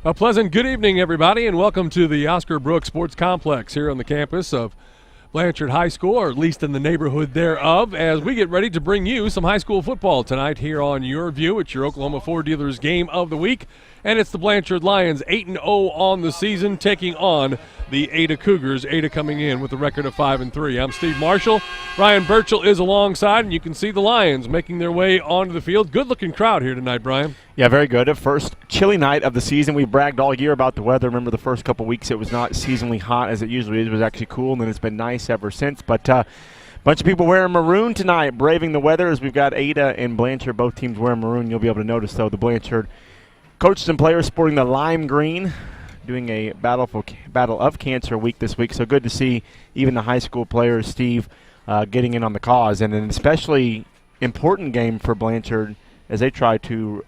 A pleasant good evening, everybody, and welcome to the Oscar Brooks Sports Complex here on the campus of Blanchard High School, or at least in the neighborhood thereof, as we get ready to bring you some high school football tonight here on Your View. It's your Oklahoma Ford Dealers game of the week, and it's the Blanchard Lions 8-0 on the season, taking on the Ada Cougars. Ada coming in with a record of 5-3. I'm Steve Marshall. Brian Burchell is alongside, and you can see the Lions making their way onto the field. Good-looking crowd here tonight, Brian. Yeah, very good. First chilly night of the season. We bragged all year about the weather. Remember the first couple weeks it was not seasonally hot as it usually is. It was actually cool, and then it's been nice ever since. But a bunch of people wearing maroon tonight, braving the weather, as we've got Ada and Blanchard, both teams wearing maroon. You'll be able to notice, though, the Blanchard coaches and players sporting the lime green, doing a battle of cancer week this week. So good to see even the high school players, Steve, getting in on the cause. And an especially important game for Blanchard as they try to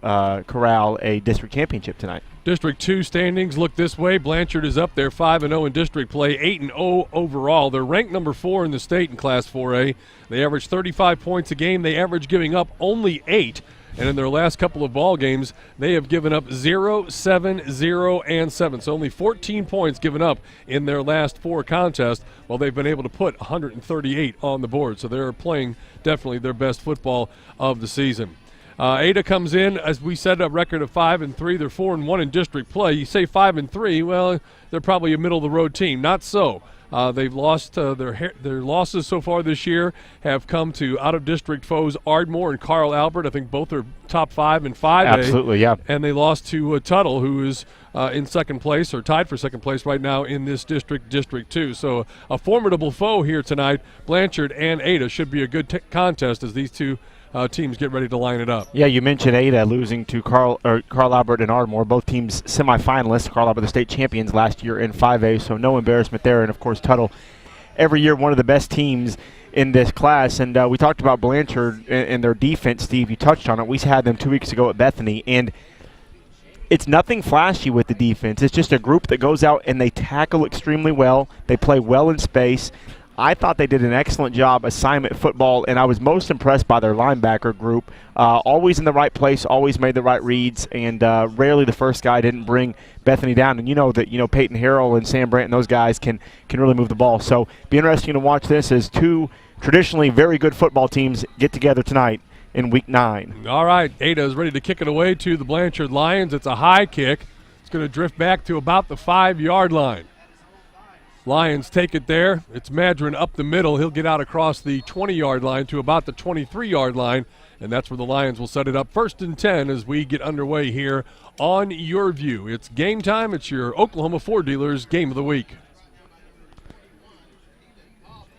corral a district championship tonight. District 2 standings look this way. Blanchard is up there 5-0 in district play, 8-0 overall. They're ranked number 4 in the state in Class 4A. They average 35 points a game. They average giving up only 8. And in their last couple of ball games, they have given up 0, 7, 0, and 7. So only 14 points given up in their last 4 contests, while they've been able to put 138 on the board. So they're playing definitely their best football of the season. Ada comes in, as we said, a record of 5-3. They're 4-1 in district play. You say 5-3, well, they're probably a middle-of-the-road team. Not so. They've lost their losses so far this year have come to out-of-district foes Ardmore and Carl Albert. I think both are top 5 in 5A. Absolutely, yeah. And they lost to Tuttle, who is in second place, or tied for second place right now in this district, District 2. So a formidable foe here tonight. Blanchard and Ada should be a good contest as these two teams get ready to line it up. Yeah, you mentioned Ada losing to Carl Albert and Ardmore, both teams semifinalists. Carl Albert, the state champions last year in 5A, so no embarrassment there. And, of course, Tuttle, every year one of the best teams in this class. And we talked about Blanchard and their defense, Steve. You touched on it. We had them 2 weeks ago at Bethany, and it's nothing flashy with the defense. It's just a group that goes out and they tackle extremely well. They play well in space. I thought they did an excellent job assignment football, and I was most impressed by their linebacker group. Always in the right place, always made the right reads, and rarely the first guy didn't bring Bethany down. And you know that Peyton Harrell and Sam Brandt and those guys can really move the ball. So be interesting to watch this as two traditionally very good football teams get together tonight in Week 9. All right, Ada is ready to kick it away to the Blanchard Lions. It's a high kick. It's going to drift back to about the 5-yard line. Lions take it there. It's Madron up the middle. He'll get out across the 20-yard line to about the 23-yard line, and that's where the Lions will set it up. 1st and 10 as we get underway here on Your View. It's game time. It's your Oklahoma Ford Dealers game of the week.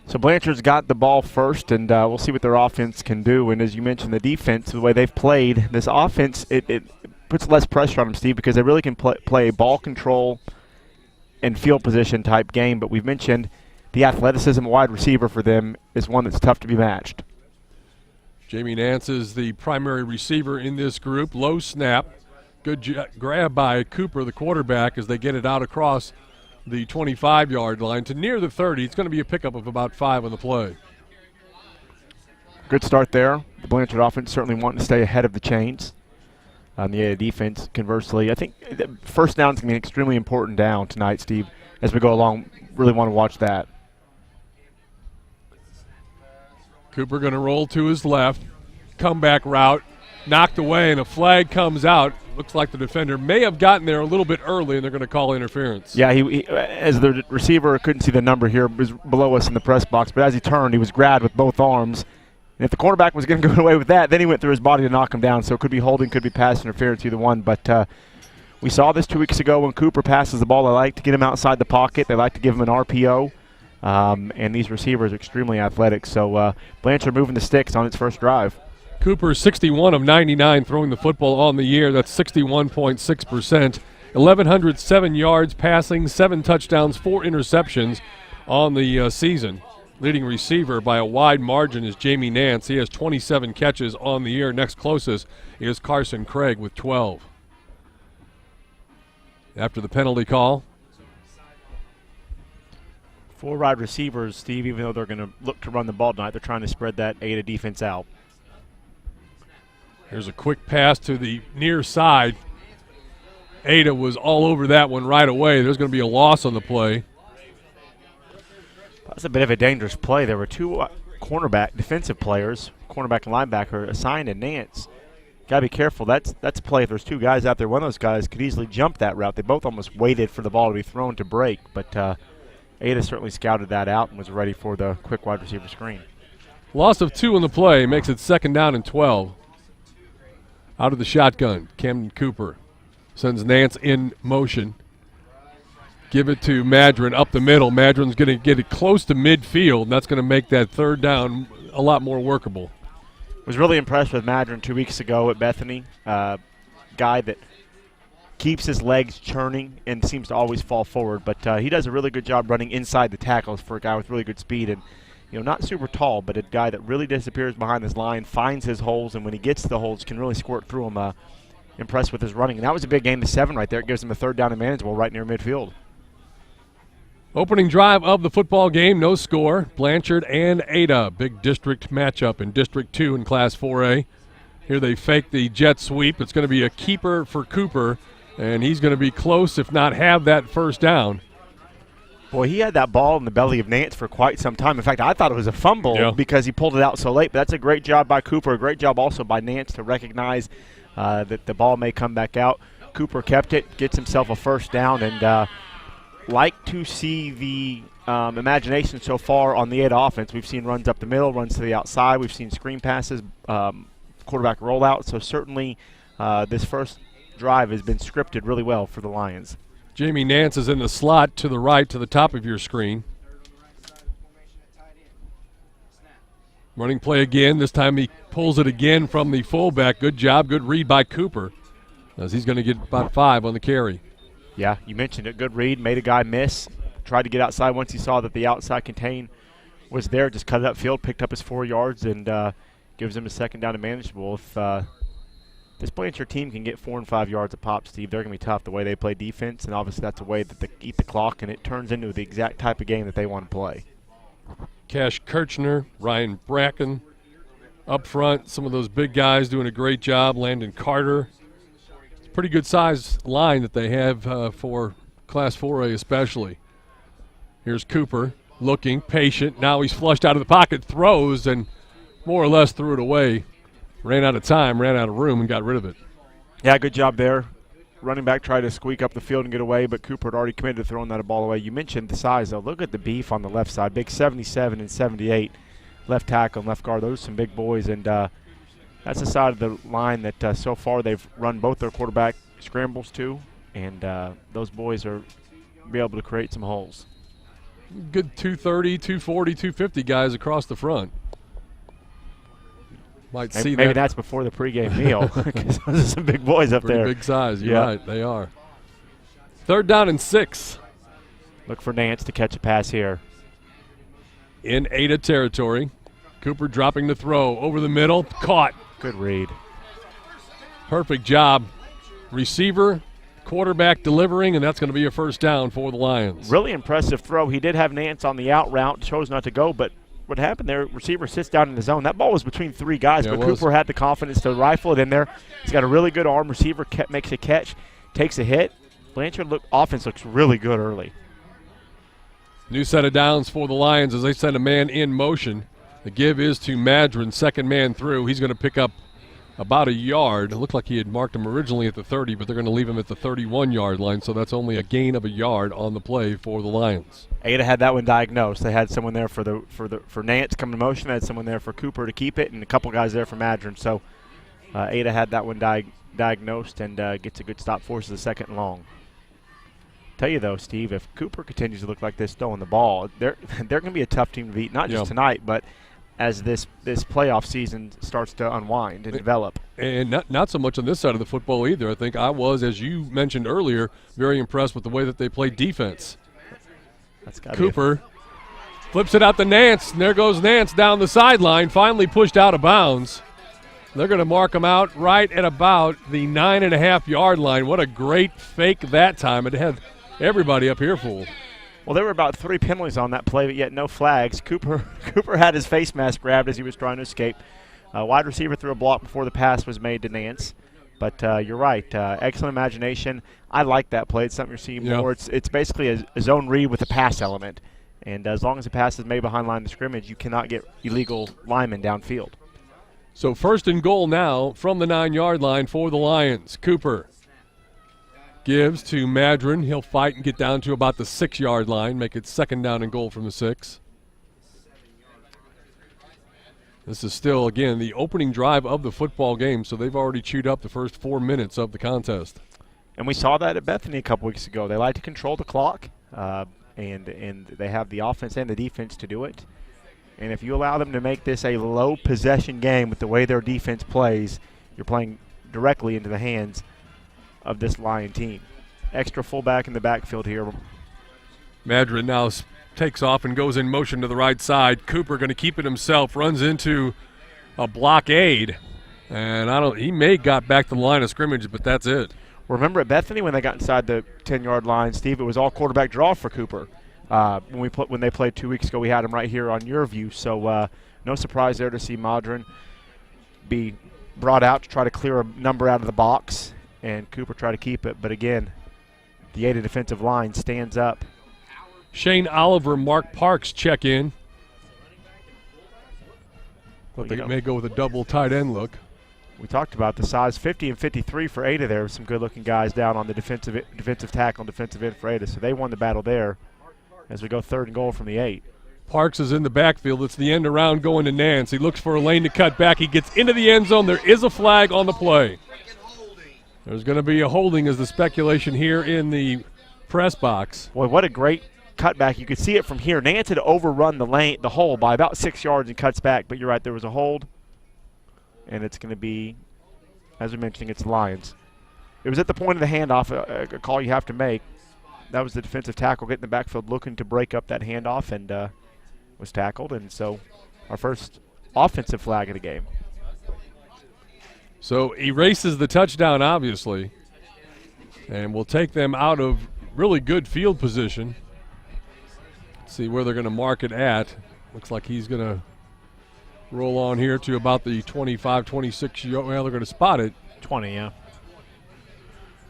So Blanchard's got the ball first, and we'll see what their offense can do. And as you mentioned, the defense, the way they've played, this offense, it puts less pressure on them, Steve, because they really can play ball control and field position type game. But we've mentioned the athleticism wide receiver for them is one that's tough to be matched. Jamie Nance is the primary receiver in this group. Low snap. Good grab by Cooper, the quarterback, as they get it out across the 25-yard line to near the 30. It's going to be a pickup of about 5 on the play. Good start there. The Blanchard offense certainly wanting to stay ahead of the chains. On the defense, conversely, I think first down is going to be an extremely important down tonight, Steve, as we go along. Really want to watch that. Cooper going to roll to his left. Comeback route, knocked away, and a flag comes out. Looks like the defender may have gotten there a little bit early, and they're going to call interference. Yeah, he as the receiver, couldn't see the number here, it was below us in the press box, but as he turned, he was grabbed with both arms. And if the cornerback was going to go away with that, then he went through his body to knock him down. So it could be holding, could be pass interference, either one. But we saw this 2 weeks ago when Cooper passes the ball. They like to get him outside the pocket. They like to give him an RPO. And these receivers are extremely athletic. So Blanchard moving the sticks on its first drive. Cooper 61 of 99 throwing the football on the year. That's 61.6%. 1,107 yards passing, 7 touchdowns, 4 interceptions on the season. Leading receiver by a wide margin is Jamie Nance. He has 27 catches on the year. Next closest is Carson Craig with 12. After the penalty call. 4 wide receivers, Steve, even though they're going to look to run the ball tonight, they're trying to spread that Ada defense out. Here's a quick pass to the near side. Ada was all over that one right away. There's going to be a loss on the play. That's a bit of a dangerous play. There were two cornerback defensive players, cornerback and linebacker, assigned to Nance. Got to be careful. That's a play. If there's two guys out there, one of those guys could easily jump that route. They both almost waited for the ball to be thrown to break, but Ada certainly scouted that out and was ready for the quick wide receiver screen. Loss of 2 on the play makes it 2nd down and 12. Out of the shotgun, Camden Cooper sends Nance in motion. Give it to Madron up the middle. Madron's going to get it close to midfield, and that's going to make that 3rd down a lot more workable. Was really impressed with Madron 2 weeks ago at Bethany. Guy that keeps his legs churning and seems to always fall forward, but he does a really good job running inside the tackles for a guy with really good speed. And not super tall, but a guy that really disappears behind his line, finds his holes, and when he gets to the holes, can really squirt through them. Impressed with his running. And that was a big gain to 7 right there. It gives him a 3rd down and manageable right near midfield. Opening drive of the football game, no score. Blanchard and Ada, big district matchup in District 2 in Class 4A. Here they fake the jet sweep. It's going to be a keeper for Cooper, and he's going to be close, if not have that 1st down. Boy, he had that ball in the belly of Nance for quite some time. In fact, I thought it was a fumble because he pulled it out so late. But that's a great job by Cooper. A great job also by Nance to recognize that the ball may come back out. Cooper kept it, gets himself a 1st down, and like to see the imagination so far on the Ada offense. We've seen runs up the middle, runs to the outside. We've seen screen passes, quarterback rollout. So certainly this first drive has been scripted really well for the Lions. Jamie Nance is in the slot to the right, to the top of your screen. Running play again. This time he pulls it again from the fullback. Good job, good read by Cooper, as he's going to get about 5 on the carry. Yeah, you mentioned it. Good read, made a guy miss. Tried to get outside once he saw that the outside contain was there. Just cut it upfield, picked up his 4 yards, and gives him a 2nd down and manageable. If this Blanchard team can get 4 and 5 yards a pop, Steve, they're going to be tough the way they play defense, and obviously that's a way that they eat the clock, and it turns into the exact type of game that they want to play. Cash Kirchner, Ryan Bracken up front. Some of those big guys doing a great job. Landon Carter. It's a pretty good size line that they have for Class 4A especially. Here's Cooper looking, patient. Now he's flushed out of the pocket, throws, and more or less threw it away. Ran out of time, ran out of room, and got rid of it. Yeah, good job there. Running back tried to squeak up the field and get away, but Cooper had already committed to throwing that ball away. You mentioned the size, though. Look at the beef on the left side. Big 77 and 78, left tackle and left guard. Those are some big boys, and that's the side of the line that so far they've run both their quarterback scrambles to, and those boys are be able to create some holes. Good 230, 240, 250 guys across the front. Might see maybe that's before the pregame meal, because those are some big boys up there. Big size, you're right, they are. 3rd down and 6. Look for Nance to catch a pass here. In Ada territory. Cooper dropping the throw over the middle, caught. Good read. Perfect job. Receiver, quarterback delivering, and that's going to be a 1st down for the Lions. Really impressive throw. He did have Nance on the out route, chose not to go, but what happened there, receiver sits down in the zone. That ball was between 3 guys, but Cooper had the confidence to rifle it in there. He's got a really good arm. Receiver makes a catch, takes a hit. Blanchard offense looks really good early. New set of downs for the Lions as they send a man in motion. The give is to Madron, 2nd man through. He's going to pick up about a yard. It looked like he had marked him originally at the 30, but they're going to leave him at the 31-yard line, so that's only a gain of a yard on the play for the Lions. Ada had that one diagnosed. They had someone there for Nance coming to motion. They had someone there for Cooper to keep it, and a couple guys there for Madron. So Ada had that one diagnosed and gets a good stop, forces a 2nd and long. Tell you though, Steve, if Cooper continues to look like this throwing the ball, they're going to be a tough team to beat, not just tonight, but as this playoff season starts to unwind and develop. And not so much on this side of the football either. I think I was, as you mentioned earlier, very impressed with the way that they played defense. Cooper flips it out to Nance, and there goes Nance down the sideline, finally pushed out of bounds. They're going to mark him out right at about the 9.5-yard line. What a great fake that time. It had everybody up here fooled. Well, there were about 3 penalties on that play, but yet no flags. Cooper had his face mask grabbed as he was trying to escape. Wide receiver threw a block before the pass was made to Nance. But you're right. Excellent imagination. I like that play. It's something you're seeing more. It's basically a zone read with a pass element. And as long as the pass is made behind line of scrimmage, you cannot get illegal linemen downfield. So 1st and goal now from the 9-yard line for the Lions. Cooper gives to Madron. He'll fight and get down to about the 6-yard line, make it 2nd down and goal from the 6. This is still, again, the opening drive of the football game, so they've already chewed up the first 4 minutes of the contest. And we saw that at Bethany a couple weeks ago. They like to control the clock, and they have the offense and the defense to do it. And if you allow them to make this a low possession game with the way their defense plays, you're playing directly into the hands of this Lion team. Extra fullback in the backfield here. Madron now takes off and goes in motion to the right side. Cooper going to keep it himself, runs into a blockade. And he may got back to the line of scrimmage, but that's it. Remember at Bethany when they got inside the 10-yard line, Steve, it was all quarterback draw for Cooper. When they played 2 weeks ago, we had him right here on your view. So no surprise there to see Madron be brought out to try to clear a number out of the box, and Cooper try to keep it. But again, the Ada defensive line stands up. Shane Oliver, Mark Parks check in. But they may go with a double tight end look. We talked about the size 50 and 53 for Ada there. Some good-looking guys down on the defensive tackle and defensive end for Ada. So they won the battle there as we go 3rd and goal from the 8. Parks is in the backfield. It's the end around going to Nance. He looks for a lane to cut back. He gets into the end zone. There is a flag on the play. There's going to be a holding as the speculation here in the press box. Boy, what a great cutback. You could see it from here. Nance had overrun the hole by about 6 yards and cuts back. But you're right, there was a hold. And it's going to be, as we mentioned, it's Lions. It was at the point of the handoff, a call you have to make. That was the defensive tackle getting the backfield looking to break up that handoff and was tackled. And so our first offensive flag of the game. So erases the touchdown, obviously, and will take them out of really good field position. Let's see where they're going to mark it at. Looks like he's going to roll on here to about the 25, 26. Well, they're going to spot it. 20, yeah.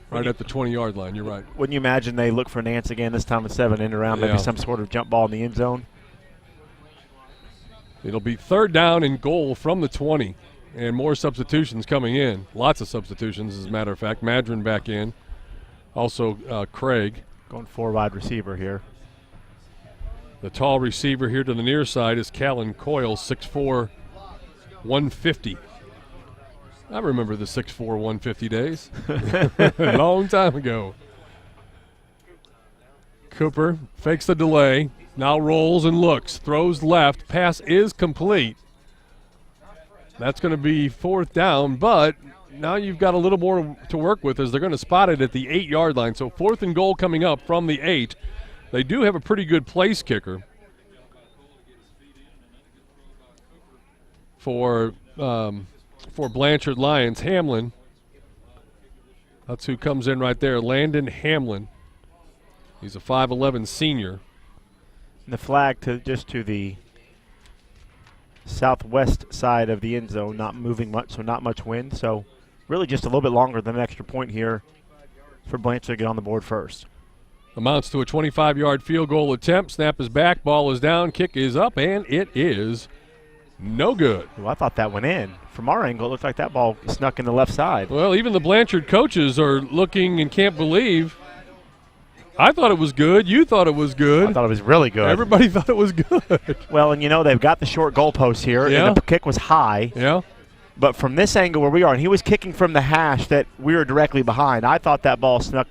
Right at the 20-yard line, you're right. Wouldn't you imagine they look for Nance again, this time with 7 in around, maybe some sort of jump ball in the end zone? It'll be 3rd down and goal from the 20, and more substitutions coming in. Lots of substitutions, as a matter of fact. Madron back in. Also Craig. Going 4 wide receiver here. The tall receiver here to the near side is Callan Coyle, 6'4", 150. I remember the 6'4", 150 days. A long time ago. Cooper fakes the delay, now rolls and looks, throws left, pass is complete. That's going to be 4th down, but now you've got a little more to work with as they're going to spot it at the 8-yard line. So 4th and goal coming up from the 8. They do have a pretty good place kicker for Blanchard Lions. Hamlin, that's who comes in right there, Landon Hamlin. He's a 5'11 senior. And the flag to the southwest side of the end zone, not moving much, so not much wind. So really just a little bit longer than an extra point here for Blanchard to get on the board first. Amounts to a 25-yard field goal attempt. Snap is back, ball is down, kick is up, and it is no good. Well, I thought that went in. From our angle, it looked like that ball snuck in the left side. Well, even the Blanchard coaches are looking and can't believe. I thought it was good. You thought it was good. I thought it was really good. Everybody thought it was good. Well, and they've got the short goalpost here, and the kick was high. Yeah. But from this angle where we are, and he was kicking from the hash that we were directly behind, I thought that ball snuck,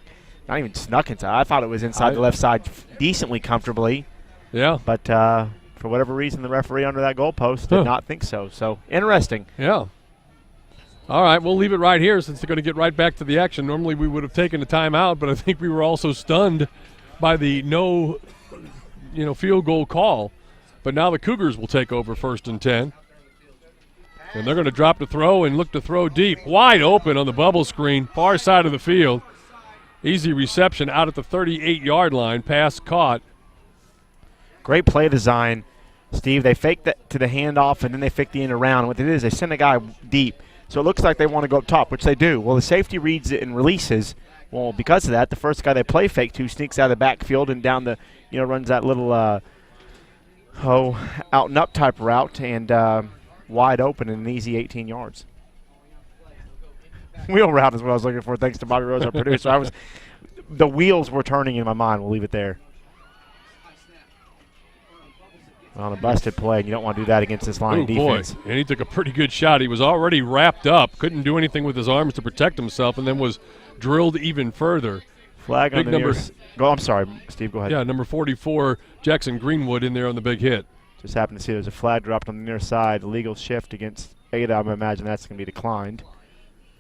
not even snuck inside. I thought it was inside the left side decently comfortably. Yeah. But for whatever reason, the referee under that goalpost did not think so. So, interesting. Yeah. All right, we'll leave it right here since they're going to get right back to the action. Normally we would have taken a timeout, but I think we were also stunned by the no field goal call. But now the Cougars will take over 1st and 10. And they're going to drop to throw and look to throw deep. Wide open on the bubble screen, far side of the field. Easy reception out at the 38-yard line. Pass caught. Great play design, Steve. They fake that to the handoff, and then they fake the end around. What it is, they send a guy deep. So it looks like they want to go up top, which they do. Well, the safety reads it and releases. Well, because of that, the first guy they play fake to sneaks out of the backfield and down the, runs that little out and up type route and wide open in an easy 18 yards. Wheel route is what I was looking for, thanks to Bobby Rose, our producer. The wheels were turning in my mind. We'll leave it there. On a busted play, and you don't want to do that against this Lion defense. Boy. And he took a pretty good shot. He was already wrapped up, couldn't do anything with his arms to protect himself, and then was drilled even further. Flag on the near. I'm sorry, Steve, go ahead. Yeah, number 44, Jackson Greenwood in there on the big hit. Just happened to see there's a flag dropped on the near side. Illegal shift against Ada. I'm going to imagine that's going to be declined.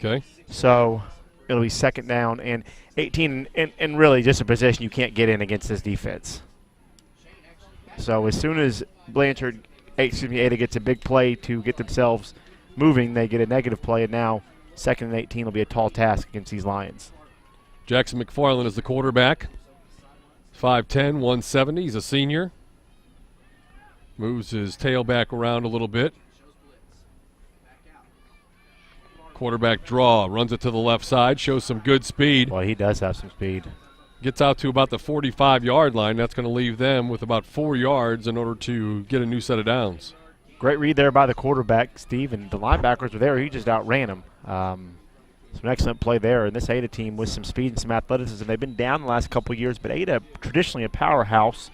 Okay. So it'll be second down and 18, and really just a position you can't get in against this defense. So as soon as Ada gets a big play to get themselves moving, they get a negative play, and now second and 18 will be a tall task against these Lions. Jackson McFarland is the quarterback. 5'10", 170. He's a senior. Moves his tailback around a little bit. Quarterback draw, runs it to the left side, shows some good speed. Well, he does have some speed. Gets out to about the 45-yard line. That's going to leave them with about 4 yards in order to get a new set of downs. Great read there by the quarterback, Steve, and the linebackers were there. He just outran them. Some excellent play there. And this Ada team with some speed and some athleticism. They've been down the last couple of years, but Ada, traditionally a powerhouse.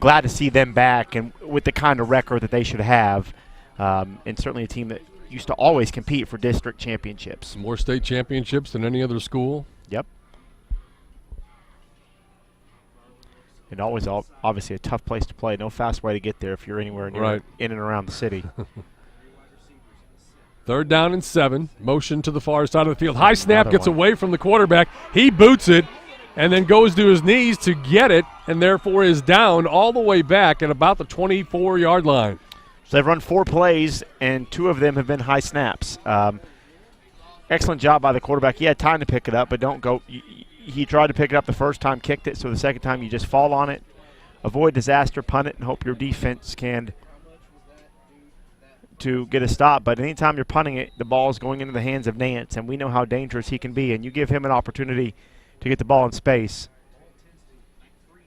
Glad to see them back and with the kind of record that they should have. And certainly a team that used to always compete for district championships. More state championships than any other school. Yep. And always, obviously, a tough place to play. No fast way to get there if you're anywhere near in and around the city. 3rd down and 7. Motion to the far side of the field. High snap gets away from the quarterback. He boots it and then goes to his knees to get it, and therefore is down all the way back at about the 24-yard line. So they've run 4 plays, and 2 of them have been high snaps. Excellent job by the quarterback. He had time to pick it up, but don't go. He tried to pick it up the first time, kicked it, so the second time you just fall on it, avoid disaster, punt it, and hope your defense can to get a stop. But anytime you're punting it, the ball is going into the hands of Nance, and we know how dangerous he can be, and you give him an opportunity to get the ball in space,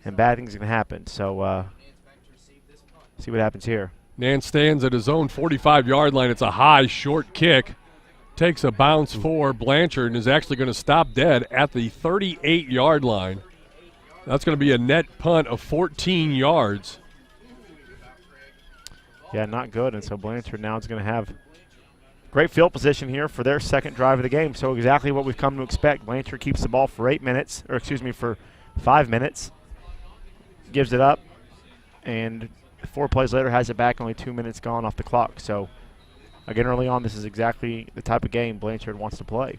and bad things are going to happen. So see what happens here. Nance stands at his own 45-yard line. It's a high, short kick. Takes a bounce for Blanchard and is actually going to stop dead at the 38-yard line. That's going to be a net punt of 14 yards. Yeah, not good. And so Blanchard now is going to have great field position here for their second drive of the game. So exactly what we've come to expect. Blanchard keeps the ball for for 5 minutes. Gives it up. And 4 plays later has it back, only 2 minutes gone off the clock. So again, early on, this is exactly the type of game Blanchard wants to play.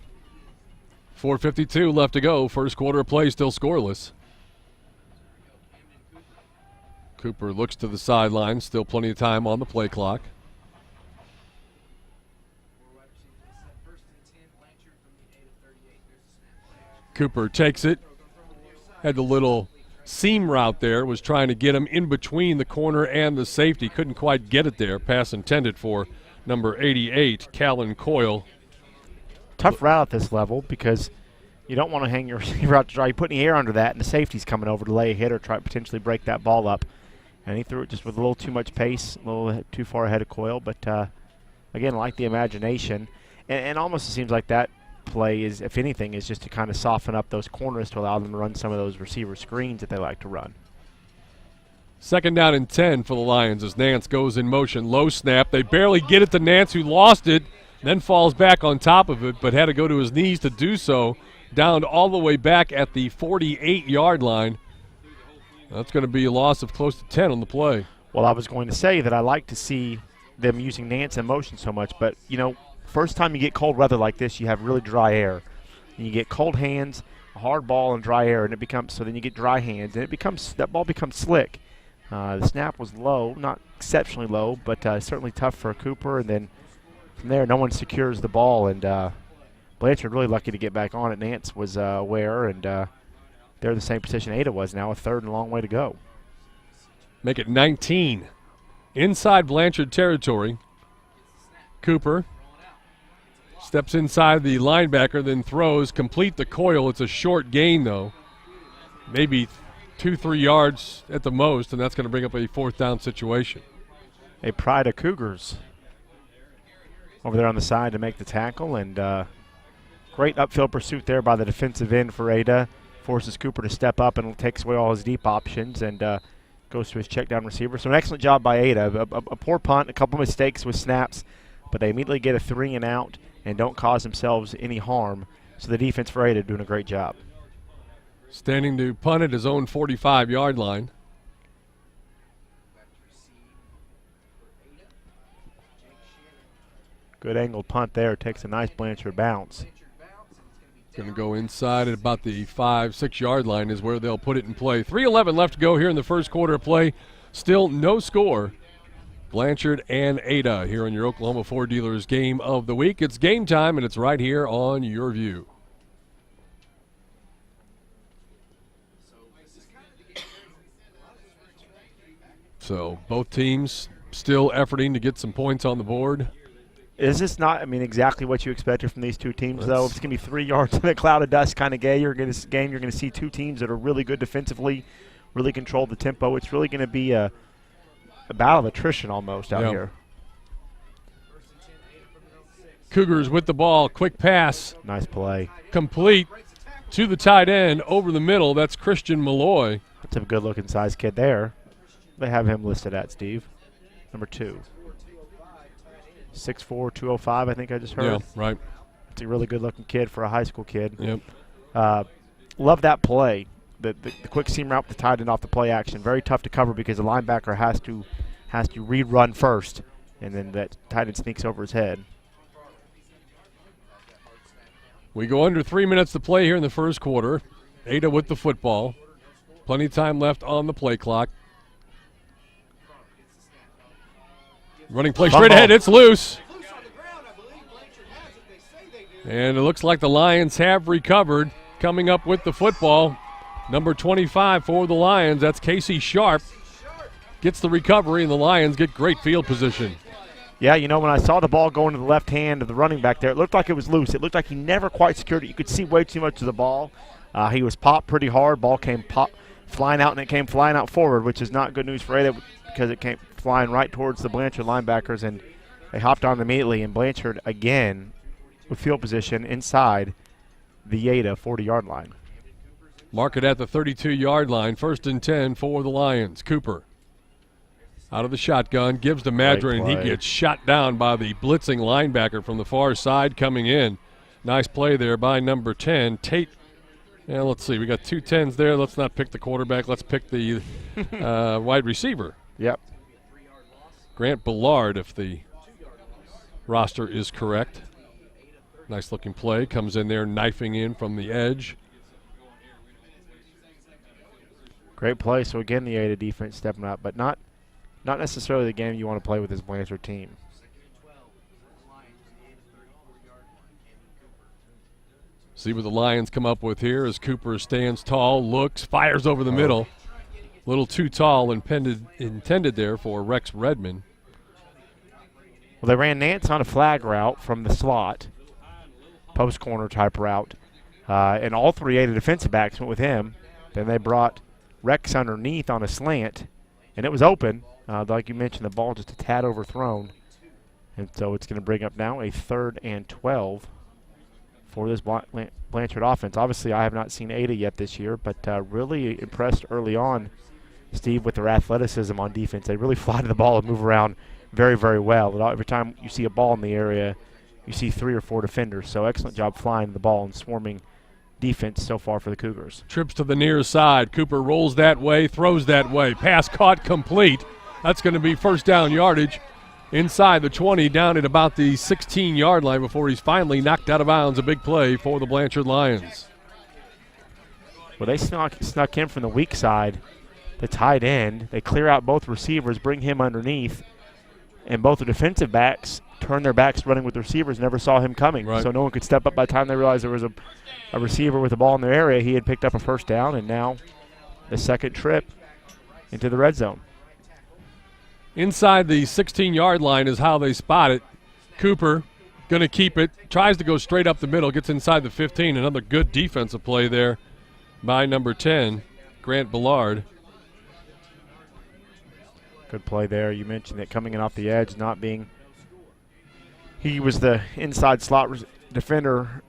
4:52 left to go. First quarter of play still scoreless. Cooper looks to the sideline. Still plenty of time on the play clock. Cooper takes it. Had the little seam route there. Was trying to get him in between the corner and the safety. Couldn't quite get it there. Pass intended for number 88, Callan Coyle. Tough route at this level because you don't want to hang your receiver out to dry. You put any air under that, and the safety's coming over to lay a hit or try to potentially break that ball up. And he threw it just with a little too much pace, a little too far ahead of Coyle. But, again, like the imagination. And almost it seems like that play is, if anything, is just to kind of soften up those corners to allow them to run some of those receiver screens that they like to run. 2nd down and 10 for the Lions as Nance goes in motion. Low snap. They barely get it to Nance, who lost it, then falls back on top of it, but had to go to his knees to do so. Down all the way back at the 48-yard line. That's going to be a loss of close to 10 on the play. Well, I was going to say that I like to see them using Nance in motion so much, but, first time you get cold weather like this, you have really dry air. And you get cold hands, a hard ball, and dry air, and it becomes, so then you get dry hands, and that ball becomes slick. The snap was low, not exceptionally low, but certainly tough for Cooper. And then from there, no one secures the ball. And Blanchard really lucky to get back on it. Nance was aware, and they're in the same position Ada was now, a 3rd and a long way to go. Make it 19. Inside Blanchard territory. Cooper Steps inside the linebacker, then throws, complete the coil. It's a short gain, though. Maybe 2-3 yards at the most, and that's going to bring up a 4th down situation. A Ada Cougars over there on the side to make the tackle, and great upfield pursuit there by the defensive end for Ada. Forces Cooper to step up and takes away all his deep options and goes to his check down receiver. So an excellent job by Ada. A poor punt, a couple mistakes with snaps, but they immediately get a 3 and out and don't cause themselves any harm. So the defense for Ada doing a great job. Standing to punt at his own 45-yard line. Good angled punt there. Takes a nice Blanchard bounce. Going to go inside at about the 5-6 yard line is where they'll put it in play. 3:11 left to go here in the first quarter of play. Still no score. Blanchard and Ada here on your Oklahoma Ford Dealers Game of the Week. It's game time, and it's right here on Your View. So both teams still efforting to get some points on the board. Is this not, exactly what you expected from these two teams, though? It's going to be 3 yards in a cloud of dust kind of game. You're going to see two teams that are really good defensively, really control the tempo. It's really going to be a battle of attrition almost out here. Cougars with the ball. Quick pass. Nice play. Complete to the tight end over the middle. That's Christian Malloy. That's a good-looking size kid there. They have him listed at, Steve. Number 2. 6'4", 205, I think I just heard. Yeah, right. It's a really good-looking kid for a high school kid. Yep. Love that play. The quick seam route with the tight end off the play action. Very tough to cover because the linebacker has to read run first, and then that tight end sneaks over his head. We go under 3 minutes to play here in the first quarter. Ada with the football. Plenty of time left on the play clock. Running play straight ahead. It's loose. And it looks like the Lions have recovered. Coming up with the football, number 25 for the Lions. That's Casey Sharp. Gets the recovery, and the Lions get great field position. Yeah, when I saw the ball going to the left hand of the running back there, it looked like it was loose. It looked like he never quite secured it. You could see way too much of the ball. He was popped pretty hard. Ball came flying out, and it came flying out forward, which is not good news for Ada because it came flying right towards the Blanchard linebackers, and they hopped on immediately. And Blanchard, again, with field position inside the Ada 40-yard line. Mark it at the 32-yard line. 1st and 10 for the Lions. Cooper out of the shotgun, gives to Madron, and he gets shot down by the blitzing linebacker from the far side coming in. Nice play there by number 10, Tate. Yeah, let's see. We got 2 10s there. Let's not pick the quarterback. Let's pick the wide receiver. Yep. Grant Ballard, if the roster is correct. Nice looking play. Comes in there knifing in from the edge. Great play. So again, the Ada defense stepping up, but not necessarily the game you want to play with this Blanchard team. See what the Lions come up with here as Cooper stands tall, looks, fires over the middle. A little too tall intended there for Rex Redmond. Well, they ran Nance on a flag route from the slot, post corner type route, and all 3 Ada defensive backs went with him. Then they brought Rex underneath on a slant, and it was open. Like you mentioned, the ball just a tad overthrown. And so it's going to bring up now a 3rd and 12 for this Blanchard offense. Obviously, I have not seen Ada yet this year, but really impressed early on, Steve, with their athleticism on defense. They really fly to the ball and move around very, very well. Every time you see a ball in the area, you see 3 or 4 defenders. So excellent job flying the ball and swarming defense so far for the Cougars. Trips to the near side. Cooper rolls that way, throws that way. Pass caught complete. That's going to be 1st down yardage inside the 20, down at about the 16-yard line before he's finally knocked out of bounds. A big play for the Blanchard Lions. Well, they snuck in from the weak side, the tight end. They clear out both receivers, bring him underneath, and both the defensive backs turn their backs running with the receivers, never saw him coming. Right. So no one could step up by the time they realized there was a receiver with the ball in their area. He had picked up a 1st down, and now the 2nd trip into the red zone. Inside the 16-yard line is how they spot it. Cooper going to keep it. Tries to go straight up the middle. Gets inside the 15. Another good defensive play there by number 10, Grant Ballard. Good play there. You mentioned it coming in off the edge, not being. He was the inside slot defender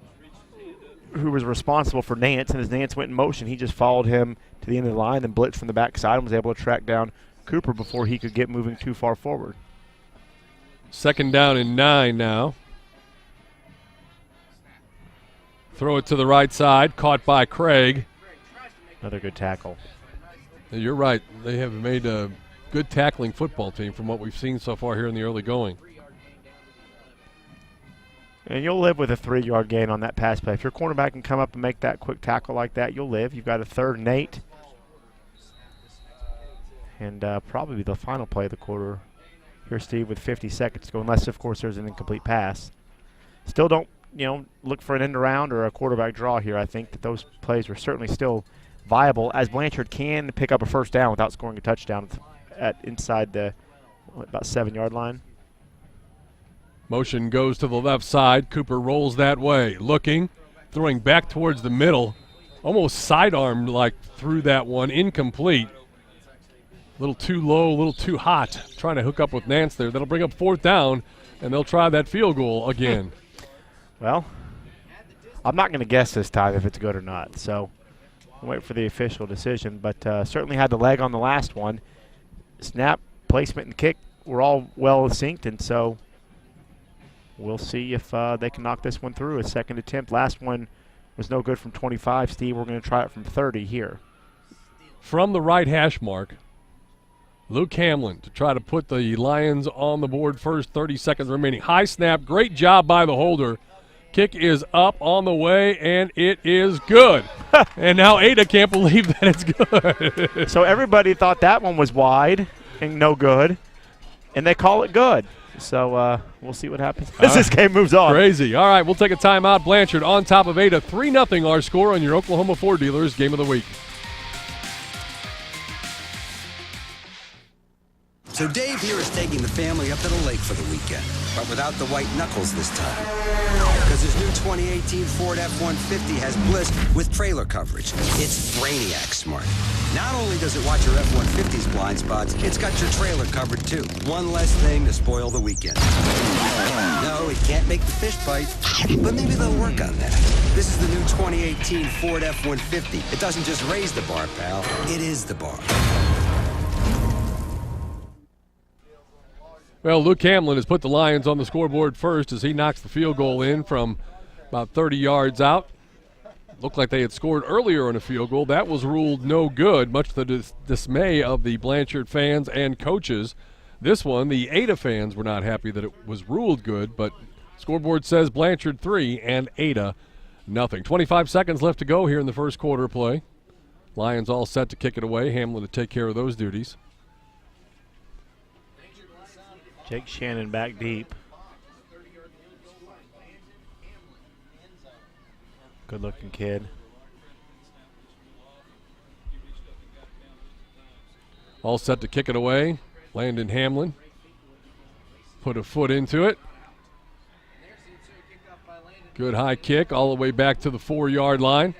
who was responsible for Nance, and as Nance went in motion, he just followed him to the end of the line and blitzed from the backside and was able to track down Cooper before he could get moving too far forward. 2nd down and 9 now. Throw it to the right side, caught by Craig. Another good tackle. You're right. They have made a good tackling football team from what we've seen so far here in the early going. And you'll live with a 3-yard gain on that pass play. If your cornerback can come up and make that quick tackle like that, you'll live. You've got a 3rd and 8. And probably the final play of the quarter here, Steve, with 50 seconds to go, unless, of course, there's an incomplete pass. Still don't, look for an end around or a quarterback draw here. I think that those plays are certainly still viable, as Blanchard can pick up a 1st down without scoring a touchdown at inside the about 7-yard line. Motion goes to the left side. Cooper rolls that way. Looking, throwing back towards the middle. Almost sidearmed like through that one. Incomplete. A little too low, a little too hot. Trying to hook up with Nance there. That'll bring up 4th down, and they'll try that field goal again. Well, I'm not going to guess this time if it's good or not. So we'll wait for the official decision. But certainly had the leg on the last one. Snap, placement, and kick were all well synced, and so we'll see if they can knock this one through. A 2nd attempt. Last one was no good from 25. Steve, we're going to try it from 30 here. From the right hash mark, Luke Hamlin to try to put the Lions on the board first. 30 seconds remaining. High snap. Great job by the holder. Kick is up on the way, and it is good. And now Ada can't believe that it's good. So everybody thought that one was wide and no good, and they call it good. So we'll see what happens as this game moves on. Crazy. All right, we'll take a timeout. Blanchard on top of Ada. 3-0 our score on your Oklahoma Ford Dealers Game of the Week. So Dave here is taking the family up to the lake for the weekend, but without the white knuckles this time. Because his new 2018 Ford F-150 has Bliss with trailer coverage. It's Brainiac smart. Not only does it watch your F-150's blind spots, it's got your trailer covered too. One less thing to spoil the weekend. No, it can't make the fish bite, but maybe they'll work on that. This is the new 2018 Ford F-150. It doesn't just raise the bar, pal. It is the bar. Well, Luke Hamlin has put the Lions on the scoreboard first as he knocks the field goal in from about 30 yards out. Looked like they had scored earlier on a field goal. That was ruled no good, much to the dismay of the Blanchard fans and coaches. This one, the Ada fans were not happy that it was ruled good, but scoreboard says Blanchard 3 and Ada nothing. 25 seconds left to go here in the first quarter play. Lions all set to kick it away. Hamlin to take care of those duties. Jake Shannon back deep. Good-looking kid. All set to kick it away. Landon Hamlin put a foot into it. Good high kick all the way back to the 4-yard line.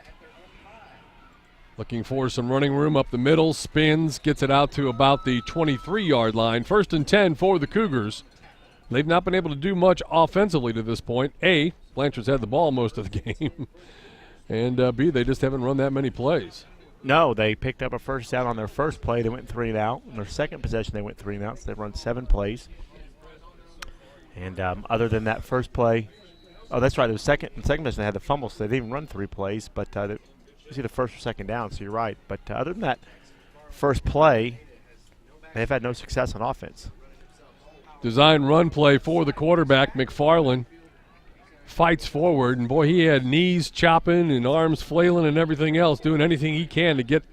Looking for some running room up the middle, spins, gets it out to about the 23-yard line. 1st and 10 for the Cougars. They've not been able to do much offensively to this point. A, Blanchard's had the ball most of the game. And B, they just haven't run that many plays. No, they picked up a 1st down on their first play. They went 3 and out. On their second possession, they went 3 and out. So they've run 7 plays. And other than that first play, oh, that's right. The second possession, they had the fumble, so they didn't even run 3 plays. But you see the 1st or 2nd down, so you're right. But other than that first play, they've had no success on offense. Design run play for the quarterback, McFarland. Fights forward, and boy, he had knees chopping and arms flailing and everything else, doing anything he can to get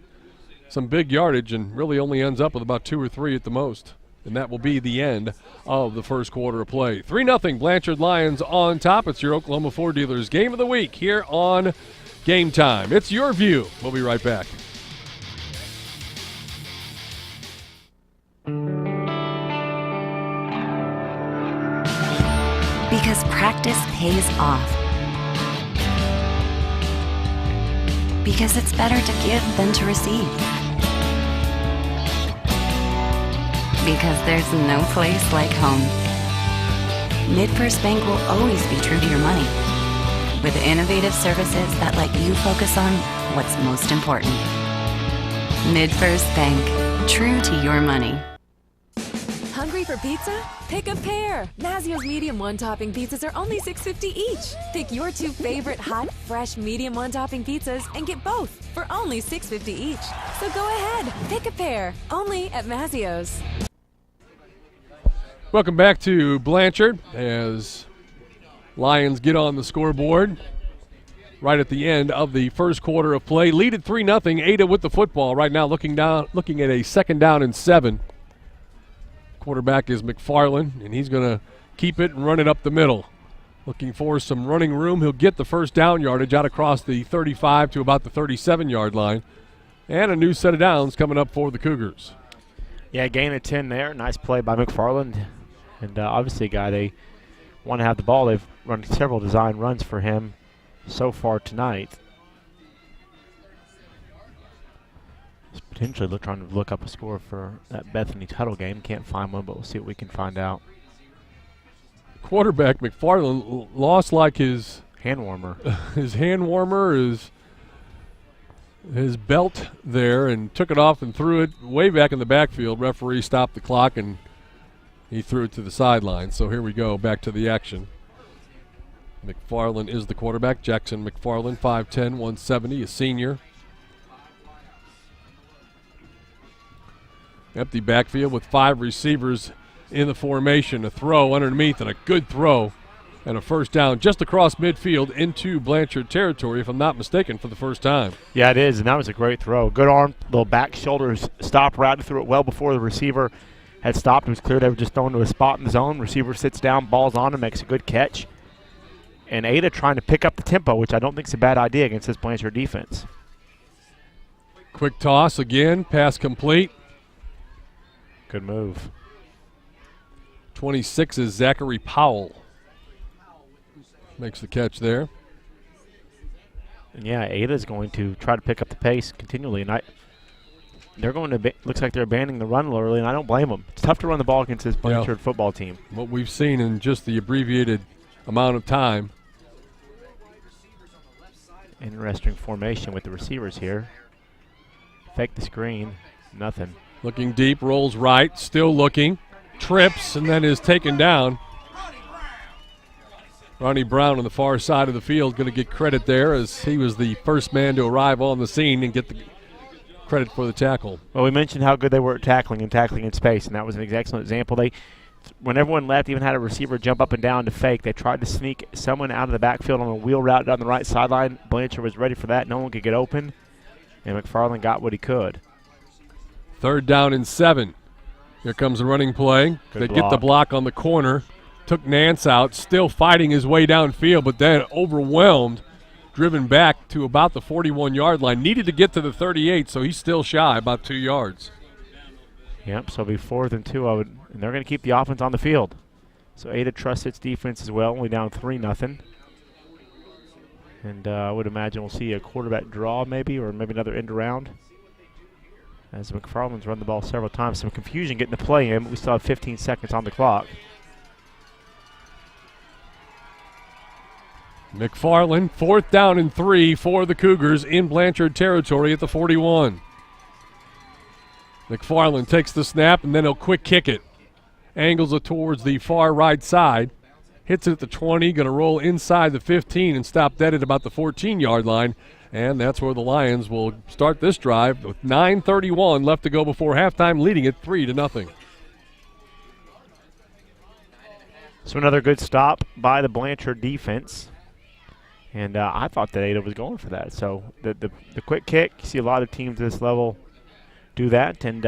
some big yardage, and really only ends up with about 2 or 3 at the most. And that will be the end of the first quarter of play. 3-0 Blanchard Lions on top. It's your Oklahoma Ford Dealers Game of the Week here on Game Time. It's your view. We'll be right back. Because practice pays off. Because it's better to give than to receive. Because there's no place like home. MidFirst Bank will always be true to your money, with innovative services that let you focus on what's most important. MidFirst Bank, true to your money. Hungry for pizza? Pick a pair. Mazio's medium one-topping pizzas are only $6.50 each. Pick your 2 favorite hot, fresh medium one-topping pizzas and get both for only $6.50 each. So go ahead, pick a pair. Only at Mazio's. Welcome back to Blanchard as Lions get on the scoreboard right at the end of the first quarter of play. Lead at 3-0. Ada with the football right now, looking at a 2nd down and 7. Quarterback is McFarland, and he's going to keep it and run it up the middle. Looking for some running room. He'll get the first down yardage out across the 35 to about the 37-yard line. And a new set of downs coming up for the Cougars. Yeah, gain of 10 there. Nice play by McFarland. And obviously a guy they want to have the ball. They've run several design runs for him so far tonight. Just potentially trying to look up a score for that Bethany Tuttle game. Can't find one, but we'll see what we can find out. Quarterback McFarland lost like his hand warmer. His hand warmer, his belt there, and took it off and threw it way back in the backfield. Referee stopped the clock and he threw it to the sideline. So here we go, back to the action. McFarland is the quarterback. Jackson McFarland, 5'10", 170, a senior. Empty backfield with 5 receivers in the formation. A throw underneath and a good throw and a first down just across midfield into Blanchard territory, if I'm not mistaken, for the first time. Yeah, it is, and that was a great throw. Good arm, little back shoulder stop route. Threw it well before the receiver had stopped. It was clear they were just throwing to a spot in the zone. Receiver sits down, ball's on him, makes a good catch. And Ada trying to pick up the tempo, which I don't think is a bad idea against this Blanchard defense. Quick toss again, pass complete. Good move. 26 is Zachary Powell. Makes the catch there. And yeah, Ada's going to try to pick up the pace continually. And they're going to, looks like they're abandoning the run early, and I don't blame them. It's tough to run the ball against this Blanchard football team. What we've seen in just the abbreviated amount of time. Interesting formation with the receivers here. Fake the screen, nothing. Looking deep, rolls right, still looking, trips, and then is taken down. Ronnie Brown on the far side of the field going to get credit there, as he was the first man to arrive on the scene and get the credit for the tackle. Well, we mentioned how good they were at tackling in space, and that was an excellent example. When everyone left, even had a receiver jump up and down to fake. They tried to sneak someone out of the backfield on a wheel route down the right sideline. Blanchard was ready for that. No one could get open, and McFarland got what he could. 3rd down and 7. Here comes a running play. They get the block on the corner. Took Nance out, still fighting his way downfield, but then overwhelmed, driven back to about the 41-yard line. Needed to get to the 38, so he's still shy, about 2 yards. Yep, so it'll be 4th and 2, and they're going to keep the offense on the field. So Ada trusts its defense as well, only down 3-0. And I would imagine we'll see a quarterback draw maybe, or maybe another end around, as McFarland's run the ball several times. Some confusion getting the play in, but we still have 15 seconds on the clock. McFarland, 4th down and 3 for the Cougars in Blanchard territory at the 41. McFarland takes the snap, and then he'll quick kick it. Angles it towards the far right side. Hits it at the 20, going to roll inside the 15 and stop dead at about the 14-yard line. And that's where the Lions will start this drive with 9:31 left to go before halftime, leading it 3-0. So another good stop by the Blanchard defense. And I thought that Ada was going for that. So the quick kick, you see a lot of teams at this level do that. And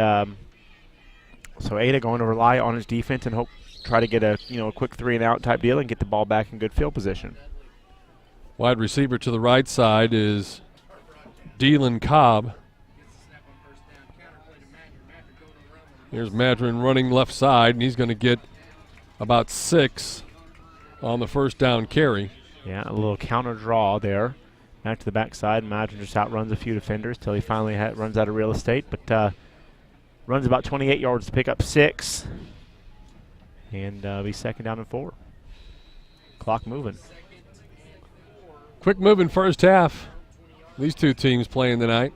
so Ada going to rely on his defense and try to get a quick 3-and-out type deal and get the ball back in good field position. Wide receiver to the right side is Dylan Cobb. Here's Madron running left side, and he's going to get about 6 on the first down carry. Yeah, a little counter draw there. Back to the backside. Madron just outruns a few defenders till he finally runs out of real estate, but runs about 28 yards to pick up 6. And be second down and 4. Clock moving. Quick moving first half. These two teams playing tonight.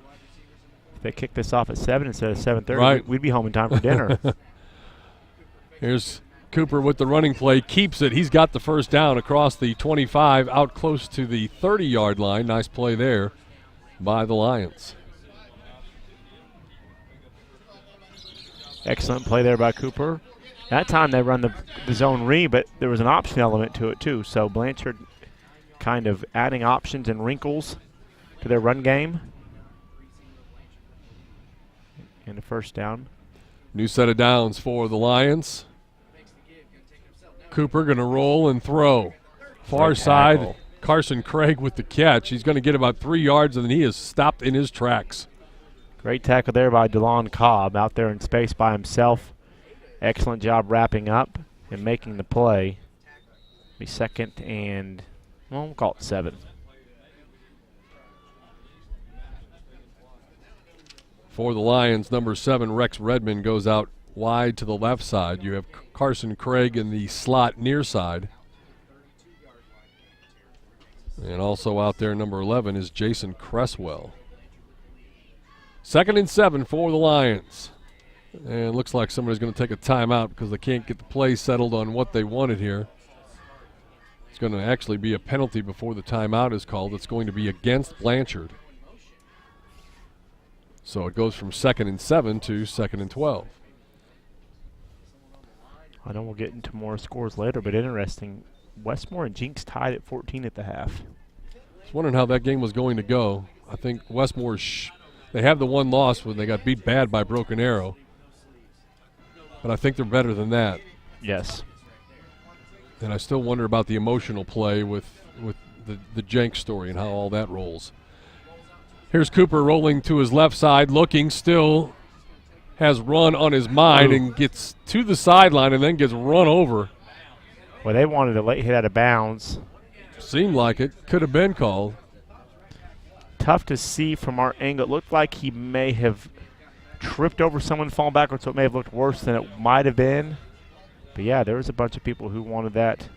If they kick this off at 7 instead of 7:30, right, we'd be home in time for dinner. Here's Cooper with the running play. Keeps it. He's got the first down across the 25, out close to the 30-yard line. Nice play there by the Lions. Excellent play there by Cooper. That time they run the zone read, but there was an option element to it too. So Blanchard kind of adding options and wrinkles to their run game. And a first down. New set of downs for the Lions. Cooper going to roll and throw. Far side, Carson Craig with the catch. He's going to get about 3 yards, and then he is stopped in his tracks. Great tackle there by DeLon Cobb out there in space by himself. Excellent job wrapping up and making the play. Be second and, well, we'll call it 7. For the Lions, number 7, Rex Redmond, goes out wide to the left side. You have Carson Craig in the slot near side. And also out there, number 11, is Jason Cresswell. 2nd and 7 for the Lions. And it looks like somebody's going to take a timeout because they can't get the play settled on what they wanted here. It's going to actually be a penalty before the timeout is called. It's going to be against Blanchard. So it goes from 2nd and 7 to 2nd and 12. I know we'll get into more scores later, but interesting. Westmore and Jinx tied at 14 at the half. I was wondering how that game was going to go. I think Westmore, they have the one loss when they got beat bad by Broken Arrow. But I think they're better than that. Yes. And I still wonder about the emotional play with the Jenks story and how all that rolls. Here's Cooper rolling to his left side, looking, still has run on his mind and gets to the sideline and then gets run over. Well, they wanted a late hit out of bounds. Seemed like it. Could have been called. Tough to see from our angle. It looked like he may have tripped over someone, fallen backwards, so it may have looked worse than it might have been. But, yeah, there was a bunch of people who wanted that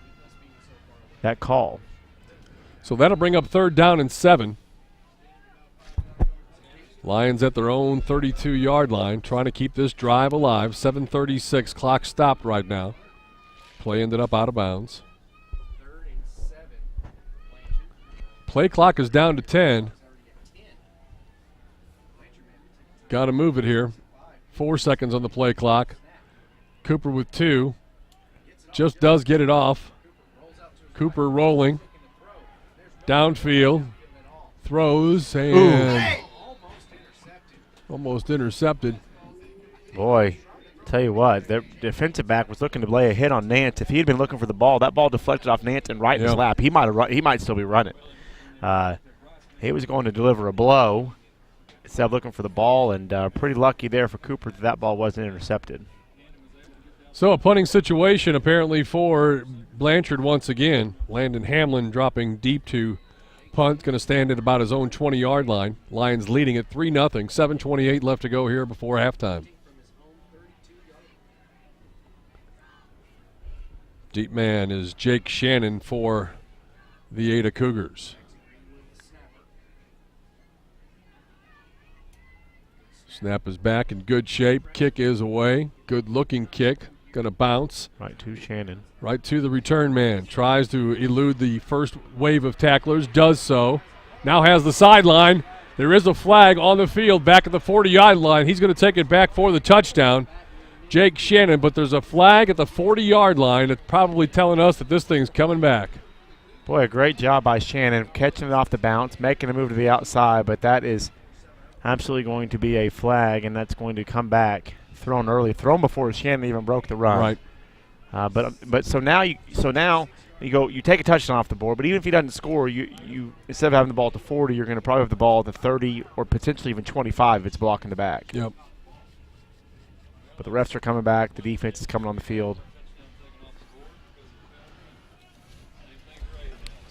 call. So that'll bring up 3rd down and 7. Lions at their own 32-yard line, trying to keep this drive alive. 7:36, clock stopped right now. Play ended up out of bounds. Play clock is down to 10. Got to move it here. 4 seconds on the play clock. Cooper with 2. Just does get it off. Cooper rolling. Downfield. Throws and almost intercepted. Boy, tell you what, their defensive back was looking to lay a hit on Nance. If he had been looking for the ball, that ball deflected off Nance and right in his lap. He might still be running. He was going to deliver a blow instead of looking for the ball, and pretty lucky there for Cooper that ball wasn't intercepted. So a punting situation apparently for Blanchard once again. Landon Hamlin dropping deep to punt, going to stand at about his own 20-yard line. Lions leading at 3-0. 7:28 left to go here before halftime. Deep man is Jake Shannon for the Ada Cougars. Snap is back in good shape. Kick is away. Good looking kick. Going to bounce. Right to Shannon. Right to the return man. Tries to elude the first wave of tacklers. Does so. Now has the sideline. There is a flag on the field back at the 40-yard line. He's going to take it back for the touchdown. Jake Shannon, but there's a flag at the 40-yard line that's probably telling us that this thing's coming back. Boy, a great job by Shannon catching it off the bounce, making a move to the outside, but that is absolutely going to be a flag, and that's going to come back. Thrown early, thrown before Shannon even broke the run. Right. But so now you take a touchdown off the board. But even if he doesn't score, you instead of having the ball at the 40, you're going to probably have the ball at the 30 or potentially even 25 if it's blocking the back. Yep. But the refs are coming back. The defense is coming on the field.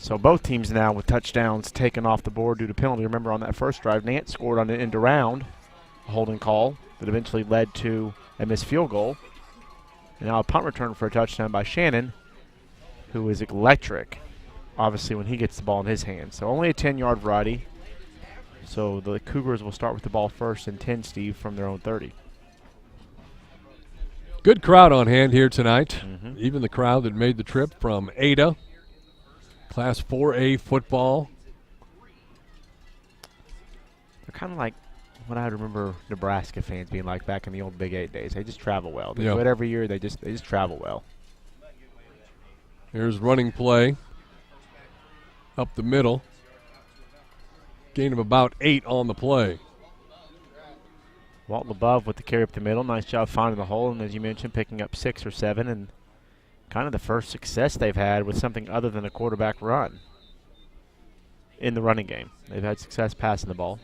So both teams now with touchdowns taken off the board due to penalty. Remember on that first drive, Nance scored on an end around, a holding call that eventually led to a missed field goal. And now a punt return for a touchdown by Shannon, who is electric, obviously, when he gets the ball in his hands. So only a 10-yard variety. So the Cougars will start with the ball first and 10, Steve, from their own 30. Good crowd on hand here tonight. Even the crowd that made the trip from Ada. Class 4A football. They're kind of like what I remember Nebraska fans being like back in the old Big 8 days. They just travel well. They do it every year. They just travel well. Here's running play up the middle. Gain of about 8 on the play. Walton above with the carry up the middle. Nice job finding the hole, and as you mentioned, picking up 6 or 7, and kind of the first success they've had with something other than a quarterback run in the running game. They've had success passing the ball.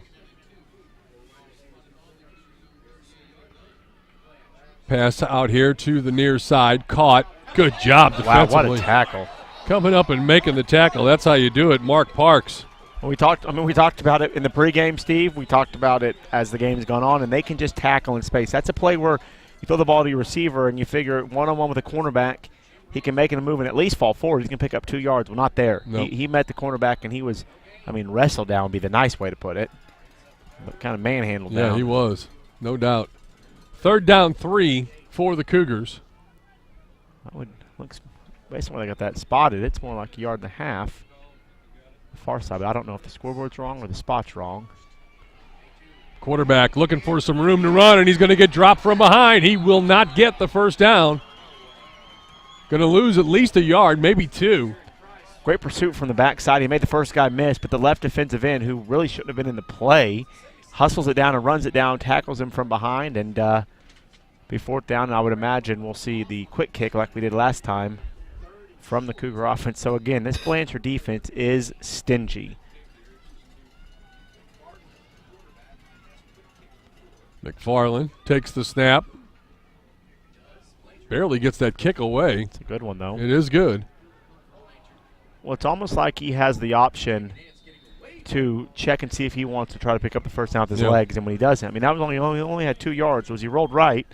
Pass out here to the near side. Caught. Good job defensively. Wow, what a tackle. Coming up and making the tackle. That's how you do it, Mark Parks. We talked about it in the pregame, Steve. We talked about it as the game's gone on, and they can just tackle in space. That's a play where you throw the ball to your receiver and you figure one-on-one with a cornerback, he can make a move and at least fall forward. He can pick up 2 yards. Well, not there. Nope. He met the cornerback, and he was, wrestled down would be the nice way to put it. But kind of manhandled down. Yeah, he was. No doubt. 3rd down 3 for the Cougars. Looks based on where they got that spotted, it's more like a yard and a half. The far side, but I don't know if the scoreboard's wrong or the spot's wrong. Quarterback looking for some room to run, and he's going to get dropped from behind. He will not get the first down. Going to lose at least a yard, maybe 2. Great pursuit from the backside. He made the first guy miss, but the left defensive end, who really shouldn't have been in the play, hustles it down and runs it down, tackles him from behind, and be 4th down, and I would imagine we'll see the quick kick like we did last time from the Cougar offense. So, again, this Blanchard defense is stingy. McFarland takes the snap. Barely ggets that kick away. It's a good one, though. It is good. Well, it's almost like he has the option to check and see if he wants to try to pick up the first down with his legs, and when he doesn't. That was only had 2 yards. Was he rolled right?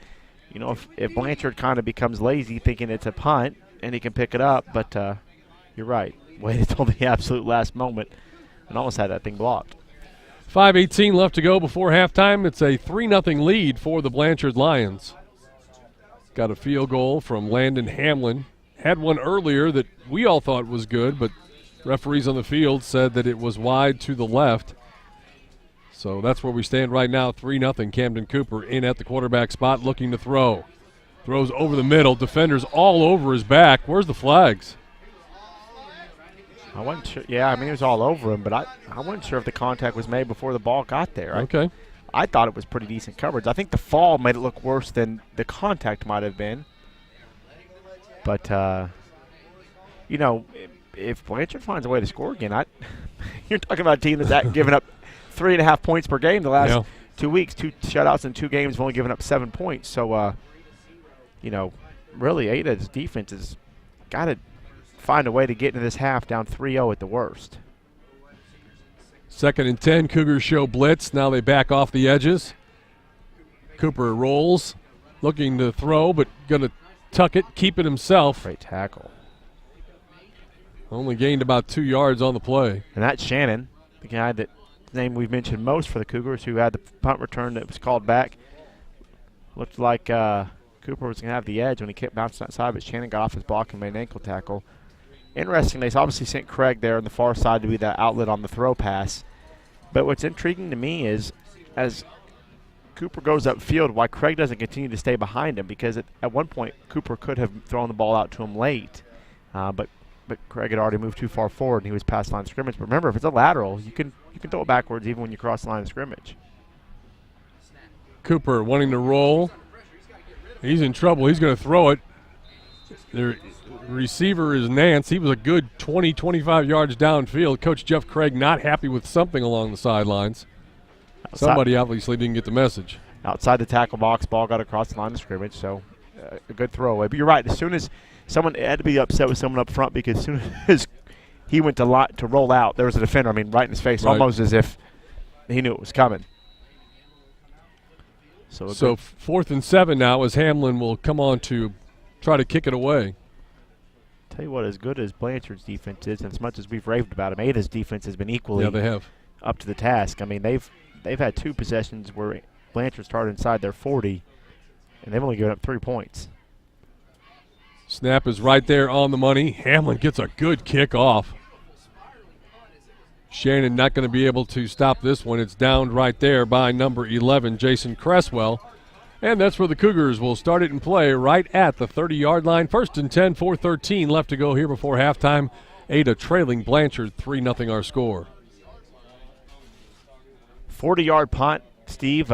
If Blanchard kind of becomes lazy thinking it's a punt and he can pick it up, but you're right. Waited until the absolute last moment and almost had that thing blocked. 5:18 left to go before halftime. It's a 3-0 lead for the Blanchard Lions. Got a field goal from Landon Hamlin. Had one earlier that we all thought was good, but referees on the field said that it was wide to the left. So that's where we stand right now, 3-0. Camden Cooper in at the quarterback spot looking to throw. Throws over the middle. Defenders all over his back. Where's the flags? I wasn't sure. Yeah, it was all over him, but I wasn't sure if the contact was made before the ball got there. Okay. I thought it was pretty decent coverage. I think the fall made it look worse than the contact might have been. But, if Blanchard finds a way to score again, you're talking about a team that's given up 3.5 points per game the last 2 weeks. 2 shutouts in 2 games, have only given up 7 points. So, really Ada's defense has got to find a way to get into this half down 3-0 at the worst. 2nd and 10, Cougars show blitz. Now they back off the edges. Cooper rolls, looking to throw, but going to tuck it, keep it himself. Great tackle. Only gained about 2 yards on the play. And that's Shannon, the guy that name we've mentioned most for the Cougars, who had the punt return that was called back. Looked like Cooper was going to have the edge when he kept bouncing outside, but Shannon got off his block and made an ankle tackle. Interesting, they obviously sent Craig there on the far side to be that outlet on the throw pass. But what's intriguing to me is as Cooper goes upfield, why Craig doesn't continue to stay behind him, because at one point Cooper could have thrown the ball out to him late. But Craig had already moved too far forward and he was past the line of scrimmage. But remember, if it's a lateral, you can throw it backwards even when you cross the line of scrimmage. Cooper wanting to roll. He's in trouble. He's going to throw it. The receiver is Nance. He was a good 20, 25 yards downfield. Coach Jeff Craig not happy with something along the sidelines. Somebody obviously didn't get the message. Outside the tackle box, ball got across the line of scrimmage, so a good throwaway. But you're right. As soon as someone had to be upset with someone up front, because as soon as he went to roll out. There was a defender, right in his face, almost as if he knew it was coming. So 4th and 7 now as Hamlin will come on to try to kick it away. Tell you what, as good as Blanchard's defense is, and as much as we've raved about him, Ada's defense has been equally up to the task. They've had 2 possessions where Blanchard started inside their 40, and they've only given up 3 points. Snap is right there on the money. Hamlin gets a good kick off. Shannon not going to be able to stop this one. It's downed right there by number 11, Jason Cresswell. And that's where the Cougars will start it in play right at the 30-yard line. 1st and 10, 4:13 left to go here before halftime. Ada trailing Blanchard 3-0 our score. 40-yard punt, Steve,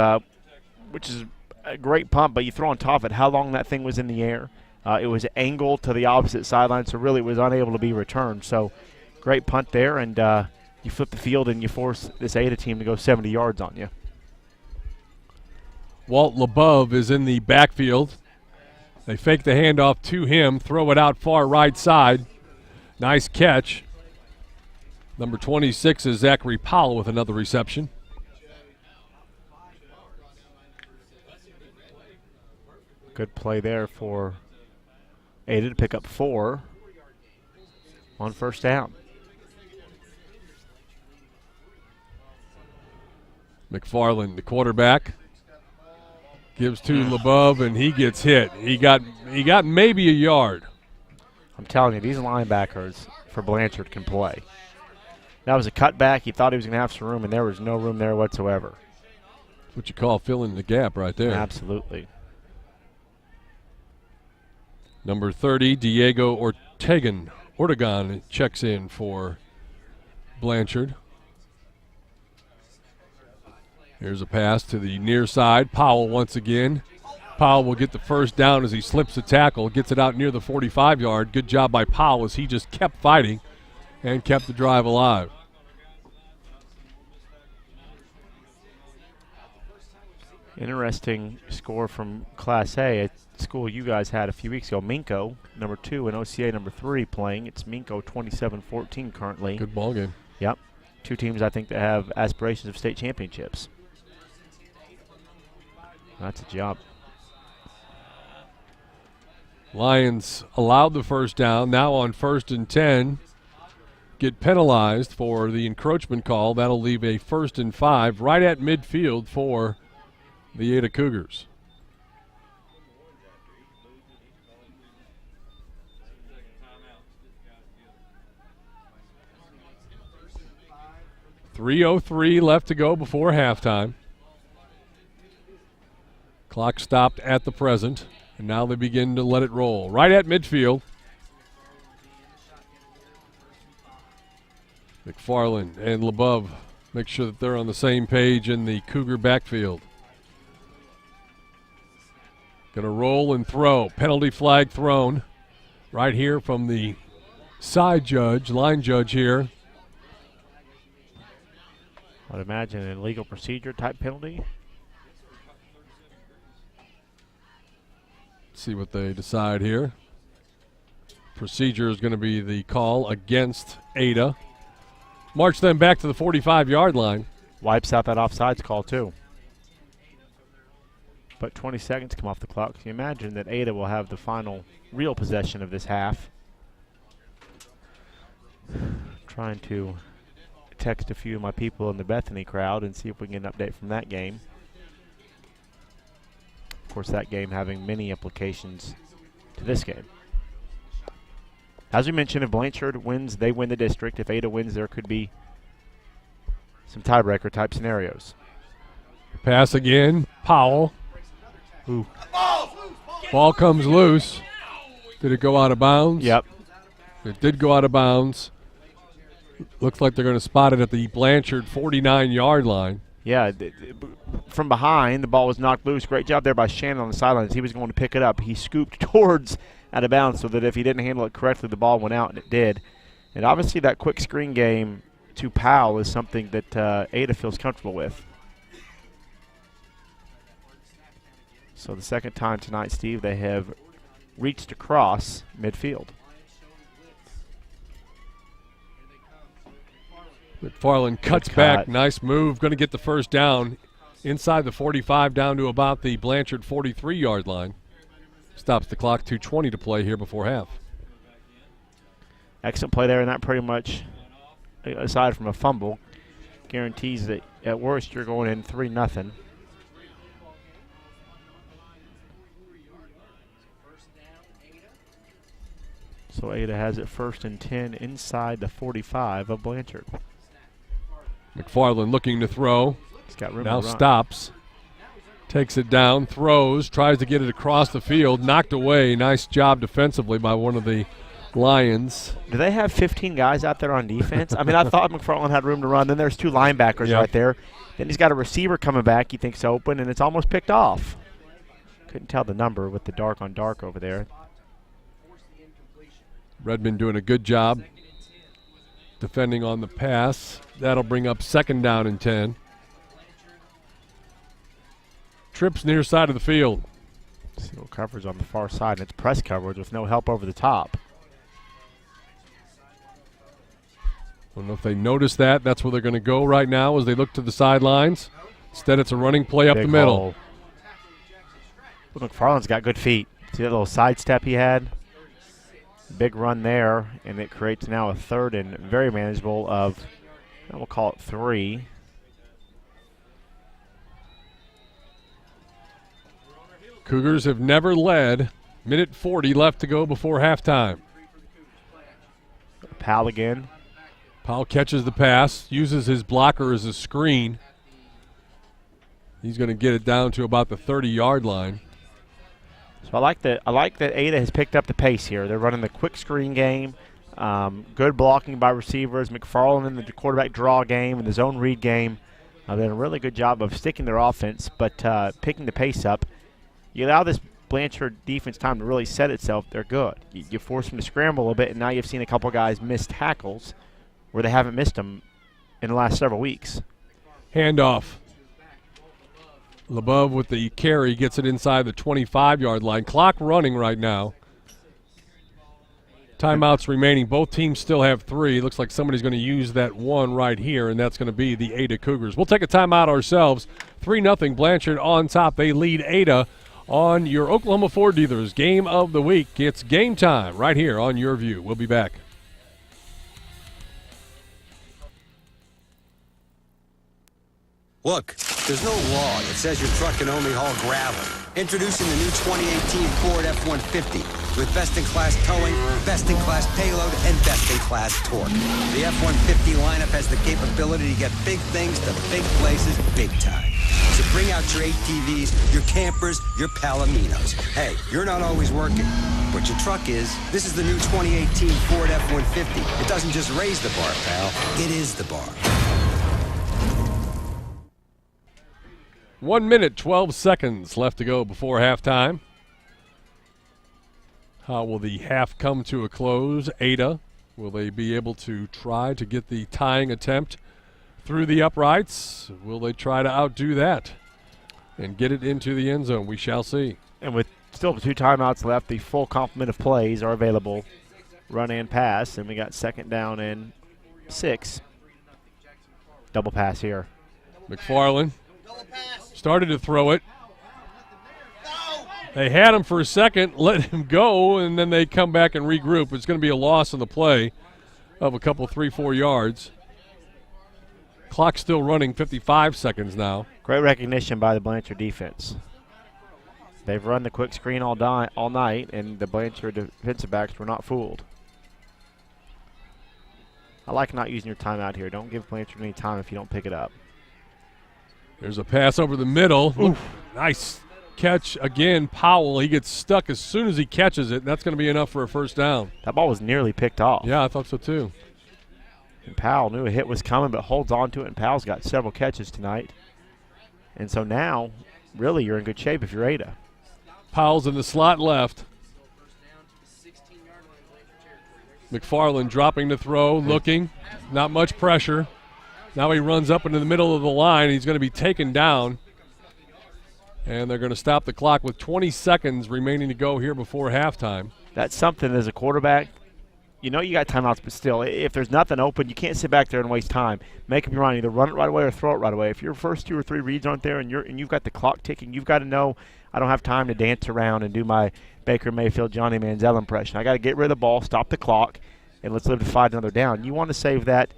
which is a great punt, but you throw on top of it how long that thing was in the air. It was angled to the opposite sideline, so really it was unable to be returned. So great punt there, and you flip the field and you force this Ada team to go 70 yards on you. Walt LeBeau is in the backfield. They fake the handoff to him, throw it out far right side. Nice catch. Number 26 is Zachary Powell with another reception. Good play there for Ada to pick up 4 on 1st down. McFarland, the quarterback, gives to LeBeau, and he gets hit. He got maybe a yard. I'm telling you, these linebackers for Blanchard can play. That was a cutback. He thought he was going to have some room, and there was no room there whatsoever. That's what you call filling the gap right there. Absolutely. Number 30, Diego Ortegon checks in for Blanchard. Here's a pass to the near side. Powell once again. Powell will get the 1st down as he slips the tackle, gets it out near the 45-yard. Good job by Powell as he just kept fighting and kept the drive alive. Interesting score from Class A, a school you guys had a few weeks ago. Minko, number 2, and OCA number 3 playing. It's Minko 27-14 currently. Good ball game. Yep. 2 teams I think that have aspirations of state championships. That's a job. Lions allowed the 1st down. Now on 1st and 10, get penalized for the encroachment call. That'll leave a 1st and 5 right at midfield for the Ada Cougars. .303 left to go before halftime. Clock stopped at the present, and now they begin to let it roll. Right at midfield. McFarland and LeBeau make sure that they're on the same page in the Cougar backfield. Going to roll and throw. Penalty flag thrown right here from the side judge, line judge here. I'd imagine an illegal procedure type penalty. See what they decide here. Procedure is going to be the call against Ada. March them back to the 45-yard line. Wipes out that offsides call too. But 20 seconds come off the clock. Can you imagine that Ada will have the final real possession of this half? Trying to text a few of my people in the Bethany crowd and see if we can get an update from that game. Of course, that game having many implications to this game. As we mentioned, if Blanchard wins, they win the district. If Ada wins, there could be some tiebreaker type scenarios. Pass again. Powell. Ooh. Ball comes loose. Did it go out of bounds? Yep. It did go out of bounds. Looks like they're going to spot it at the Blanchard 49-yard line. Yeah, from behind, the ball was knocked loose. Great job there by Shannon on the sidelines. He was going to pick it up. He scooped towards out of bounds so that if he didn't handle it correctly, the ball went out, and it did. And obviously that quick screen game to Powell is something that Ada feels comfortable with. So the second time tonight, Steve, they have reached across midfield. McFarland cuts back. Nice move. Going to get the first down inside the 45 down to about the Blanchard 43-yard line. Stops the clock. 2:20 to play here before half. Excellent play there, and that pretty much, aside from a fumble, guarantees that at worst you're going in 3-0. So Ada has it 1st and 10 inside the 45 of Blanchard. McFarland looking to throw. He's got room now to run. Stops. Takes it down, throws, tries to get it across the field, knocked away. Nice job defensively by one of the Lions. Do they have 15 guys out there on defense? I mean, I thought McFarland had room to run. Then there's 2 linebackers right there. Then he's got a receiver coming back he thinks open, and it's almost picked off. Couldn't tell the number with the dark on dark over there. Redmond doing a good job defending on the pass. That'll bring up 2nd down and 10. Trips near side of the field. Single coverage on the far side, and it's press coverage with no help over the top. I don't know if they noticed that. That's where they're going to go right now as they look to the sidelines. Instead, it's a running play up the middle. Well, McFarland's got good feet. See that little sidestep he had? Big run there, and it creates now a 3rd and very manageable of, we'll call it 3. Cougars have never led. Minute 40 left to go before halftime. Powell again. Powell catches the pass, uses his blocker as a screen. He's going to get it down to about the 30-yard line. So I like that Ada has picked up the pace here. They're running the quick screen game, good blocking by receivers. McFarland in the quarterback draw game and the zone read game. They've done a really good job of sticking their offense, but picking the pace up. You allow this Blanchard defense time to really set itself, they're good. You force them to scramble a little bit, and now you've seen a couple guys miss tackles where they haven't missed them in the last several weeks. Handoff. LeBeau with the carry gets it inside the 25-yard line. Clock running right now. Timeouts remaining. Both teams still have 3. Looks like somebody's going to use that one right here, and that's going to be the Ada Cougars. We'll take a timeout ourselves. 3-0 Blanchard on top. They lead Ada on your Oklahoma Ford Dealers Game of the Week. It's game time right here on Your View. We'll be back. Look, there's no law that says your truck can only haul gravel. Introducing the new 2018 Ford F-150 with best-in-class towing, best-in-class payload, and best-in-class torque. The F-150 lineup has the capability to get big things to big places big time. So bring out your ATVs, your campers, your Palominos. Hey, you're not always working, but your truck is. This is the new 2018 Ford F-150. It doesn't just raise the bar, pal. It is the bar. 1 minute, 12 seconds left to go before halftime. How will the half come to a close? Ada, will they be able to try to get the tying attempt through the uprights? Will they try to outdo that and get it into the end zone? We shall see. And with still 2 timeouts left, the full complement of plays are available. Run and pass, and we got 2nd down and 6. Double pass here. McFarland started to throw it. They had him for a second, let him go, and then they come back and regroup. It's going to be a loss on the play of a couple, 3-4 yards. Clock still running, 55 seconds now. Great recognition by the Blanchard defense. They've run the quick screen all night, and the Blanchard defensive backs were not fooled. I like not using your timeout here. Don't give Blanchard any time if you don't pick it up. There's a pass over the middle. Oof. Nice catch again. Powell, he gets stuck as soon as he catches it, and that's going to be enough for a first down. That ball was nearly picked off. Yeah, I thought so too. And Powell knew a hit was coming, but holds on to it, and Powell's got several catches tonight. And so now, really, you're in good shape if you're Ada. Powell's in the slot left. McFarland dropping to throw, looking. Not much pressure. Now he runs up into the middle of the line. He's going to be taken down. And they're going to stop the clock with 20 seconds remaining to go here before halftime. That's something as a quarterback. you know you got timeouts, but still, if there's nothing open, you can't sit back there and waste time. Make up your mind, either run it right away or throw it right away. If your first 2 or 3 reads aren't there and you've got the clock ticking, you've got to know I don't have time to dance around and do my Baker Mayfield, Johnny Manziel impression. I got to get rid of the ball, stop the clock, and let's live to fight another down. You want to save that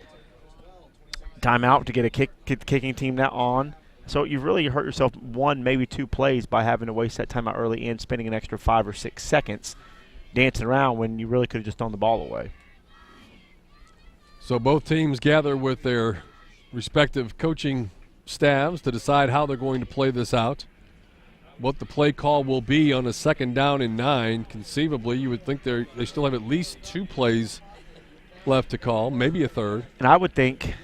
timeout to get a kicking team now on. So you've really hurt yourself 1, maybe 2 plays by having to waste that timeout early and spending an extra 5 or 6 seconds dancing around when you really could have just thrown the ball away. So both teams gather with their respective coaching staffs to decide how they're going to play this out. What the play call will be on a 2nd down and 9. Conceivably, you would think they still have at least 2 plays left to call, maybe a third. And I would think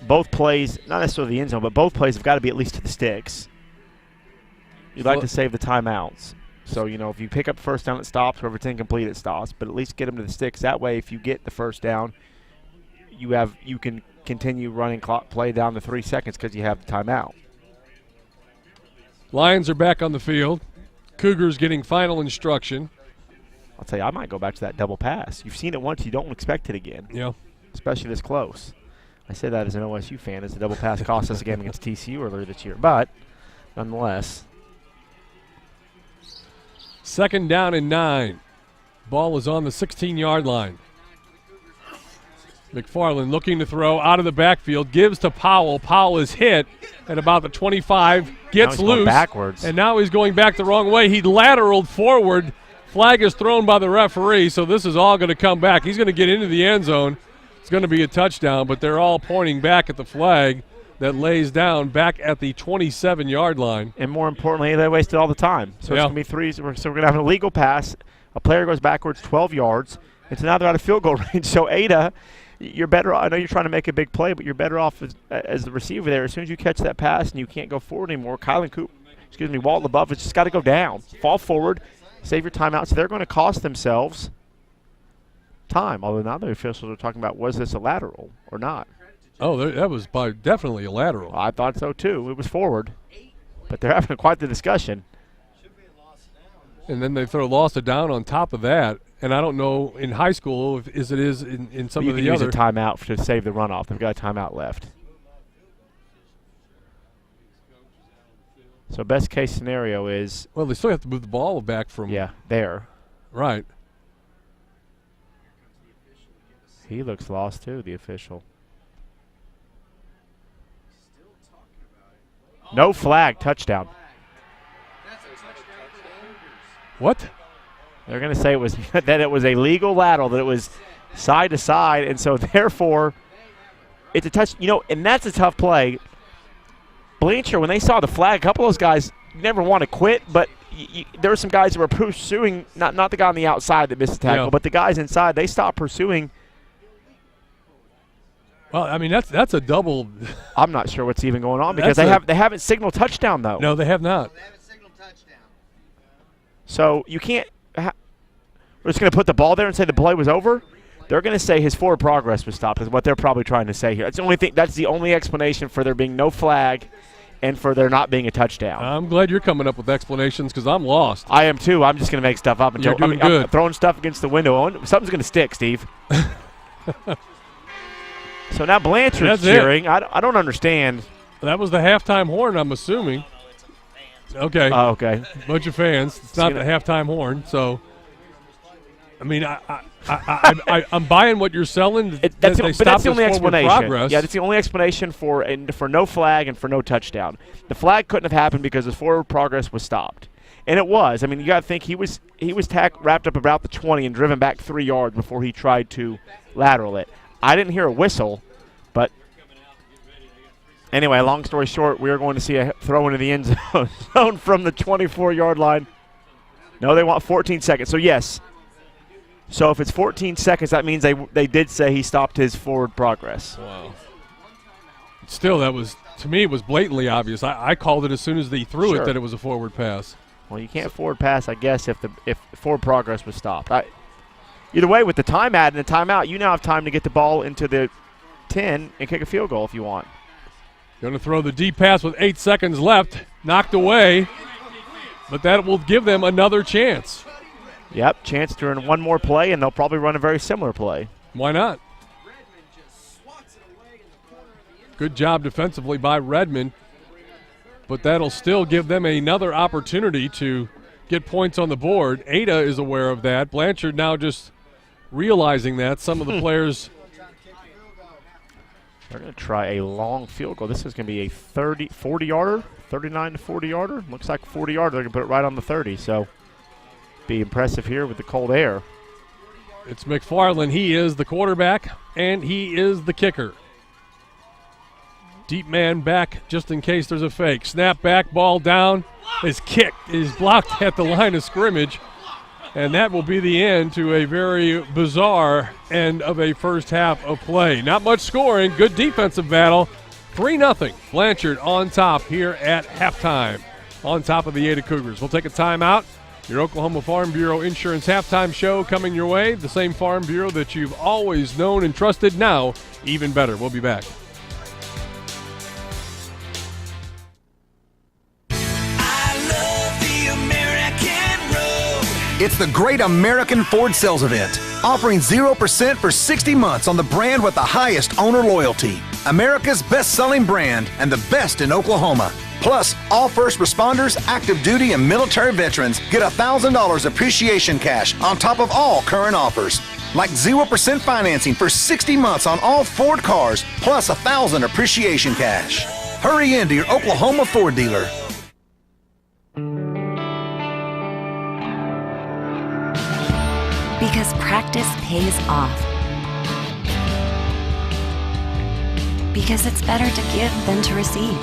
both plays, not necessarily the end zone, but both plays have got to be at least to the sticks. You'd like to save the timeouts. So, you know, if you pick up first down, it stops. Or if it's incomplete, it stops. But at least get them to the sticks. That way, if you get the first down, you can continue running clock play down to 3 seconds because you have the timeout. Lions are back on the field. Cougars getting final instruction. I'll tell you, I might go back to that double pass. You've seen it once. You don't expect it again. Yeah. Especially this close. I say that as an OSU fan, as the double pass cost us a game against TCU earlier this year. But, nonetheless. 2nd down and 9. Ball is on the 16-yard line. McFarland looking to throw out of the backfield, gives to Powell. Powell is hit at about the 25, gets loose. Backwards. And now he's going back the wrong way. He lateraled forward. Flag is thrown by the referee, so this is all going to come back. He's going to get into the end zone. It's going to be a touchdown, but they're all pointing back at the flag that lays down back at the 27-yard line. And more importantly, they wasted all the time. So it's going to be 3. So we're going to have an illegal pass. A player goes backwards 12 yards. And so now they're out of field goal range. So Ada, you're better. I know you're trying to make a big play, but you're better off as the receiver there. As soon as you catch that pass and you can't go forward anymore, Walt LaBeouf, it's just got to go down. Fall forward, save your timeout. So they're going to cost themselves time. Although now the officials are talking about, was this a lateral or not? Oh, that was definitely a lateral. I thought so too. It was forward. But they're having quite the discussion. And then they throw loss of down on top of that. And I don't know in high school if it is in some of the other. You can use a timeout to save the runoff. They've got a timeout left. So best case scenario is. Well, they still have to move the ball back from. Yeah, there. Right. He looks lost too, the official. No flag, touchdown. What? They're going to say it was that it was a legal lateral, that it was side to side, and so therefore it's a touch. You know, and that's a tough play. Blanchard, when they saw the flag, a couple of those guys never want to quit, but there were some guys that were pursuing, not the guy on the outside that missed the tackle, but the guys inside, they stopped pursuing. Well, I mean, that's a double. I'm not sure what's even going on because they haven't signaled touchdown, though. No, they have not. They haven't signaled touchdown. So you can't we're just going to put the ball there and say the play was over? They're going to say his forward progress was stopped is what they're probably trying to say here. That's the only explanation for there being no flag and for there not being a touchdown. I'm glad you're coming up with explanations because I'm lost. I am too. I'm just going to make stuff up. You're doing good. I'm throwing stuff against the window. Something's going to stick, Steve. So now Blanchard's cheering. I don't understand. That was the halftime horn, I'm assuming. Okay. Oh, okay. Bunch of fans. It's not the halftime horn, so. I mean, I'm buying what you're selling. That's the only explanation. Progress. Yeah, that's the only explanation for no flag and for no touchdown. The flag couldn't have happened because his forward progress was stopped. And it was. I mean, you got to think he was wrapped up about the 20 and driven back 3 yards before he tried to lateral it. I didn't hear a whistle, but anyway, long story short, we are going to see a throw into the end zone from the 24-yard line. No, they want 14 seconds. So, yes. So, if it's 14 seconds, that means they did say he stopped his forward progress. Wow. Still, that was, to me, it was blatantly obvious. I called it as soon as they threw it that it was a forward pass. Well, you can't forward pass, I guess, if forward progress was stopped. Either way, with the time add and the timeout, you now have time to get the ball into the 10 and kick a field goal if you want. Going to throw the deep pass with 8 seconds left. Knocked away. But that will give them another chance. Yep, chance to run one more play, and they'll probably run a very similar play. Why not? Good job defensively by Redmond, but that'll still give them another opportunity to get points on the board. Ada is aware of that. Blanchard now just realizing that. Some of the players. They're going to try a long field goal. This is going to be a 40-yarder, 39 to 40-yarder. Looks like a 40-yarder. They're going to put it right on the 30, so be impressive here with the cold air. It's McFarland. He is the quarterback, and he is the kicker. Deep man back just in case there's a fake. Snap back, ball down, is kicked, is blocked at the line of scrimmage. And that will be the end to a very bizarre end of a first half of play. Not much scoring, good defensive battle. 3-0, Blanchard on top here at halftime, on top of the Ada Cougars. We'll take a timeout. Your Oklahoma Farm Bureau Insurance Halftime Show coming your way. The same Farm Bureau that you've always known and trusted, now even better. We'll be back. It's the Great American Ford Sales Event, offering 0% for 60 months on the brand with the highest owner loyalty. America's best-selling brand and the best in Oklahoma. Plus, all first responders, active duty, and military veterans get $1,000 appreciation cash on top of all current offers. Like 0% financing for 60 months on all Ford cars, plus $1,000 appreciation cash. Hurry into your Oklahoma Ford dealer. Because practice pays off. Because it's better to give than to receive.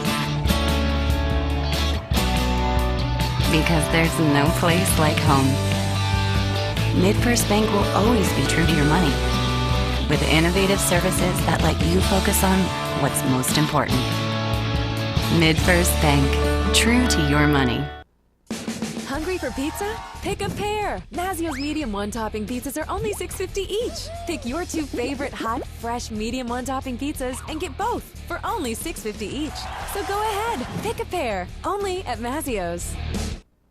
Because there's no place like home. MidFirst Bank will always be true to your money, with innovative services that let you focus on what's most important. MidFirst Bank, true to your money. Hungry for pizza? Pick a pair. Mazio's medium one-topping pizzas are only $6.50 each. Pick your two favorite hot, fresh medium one-topping pizzas and get both for only $6.50 each. So go ahead, pick a pair. Only at Mazio's.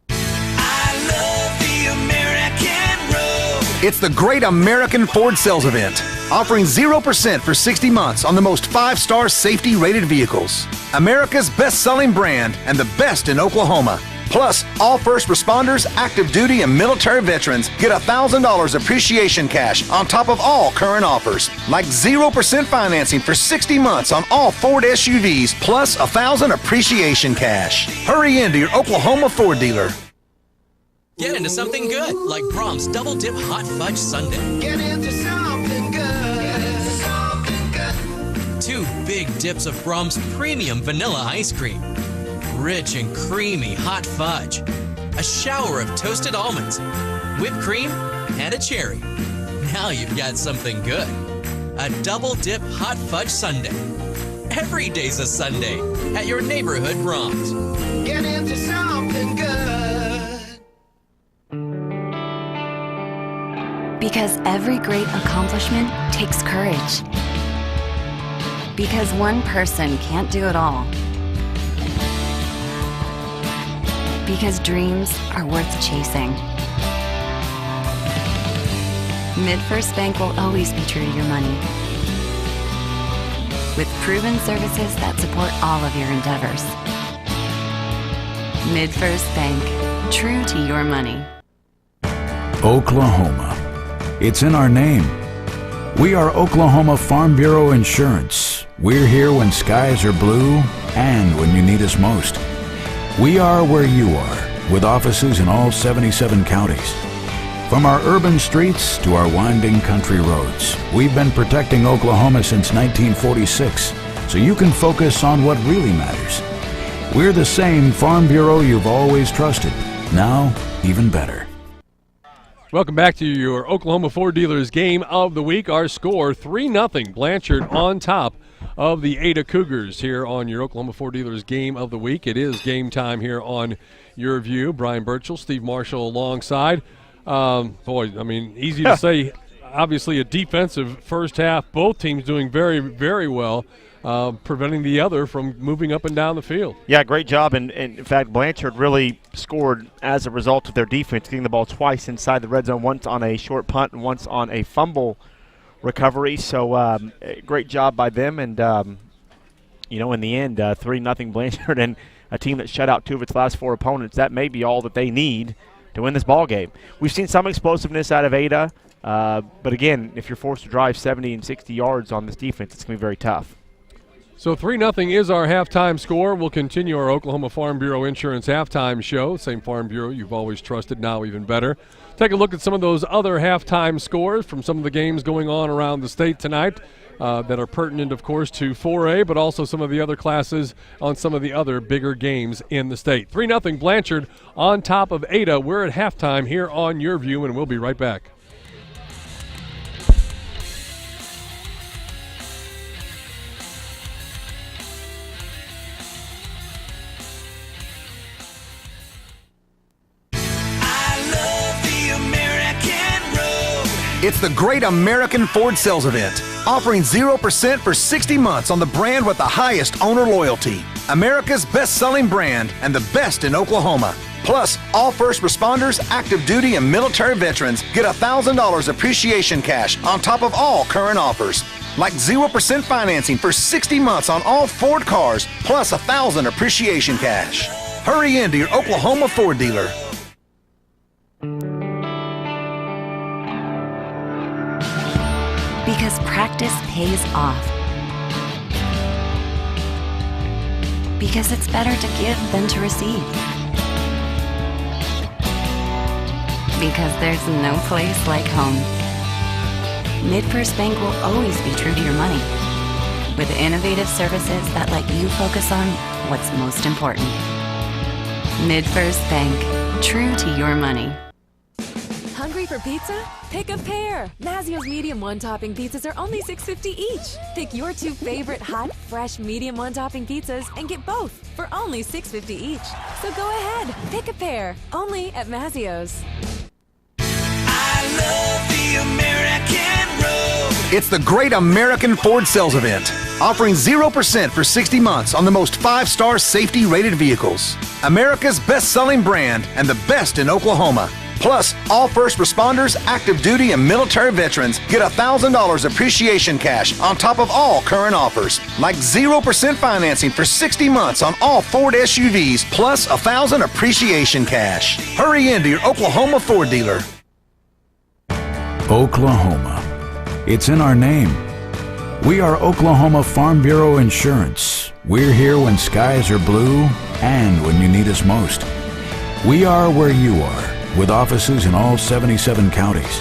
I love the American road. It's the Great American Ford Sales Event, offering 0% for 60 months on the most 5-star safety-rated vehicles. America's best-selling brand and the best in Oklahoma. Plus, all first responders, active duty, and military veterans get $1,000 appreciation cash on top of all current offers. Like 0% financing for 60 months on all Ford SUVs, plus $1,000 appreciation cash. Hurry into your Oklahoma Ford dealer. Get into something good, like Brahms Double Dip Hot Fudge Sundae. Get into something good. 2 big dips of Brahms Premium Vanilla Ice Cream. Rich and creamy hot fudge. A shower of toasted almonds. Whipped cream and a cherry. Now you've got something good. A Double Dip Hot Fudge Sundae. Every day's a Sunday at your neighborhood Brahms. Get into something good. Because every great accomplishment takes courage. Because one person can't do it all. Because dreams are worth chasing. MidFirst Bank will always be true to your money, with proven services that support all of your endeavors. MidFirst Bank, true to your money. Oklahoma. It's in our name. We are Oklahoma Farm Bureau Insurance. We're here when skies are blue and when you need us most. We are where you are, with offices in all 77 counties. From our urban streets to our winding country roads, we've been protecting Oklahoma since 1946, so you can focus on what really matters. We're the same Farm Bureau you've always trusted, now even better. Welcome back to your Oklahoma Ford Dealers Game of the Week. Our score, 3-0, Blanchard on top of the Ada Cougars here on your Oklahoma Ford Dealers Game of the Week. It is game time here on Your View. Brian Burchell, Steve Marshall alongside. Easy to say, obviously a defensive first half. Both teams doing very, very well. preventing the other from moving up and down the field. Yeah, great job. And in fact, Blanchard really scored as a result of their defense, getting the ball twice inside the red zone, once on a short punt and once on a fumble recovery. So great job by them. And, in the end, 3-0 Blanchard, and a team that shut out 2 of its last 4 opponents. That may be all that they need to win this ball game. We've seen some explosiveness out of Ada. But again, if you're forced to drive 70 and 60 yards on this defense, it's going to be very tough. So 3-0 is our halftime score. We'll continue our Oklahoma Farm Bureau Insurance halftime show. Same Farm Bureau you've always trusted, now even better. Take a look at some of those other halftime scores from some of the games going on around the state tonight that are pertinent, of course, to 4A, but also some of the other classes on some of the other bigger games in the state. 3-0 Blanchard on top of Ada. We're at halftime here on Your View, and we'll be right back. It's the Great American Ford Sales Event, offering 0% for 60 months on the brand with the highest owner loyalty. America's best-selling brand and the best in Oklahoma. Plus, all first responders, active duty, and military veterans get $1,000 appreciation cash on top of all current offers. Like 0% financing for 60 months on all Ford cars, plus $1,000 appreciation cash. Hurry into your Oklahoma Ford dealer. Because practice pays off. Because it's better to give than to receive. Because there's no place like home. MidFirst Bank will always be true to your money, with innovative services that let you focus on what's most important. MidFirst Bank, true to your money. Hungry for pizza? Pick a pair. Mazio's medium one-topping pizzas are only $6.50 each. Pick your 2 favorite hot, fresh medium one-topping pizzas and get both for only $6.50 each. So go ahead, pick a pair. Only at Mazio's. I love the American road. It's the Great American Ford Sales Event, offering 0% for 60 months on the most 5-star safety-rated vehicles. America's best-selling brand and the best in Oklahoma. Plus, all first responders, active duty, and military veterans get $1,000 appreciation cash on top of all current offers. Like 0% financing for 60 months on all Ford SUVs, plus $1,000 appreciation cash. Hurry into your Oklahoma Ford dealer. Oklahoma. It's in our name. We are Oklahoma Farm Bureau Insurance. We're here when skies are blue and when you need us most. We are where you are, with offices in all 77 counties.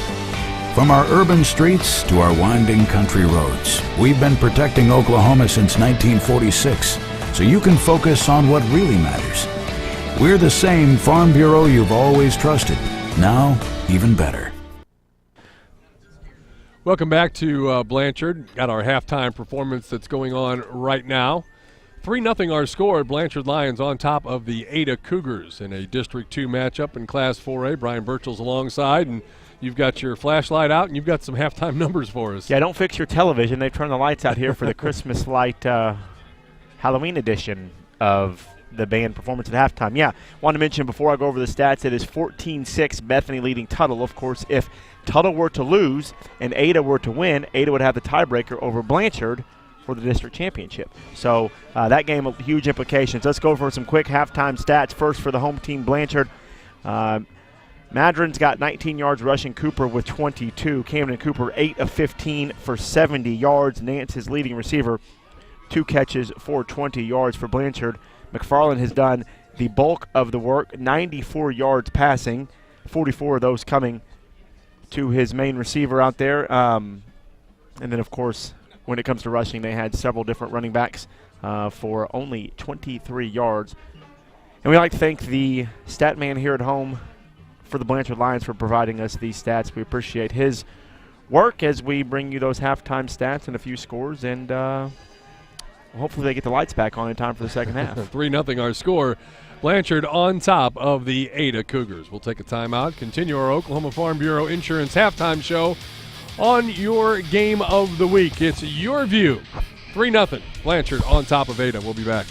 From our urban streets to our winding country roads, we've been protecting Oklahoma since 1946, so you can focus on what really matters. We're the same Farm Bureau you've always trusted, now even better. Welcome back to Blanchard. Got our halftime performance that's going on right now. 3-0 our score. Blanchard Lions on top of the Ada Cougars in a District 2 matchup in Class 4A. Brian Burchell's alongside, and you've got your flashlight out, and you've got some halftime numbers for us. Yeah, don't fix your television. They've turned the lights out here for the Christmas light Halloween edition of the band performance at halftime. Yeah, want to mention before I go over the stats, it is 14-6 Bethany leading Tuttle. Of course, if Tuttle were to lose and Ada were to win, Ada would have the tiebreaker over Blanchard for the district championship. So that game, huge implications. Let's go for some quick halftime stats. First for the home team, Blanchard. Madron's got 19 yards rushing, Cooper with 22. Camden Cooper 8 of 15 for 70 yards. Nance, his leading receiver, 2 catches for 20 yards for Blanchard. McFarland has done the bulk of the work, 94 yards passing, 44 of those coming to his main receiver out there. And then, of course, when it comes to rushing, they had several different running backs for only 23 yards. And we'd like to thank the stat man here at home for the Blanchard Lions for providing us these stats. We appreciate his work as we bring you those halftime stats and a few scores, and hopefully they get the lights back on in time for the second half. 3-0 our score. Blanchard on top of the Ada Cougars. We'll take a timeout, continue our Oklahoma Farm Bureau Insurance halftime show on your game of the week. It's Your View 3-0. Blanchard on top of Ada. We'll be back.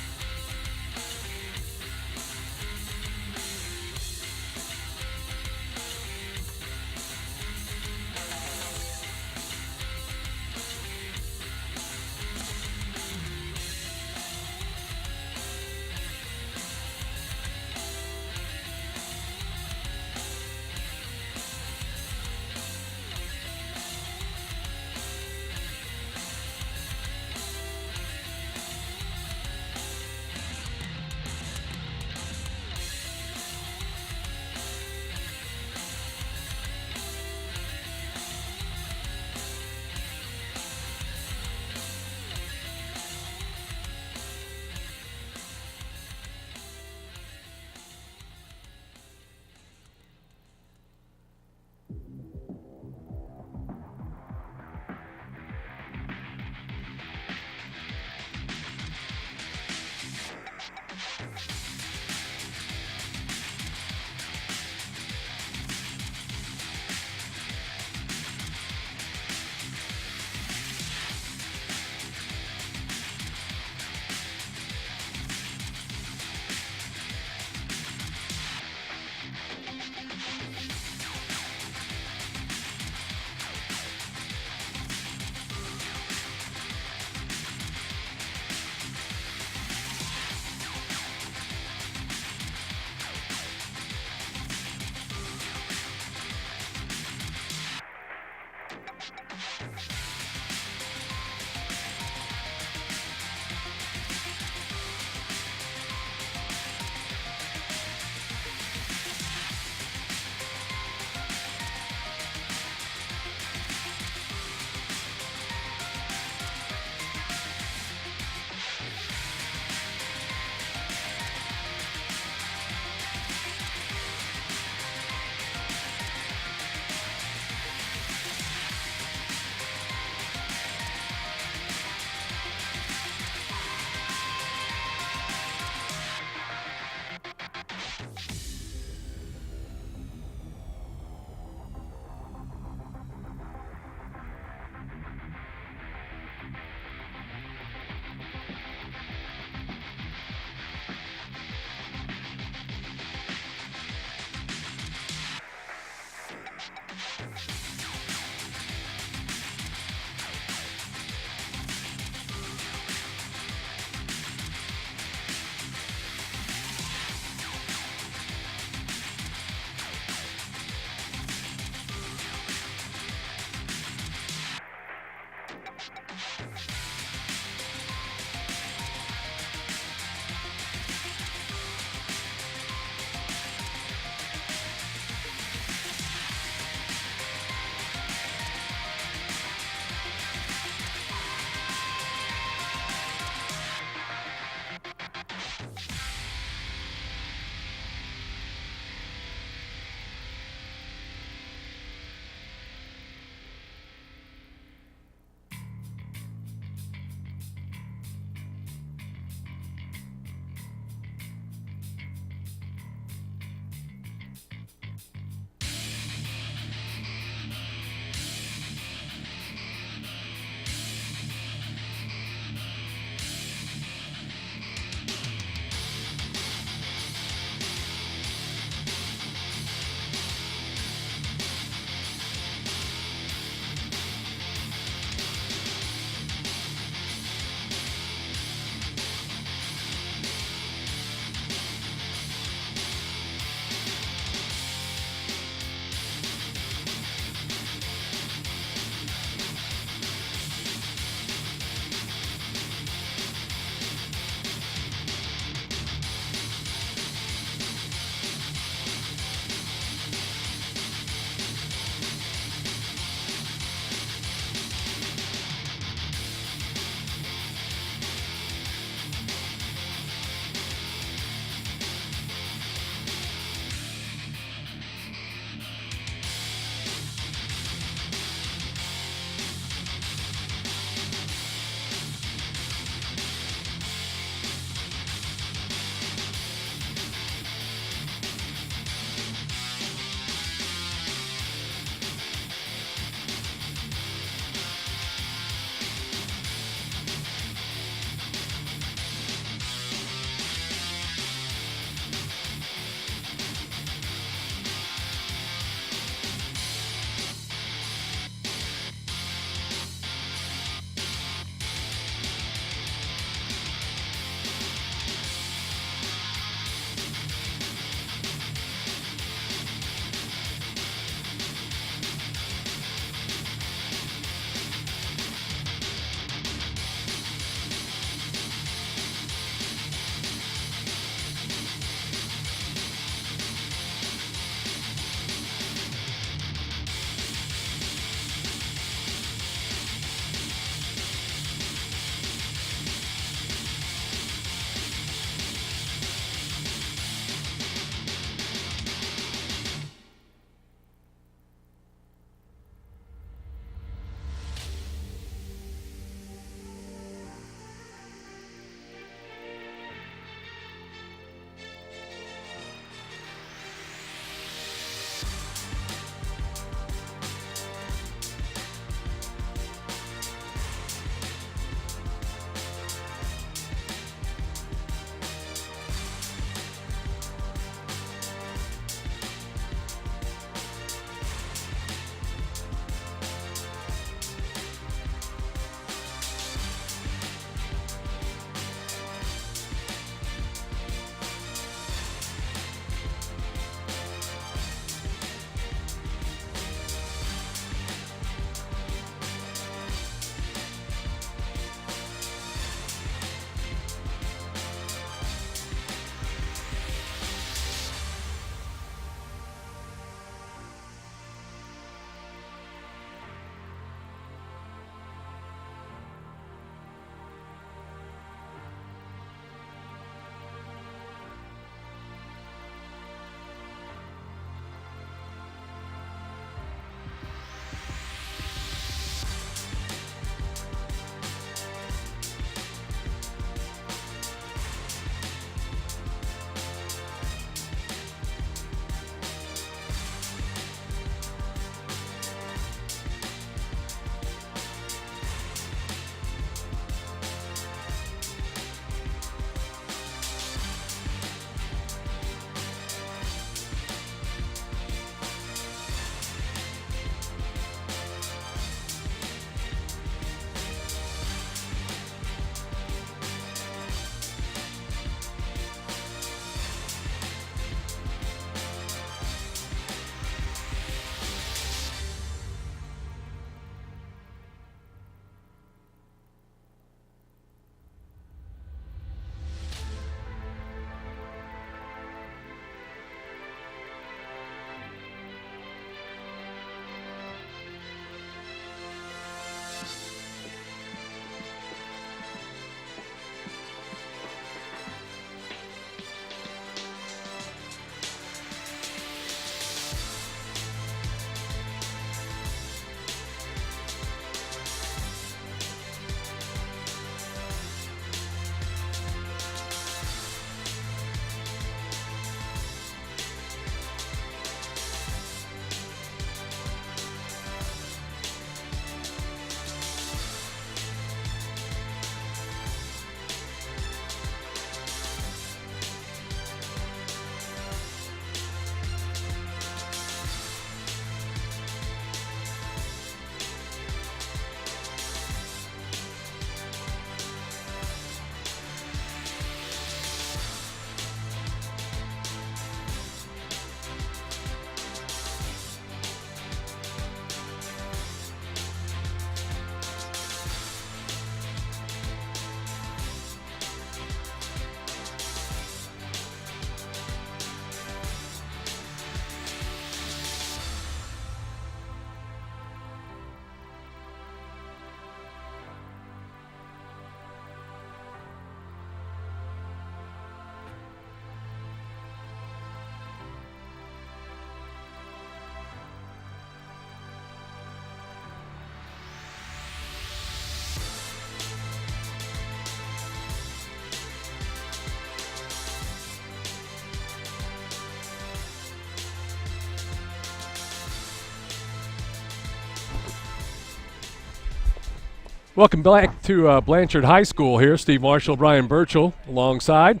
Welcome back to Blanchard High School here. Steve Marshall, Brian Burchell alongside.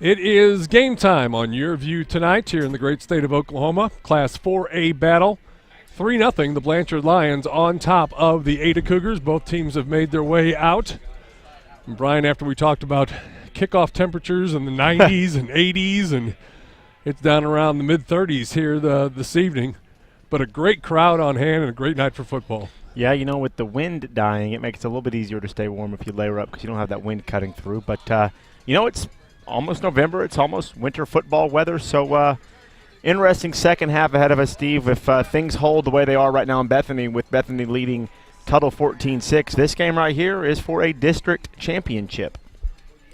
It is game time on your view tonight here in the great state of Oklahoma. Class 4A battle. 3-0, the Blanchard Lions on top of the Ada Cougars. Both teams have made their way out. And Brian, after we talked about kickoff temperatures in the 90s and 80s, and it's down around the mid-30s here this evening. But a great crowd on hand and a great night for football. Yeah, you know, with the wind dying, it makes it a little bit easier to stay warm if you layer up because you don't have that wind cutting through. But, you know, it's almost November. It's almost winter football weather. So, interesting second half ahead of us, Steve. If things hold the way they are right now in Bethany, with Bethany leading Tuttle 14-6, this game right here is for a district championship.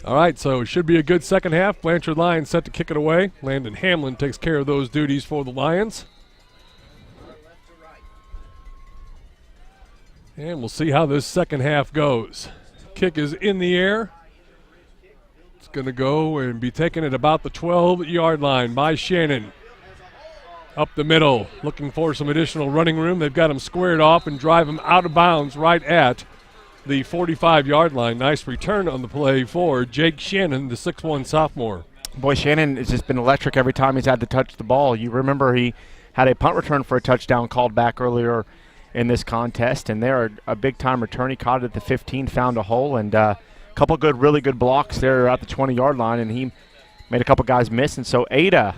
All right, so it should be a good second half. Blanchard Lions set to kick it away. Landon Hamlin takes care of those duties for the Lions. And we'll see how this second half goes. Kick is in the air. It's going to go and be taken at about the 12-yard line by Shannon. Up the middle, looking for some additional running room. They've got him squared off and drive him out of bounds right at the 45-yard line. Nice return on the play for Jake Shannon, the 6'1 sophomore. Boy, Shannon has just been electric every time he's had to touch the ball. You remember he had a punt return for a touchdown called back earlier in this contest, and they're a big-time return. He caught it at the 15, found a hole, and a couple really good blocks there at the 20-yard line, and he made a couple guys miss. And so Ada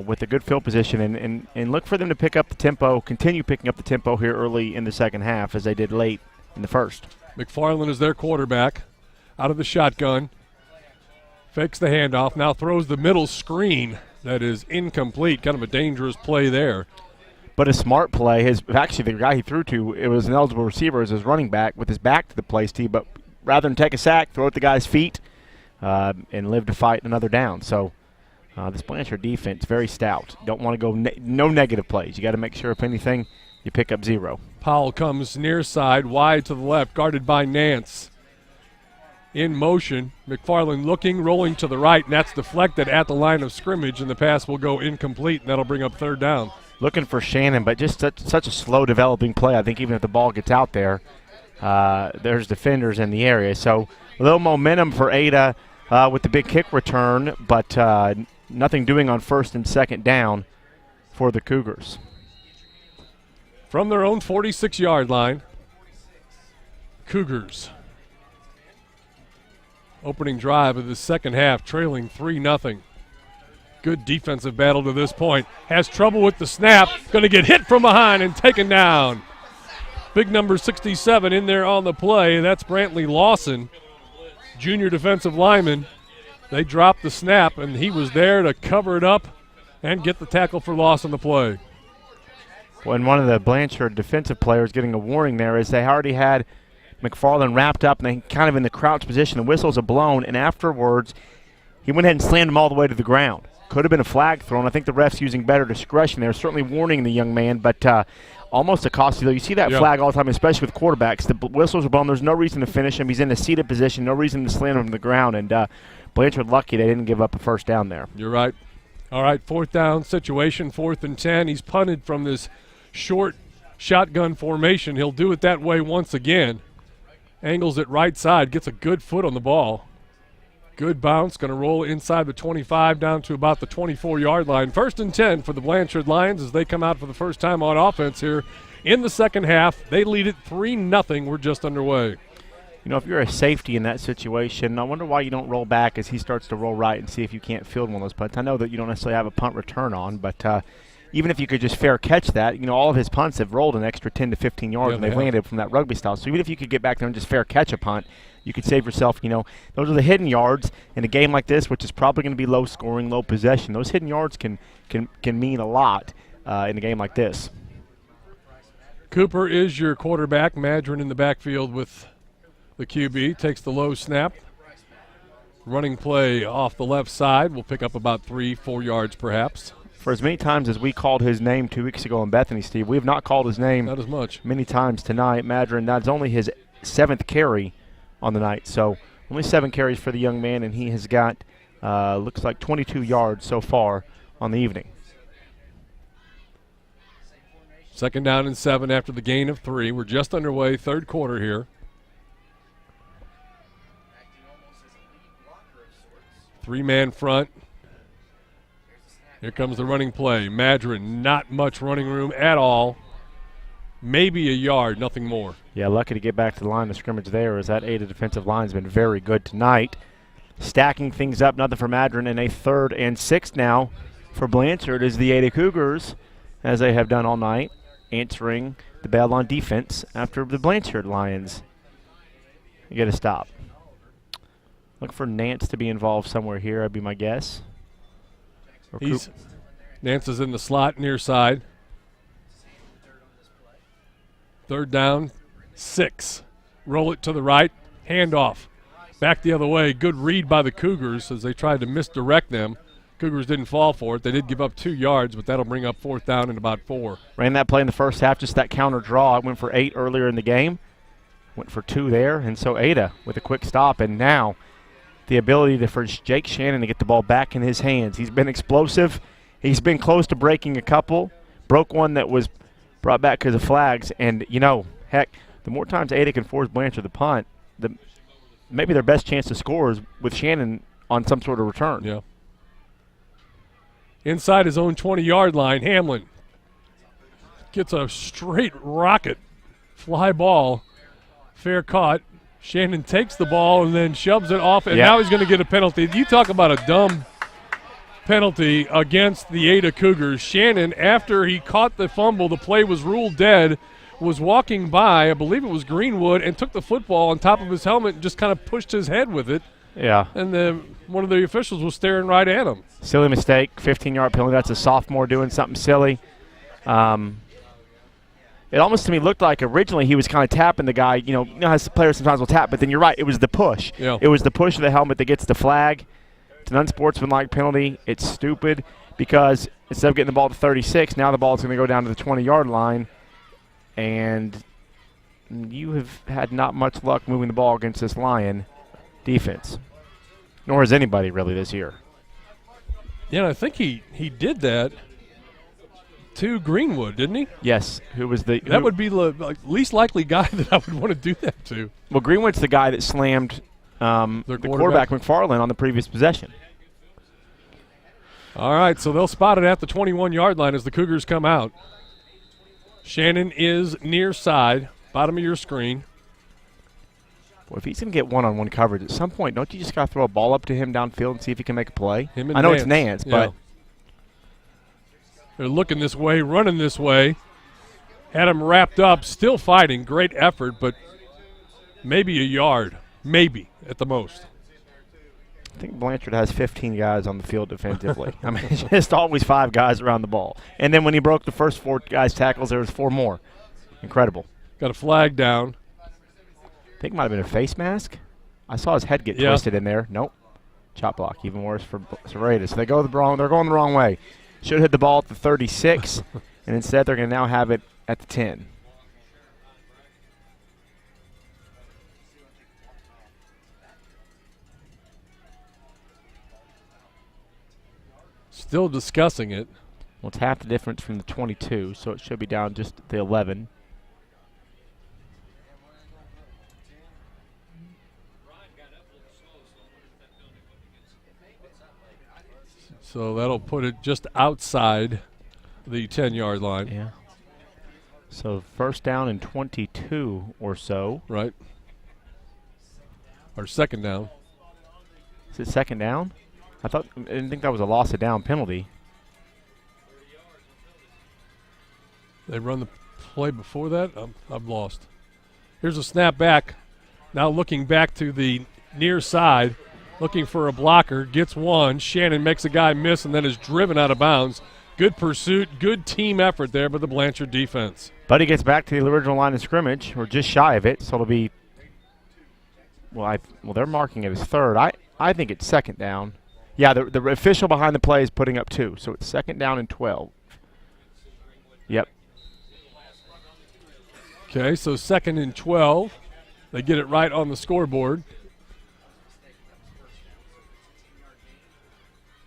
with a good field position, and look for them to pick up the tempo, continue picking up the tempo here early in the second half as they did late in the first. McFarland is their quarterback, out of the shotgun, fakes the handoff, now throws the middle screen that is incomplete. Kind of a dangerous play there. But a smart play. Actually, the guy he threw to, it was an eligible receiver as his running back with his back to the play, Steve. But rather than take a sack, throw it at the guy's feet and live to fight another down. So this Blanchard defense, very stout. Don't want to go no negative plays. You got to make sure, if anything, you pick up 0. Powell comes near side, wide to the left, guarded by Nance. In motion, McFarland looking, rolling to the right, and that's deflected at the line of scrimmage, and the pass will go incomplete, and that'll bring up third down. Looking for Shannon, but just such a slow developing play. I think even if the ball gets out there, there's defenders in the area. So a little momentum for Ada with the big kick return, but nothing doing on first and second down for the Cougars. From their own 46-yard line, Cougars. Opening drive of the second half, trailing 3-0. Good defensive battle to this point. Has trouble with the snap. Going to get hit from behind and taken down. Big number 67 in there on the play. That's Brantley Lawson, junior defensive lineman. They dropped the snap, and he was there to cover it up and get the tackle for loss on the play. When one of the Blanchard defensive players getting a warning there is they already had McFarland wrapped up and they kind of in the crouch position. The whistles are blown, and afterwards he went ahead and slammed him all the way to the ground. Could have been a flag thrown. I think the ref's using better discretion there, certainly warning the young man, but almost a costly though. You see that flag all the time, especially with quarterbacks. The whistles are blown. There's no reason to finish him. He's in a seated position, no reason to slam him to the ground, and Blanchard lucky they didn't give up a first down there. You're right. All right, fourth down situation, 4th and 10. He's punted from this short shotgun formation. He'll do it that way once again. Angles it right side, gets a good foot on the ball. Good bounce, going to roll inside the 25 down to about the 24-yard line. 1st and 10 for the Blanchard Lions as they come out for the first time on offense here in the second half. They lead it 3-0. We're just underway. You know, if you're a safety in that situation, I wonder why you don't roll back as he starts to roll right and see if you can't field one of those punts. I know that you don't necessarily have a punt return on, but even if you could just fair catch that, you know, all of his punts have rolled an extra 10 to 15 yards and they've landed from that rugby style. So even if you could get back there and just fair catch a punt, you could save yourself, you know, those are the hidden yards in a game like this, which is probably going to be low scoring, low possession. Those hidden yards can mean a lot in a game like this. Cooper is your quarterback. Madron in the backfield with the QB. Takes the low snap. Running play off the left side. Will pick up about 3-4 yards perhaps. For as many times as we called his name 2 weeks ago in Bethany, Steve, we have not called his name not as much. Many times tonight. Madron, that's only his 7th carry on the night. So only 7 carries for the young man, and he has got, looks like 22 yards so far on the evening. 2nd down and 7 after the gain of 3. We're just underway, third quarter here. 3-man front. Here comes the running play. Madron, not much running room at all. Maybe a yard, nothing more. Yeah, lucky to get back to the line of scrimmage there, as that Ada defensive line has been very good tonight. Stacking things up, nothing for Madron, and a 3rd and 6 now for Blanchard as the Ada Cougars, as they have done all night, answering the bell on defense after the Blanchard Lions get a stop. Look for Nance to be involved somewhere here, that'd be my guess. Nance is in the slot near side. 3rd down, 6. Roll it to the right, handoff. Back the other way. Good read by the Cougars as they tried to misdirect them. Cougars didn't fall for it. They did give up 2 yards, but that'll bring up 4th down and about 4. Ran that play in the first half, just that counter draw. It went for 8 earlier in the game. Went for 2 there, and so Ada with a quick stop, and now the ability for Jake Shannon to get the ball back in his hands. He's been explosive. He's been close to breaking a couple. Broke one that was brought back because of flags. And, you know, heck, the more times Ada can force Blanchard the punt, maybe their best chance to score is with Shannon on some sort of return. Yeah. Inside his own 20-yard line, Hamlin gets a straight rocket fly ball. Fair caught. Shannon takes the ball and then shoves it off, and now he's going to get a penalty. You talk about a dumb penalty against the Ada Cougars. Shannon, after he caught the fumble, the play was ruled dead, was walking by, I believe it was Greenwood, and took the football on top of his helmet and just kind of pushed his head with it. Yeah. And one of the officials was staring right at him. Silly mistake, 15-yard penalty. That's a sophomore doing something silly. It almost to me looked like originally he was kind of tapping the guy. You know how players sometimes will tap, but then you're right. It was the push. Yeah. It was the push of the helmet that gets the flag. It's an unsportsmanlike penalty. It's stupid because instead of getting the ball to 36, now the ball is going to go down to the 20-yard line. And you have had not much luck moving the ball against this Lion defense, nor has anybody really this year. Yeah, I think he did that to Greenwood, didn't he? Yes, who was the that would be the least likely guy that I would want to do that to. Well, Greenwood's the guy that slammed the quarterback McFarland on the previous possession. All right, so they'll spot it at the 21-yard line as the Cougars come out. Shannon is near side, bottom of your screen. Well, if he's going to get one-on-one coverage at some point, don't you just got to throw a ball up to him downfield and see if he can make a play? I know it's Nance, but they're looking this way, running this way. Had him wrapped up, still fighting. Great effort, but maybe a yard, maybe at the most. I think Blanchard has 15 guys on the field defensively. I mean, it's just always 5 guys around the ball. And then when he broke the first 4 guys' tackles, there was 4 more. Incredible. Got a flag down. I think it might have been a face mask. I saw his head get twisted in there. Nope. Chop block, even worse for Serratus. So they're going the wrong way. Should have hit the ball at the 36, and instead they're going to now have it at the 10. Still discussing it. Well, it's half the difference from the 22, so it should be down just the 11. So that'll put it just outside the 10-yard line. Yeah. So first down and 22 or so. Right. Or second down. Is it second down? I didn't think that was a loss of down penalty. They run the play before that? I'm lost. Here's a snap back. Now looking back to the near side, looking for a blocker, gets one. Shannon makes a guy miss and then is driven out of bounds. Good pursuit, good team effort there by the Blanchard defense. But he gets back to the original line of scrimmage, or just shy of it, so it'll be, well, they're marking it as third. I think it's second down. Yeah, the official behind the play is putting up 2, so it's second down and 12. Yep. Okay, so second and 12. They get it right on the scoreboard.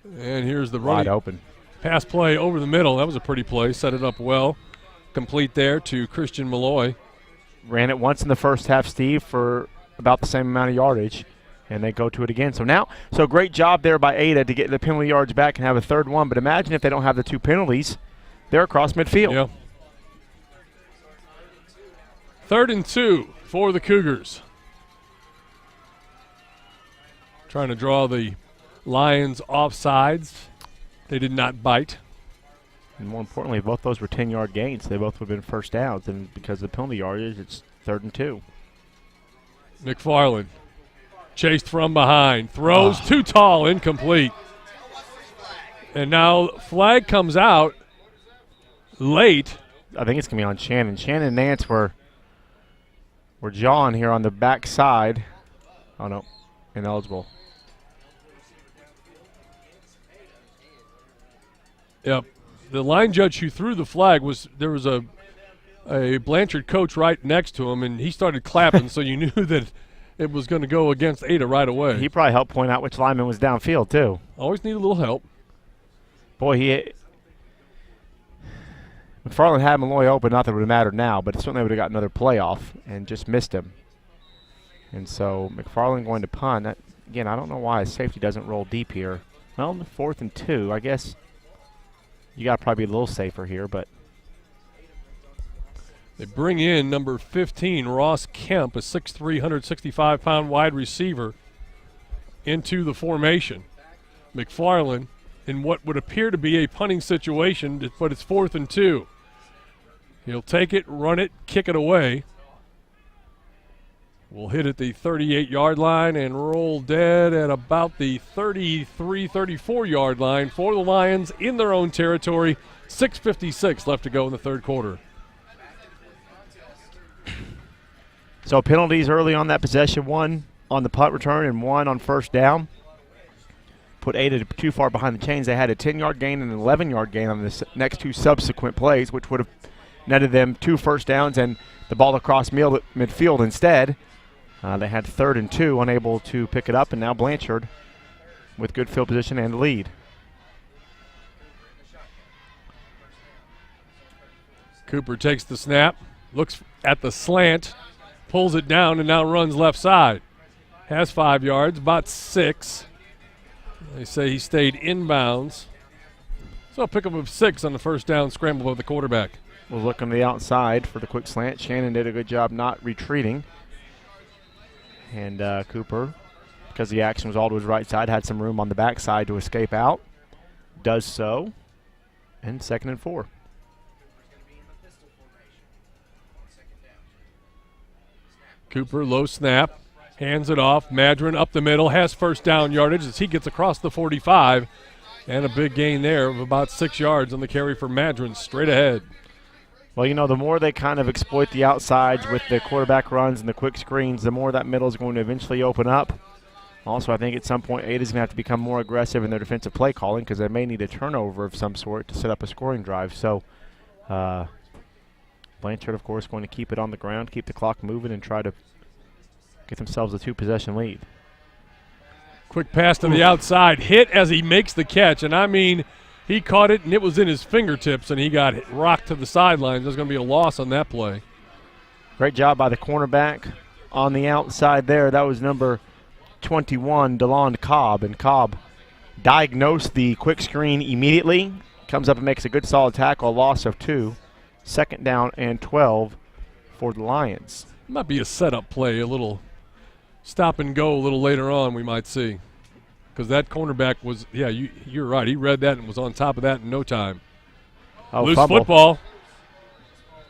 And here's the wide open pass play over the middle. That was a pretty play. Set it up well. Complete there to Christian Malloy. Ran it once in the first half, Steve, for about the same amount of yardage. And they go to it again. So great job there by Ada to get the penalty yards back and have a third one. But imagine if they don't have the 2 penalties, they're across midfield. Yeah. 3rd and 2 for the Cougars. Trying to draw the Lions offsides. They did not bite. And more importantly, both those were 10-yard gains. They both would have been first downs. And because of the penalty yardage, it's 3rd and 2. McFarland chased from behind. Throws too tall, incomplete. And now flag comes out late. I think it's going to be on Shannon. Shannon and Nance were jawing here on the back side. Oh, no. Ineligible. Yep. The line judge who threw the flag there was a Blanchard coach right next to him, and he started clapping, so you knew that it was going to go against Ada right away. He probably helped point out which lineman was downfield, too. Always need a little help. Boy, McFarland had Malloy open. Not that it would have mattered now, but it certainly would have got another playoff and just missed him. And so McFarland going to punt. Again, I don't know why safety doesn't roll deep here. Well, 4th and 2, I guess you got to probably be a little safer here, but. They bring in number 15, Ross Kemp, a 6'3", 165-pound wide receiver, into the formation. McFarland in what would appear to be a punting situation, but it's 4th and 2. He'll take it, run it, kick it away. We'll hit at the 38-yard line and roll dead at about the 33, 34-yard line for the Lions in their own territory. 6:56 left to go in the 3rd quarter. So penalties early on that possession, 1 on the punt return and 1 on first down. Put Ada too far behind the chains. They had a 10-yard gain and an 11-yard gain on the next 2 subsequent plays, which would have netted them 2 first downs and the ball across midfield instead. They had 3rd and 2, unable to pick it up, and now Blanchard with good field position and the lead. Cooper takes the snap, looks at the slant, pulls it down, and now runs left side. Has 5 yards, about 6. They say he stayed inbounds. So a pickup of 6 on the first down scramble of the quarterback. We'll look on the outside for the quick slant. Shannon did a good job not retreating. And Cooper, because the action was all to his right side, had some room on the backside to escape out. Does so. And 2nd and 4. Cooper, low snap, hands it off. Madron up the middle, has first down yardage as he gets across the 45. And a big gain there of about 6 yards on the carry for Madron straight ahead. Well, you know, the more they kind of exploit the outsides with the quarterback runs and the quick screens, the more that middle is going to eventually open up. Also, I think at some point Ada's going to have to become more aggressive in their defensive play calling because they may need a turnover of some sort to set up a scoring drive. So Blanchard, of course, going to keep it on the ground, keep the clock moving, and try to get themselves a 2-possession lead. Quick pass to the outside, hit as he makes the catch. And, I mean, he caught it, and it was in his fingertips, and he got rocked to the sidelines. There's going to be a loss on that play. Great job by the cornerback on the outside there. That was number 21, DeLon Cobb. And Cobb diagnosed the quick screen immediately. Comes up and makes a good solid tackle, a loss of 2. 2nd down and 12 for the Lions. Might be a setup play, a little stop and go a little later on we might see. Because that cornerback was, yeah, you're right. He read that and was on top of that in no time. Loose fumble. football.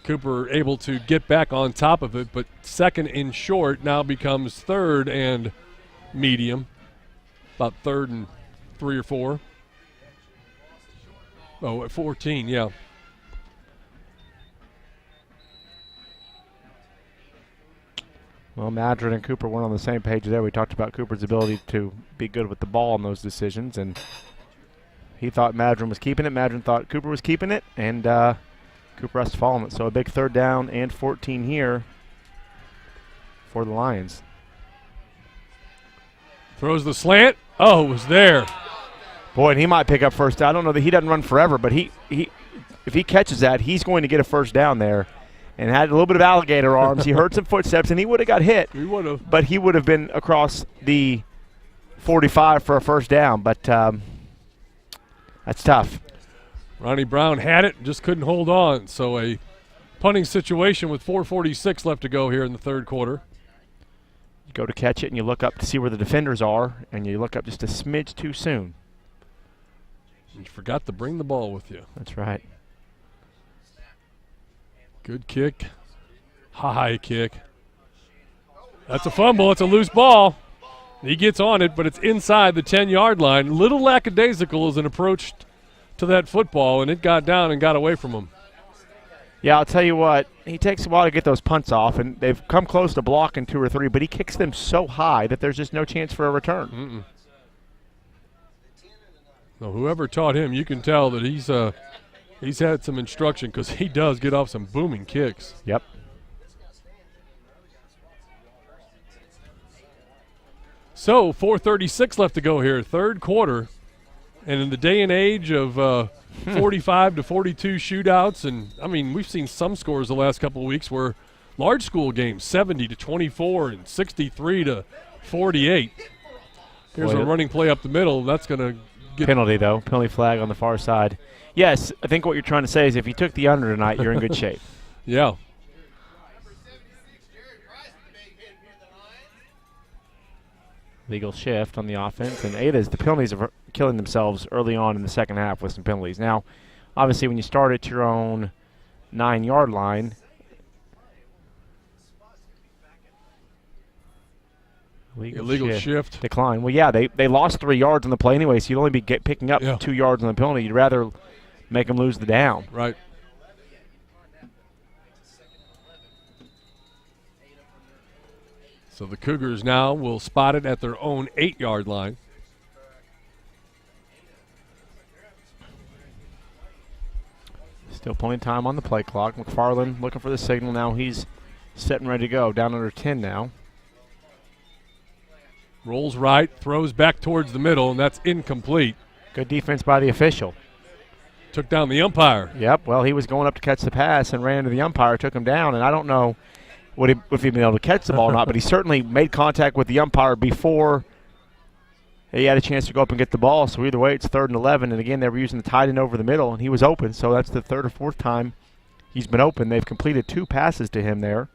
Cooper able to get back on top of it, but 2nd and short now becomes 3rd and medium. About 3rd and 3 or 4. Oh, at 14, yeah. Well, Madron and Cooper weren't on the same page there. We talked about Cooper's ability to be good with the ball in those decisions, and he thought Madron was keeping it. Madron thought Cooper was keeping it, and Cooper has to follow it. So a big 3rd down and 14 here for the Lions. Throws the slant. Oh, it was there. Boy, and he might pick up first down. I don't know that he doesn't run forever, but if he catches that, he's going to get a first down there. And had a little bit of alligator arms. He heard some footsteps, and he would have got hit. He would have. But he would have been across the 45 for a first down, but that's tough. Ronnie Brown had it, just couldn't hold on. So a punting situation with 4:46 left to go here in the third quarter. You go to catch it, and you look up to see where the defenders are, and you look up just a smidge too soon. You forgot to bring the ball with you. That's right. Good kick. High kick. That's a fumble. It's a loose ball. He gets on it, but it's inside the 10-yard line. Little lackadaisical as an approach to that football, and it got down and got away from him. Yeah, I'll tell you what, he takes a while to get those punts off, and they've come close to blocking 2 or 3, but he kicks them so high that there's just no chance for a return. Now, whoever taught him, you can tell that he's had some instruction, because he does get off some booming kicks. Yep. So 4:36 left to go here, third quarter. And in the day and age of 45 to 42 shootouts, and I mean, we've seen some scores the last couple of weeks where large school games, 70 to 24 and 63 to 48. Here's a running play up the middle. That's going to get penalty, though. Penalty flag on the far side. Yes, I think what you're trying to say is if you took the under tonight, you're in good shape. Yeah. Legal shift on the offense, and the penalties are killing themselves early on in the second half with some penalties. Now, obviously, when you start at your own 9-yard line, illegal shift. Decline. Well, yeah, they lost 3 yards on the play anyway, so you'd only be picking up 2 yards on the penalty. You'd rather make them lose the down. Right. So the Cougars now will spot it at their own 8-yard line. Still plenty of time on the play clock. McFarland looking for the signal now. He's set and ready to go. Down under 10 now. Rolls right, throws back towards the middle, and that's incomplete. Good defense by the official. Took down the umpire. Yep, well, he was going up to catch the pass and ran into the umpire, took him down, and I don't know if he'd been able to catch the ball or not, but he certainly made contact with the umpire before he had a chance to go up and get the ball. So either way, it's 3rd and 11, and again, they were using the tight end over the middle, and he was open, so that's the 3rd or 4th time he's been open. They've completed 2 passes to him there.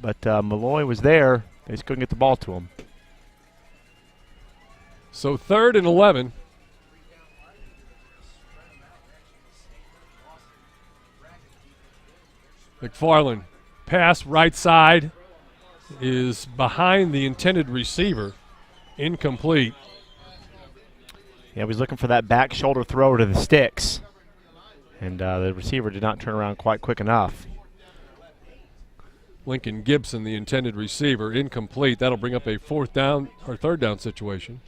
But Malloy was there. They just couldn't get the ball to him. So 3rd and 11. McFarland, pass right side, is behind the intended receiver. Incomplete. Yeah, he was looking for that back shoulder throw to the sticks. And the receiver did not turn around quite quick enough. Lincoln Gibson, the intended receiver, incomplete. That'll bring up a 4th down or 3rd down situation.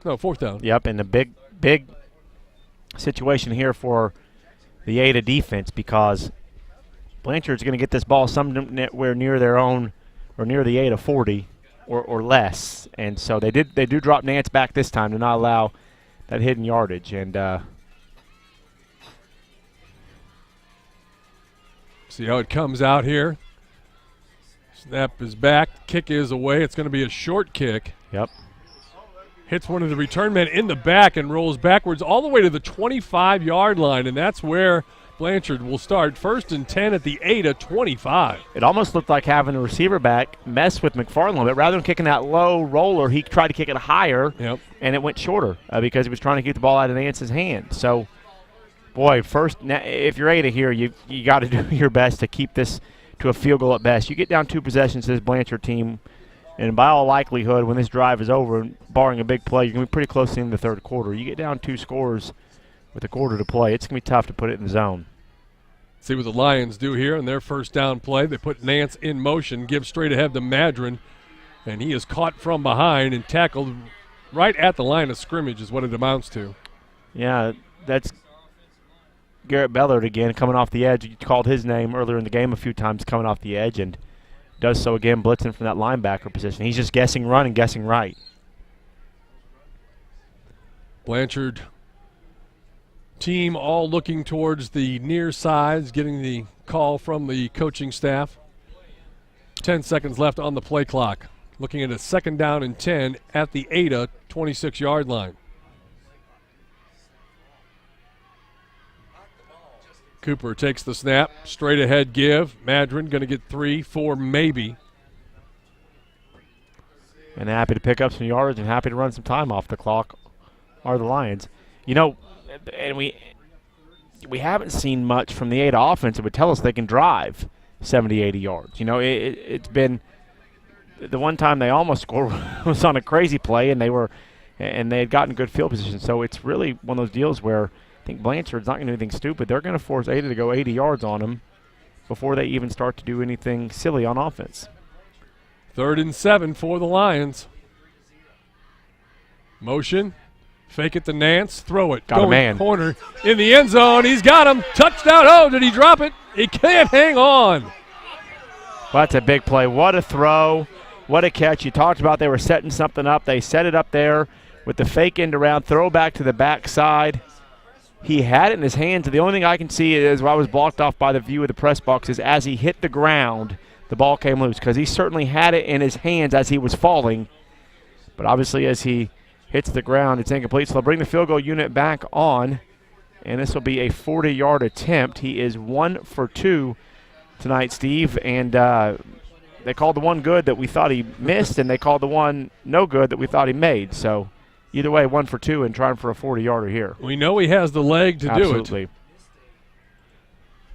No, 4th down. Yep, and a big situation here for the Ada defense because Blanchard's going to get this ball somewhere near their own or near the 8 of 40 or less. And so they do drop Nance back this time to not allow that hidden yardage. And see how it comes out here. Snap is back. Kick is away. It's going to be a short kick. Yep. Hits one of the return men in the back and rolls backwards all the way to the 25-yard line, and that's where Blanchard will start. 1st and 10 at the 8 of 25. It almost looked like having a receiver back mess with McFarland, but rather than kicking that low roller, he tried to kick it higher, and it went shorter because he was trying to keep the ball out of Nance's hand. So, boy, if you're Ada here, you got to do your best to keep this to a field goal at best. You get down 2 possessions to this Blanchard team, and by all likelihood, when this drive is over, barring a big play, you're going to be pretty close in the 3rd quarter. You get down 2 scores with a quarter to play, it's going to be tough to put it in the zone. See what the Lions do here in their 1st down play. They put Nance in motion, give straight ahead to Madron, and he is caught from behind and tackled right at the line of scrimmage is what it amounts to. Yeah, that's Garrett Bellard again coming off the edge. You called his name earlier in the game a few times coming off the edge and does so again blitzing from that linebacker position. He's just guessing run and guessing right. Blanchard team all looking towards the near sides, getting the call from the coaching staff. 10 seconds left on the play clock. Looking at a 2nd down and 10 at the Ada 26-yard line. Cooper takes the snap, straight ahead give. Madron going to get 3, 4, maybe. And happy to pick up some yards and happy to run some time off the clock are the Lions. You know, and we haven't seen much from the Ada offense that would tell us they can drive 70, 80 yards. You know, it's been the one time they almost scored was on a crazy play, and they had gotten good field position. So it's really one of those deals where I think Blanchard's not going to do anything stupid. They're going to force Ada to go 80 yards on them before they even start to do anything silly on offense. 3rd and 7 for the Lions. Motion. Fake it to Nance. Throw it. Got a man. Corner in the end zone. He's got him. Touchdown. Oh, did he drop it? He can't hang on. Well, that's a big play. What a throw. What a catch. You talked about they were setting something up. They set it up there with the fake end around. Throw back to the backside. He had it in his hands. The only thing I can see is where I was blocked off by the view of the press box is as he hit the ground, the ball came loose because he certainly had it in his hands as he was falling. But obviously as he hits the ground, it's incomplete. So they'll bring the field goal unit back on, and this will be a 40-yard attempt. He is 1 for 2 tonight, Steve, and they called the one good that we thought he missed, and they called the one no good that we thought he made. So either way, 1 for 2 and trying for a 40-yarder here. We know he has the leg to do it. Absolutely.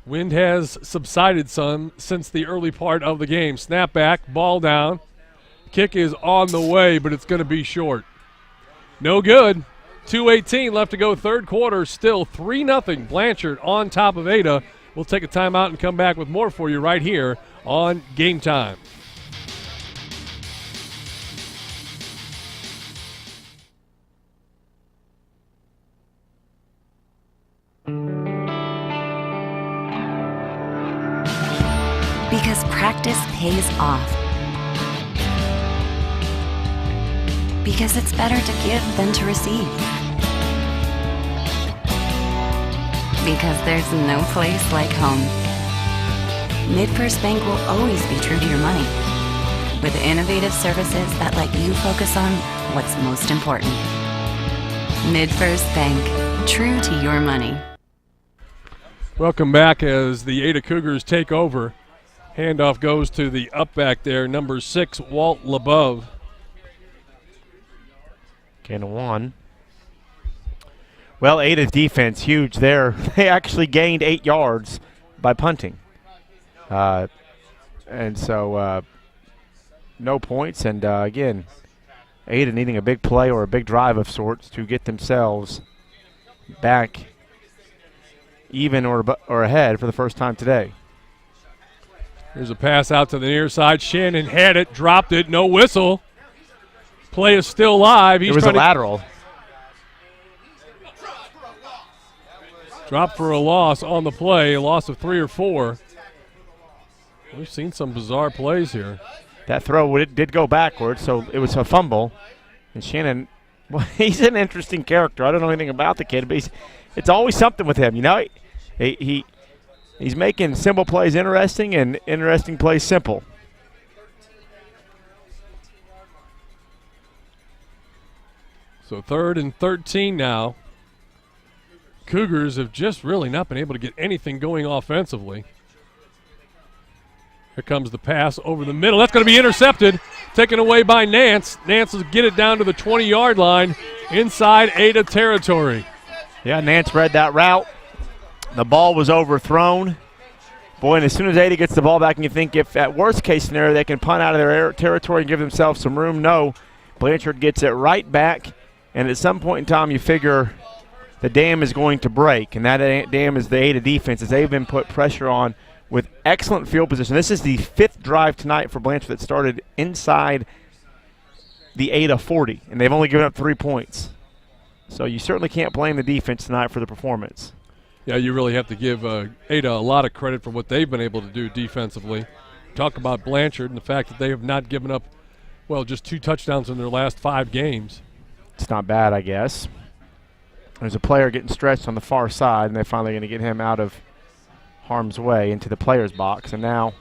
Wind has subsided some since the early part of the game. Snap back, ball down. Kick is on the way, but it's going to be short. No good. 2:18 left to go, 3rd quarter. Still 3-0. Blanchard on top of Ada. We'll take a timeout and come back with more for you right here on Game Time. Because practice pays off. Because it's better to give than to receive. Because there's no place like home. MidFirst Bank will always be true to your money, with innovative services that let you focus on what's most important. MidFirst Bank, true to your money. Welcome back as the Ada Cougars take over. Handoff goes to the up back there, number 6, Walt LeBeau. Gain of 1. Well, Ada's defense, huge there. They actually gained 8 yards by punting. And so no points. And, again, Ada needing a big play or a big drive of sorts to get themselves back even or ahead for the first time today. Here's a pass out to the near side. Shannon had it, dropped it, no whistle. Play is still live. It was a lateral. Drop for a loss on the play, a loss of 3 or 4. We've seen some bizarre plays here. That throw did go backwards, so it was a fumble. And Shannon, well, he's an interesting character. I don't know anything about the kid, but it's always something with him. You know, he's making simple plays interesting and interesting plays simple. So 3rd and 13 now. Cougars have just really not been able to get anything going offensively. Here comes the pass over the middle. That's going to be intercepted. Taken away by Nance. Nance will get it down to the 20-yard line inside Ada territory. Yeah, Nance read that route. The ball was overthrown. Boy, and as soon as Ada gets the ball back, and you think if at worst case scenario they can punt out of their territory and give themselves some room, no. Blanchard gets it right back, and at some point in time you figure the dam is going to break, and that dam is the Ada defense as they've been put pressure on with excellent field position. This is the 5th drive tonight for Blanchard that started inside the Ada 40, and they've only given up 3 points. So you certainly can't blame the defense tonight for the performance. Yeah, you really have to give Ada a lot of credit for what they've been able to do defensively. Talk about Blanchard and the fact that they have not given up, well, just 2 touchdowns in their last 5 games. It's not bad, I guess. There's a player getting stretched on the far side, and they're finally going to get him out of harm's way into the player's box. And now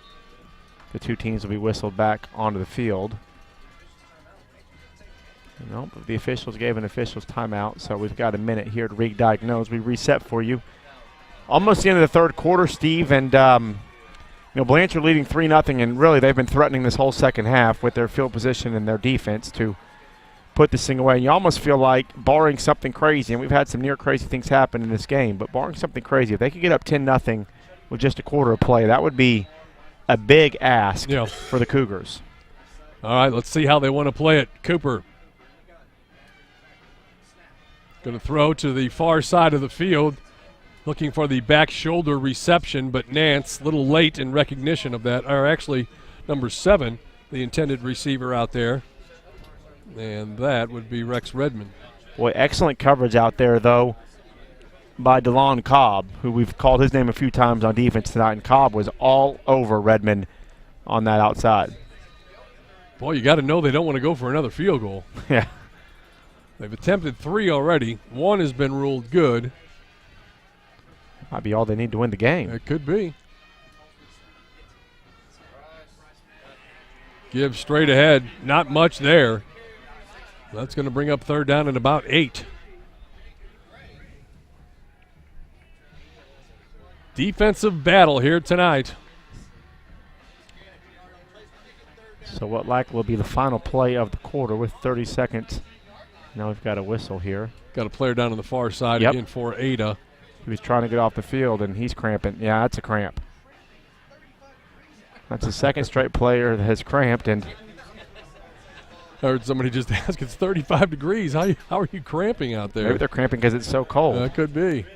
the 2 teams will be whistled back onto the field. Nope, the officials gave an official's timeout, so we've got a minute here to re-diagnose. We reset for you. Almost the end of the third quarter, Steve, and Blanchard leading 3-0, and really they've been threatening this whole second half with their field position and their defense to put this thing away. And you almost feel like, barring something crazy, and we've had some near crazy things happen in this game, but barring something crazy, if they could get up 10-0 with just a quarter of play, that would be a big ask for the Cougars. All right, let's see how they want to play it. Cooper going to throw to the far side of the field, looking for the back shoulder reception, but Nance a little late in recognition of that, or actually number 7, the intended receiver out there, and that would be Rex Redmond. Boy, excellent coverage out there, though, by DeLon Cobb, who we've called his name a few times on defense tonight, and Cobb was all over Redmond on that outside. Boy, you got to know they don't want to go for another field goal. Yeah. They've attempted 3 already. 1 has been ruled good. Might be all they need to win the game. It could be. Give straight ahead. Not much there. That's going to bring up 3rd down and about 8. Defensive battle here tonight. So what likely will be the final play of the quarter with 30 seconds. Now we've got a whistle here. Got a player down on the far side again for Ada. He was trying to get off the field, and he's cramping. Yeah, that's a cramp. That's the second straight player that has cramped. And I heard somebody just ask, it's 35 degrees. How are you cramping out there? Maybe they're cramping because it's so cold. That could be.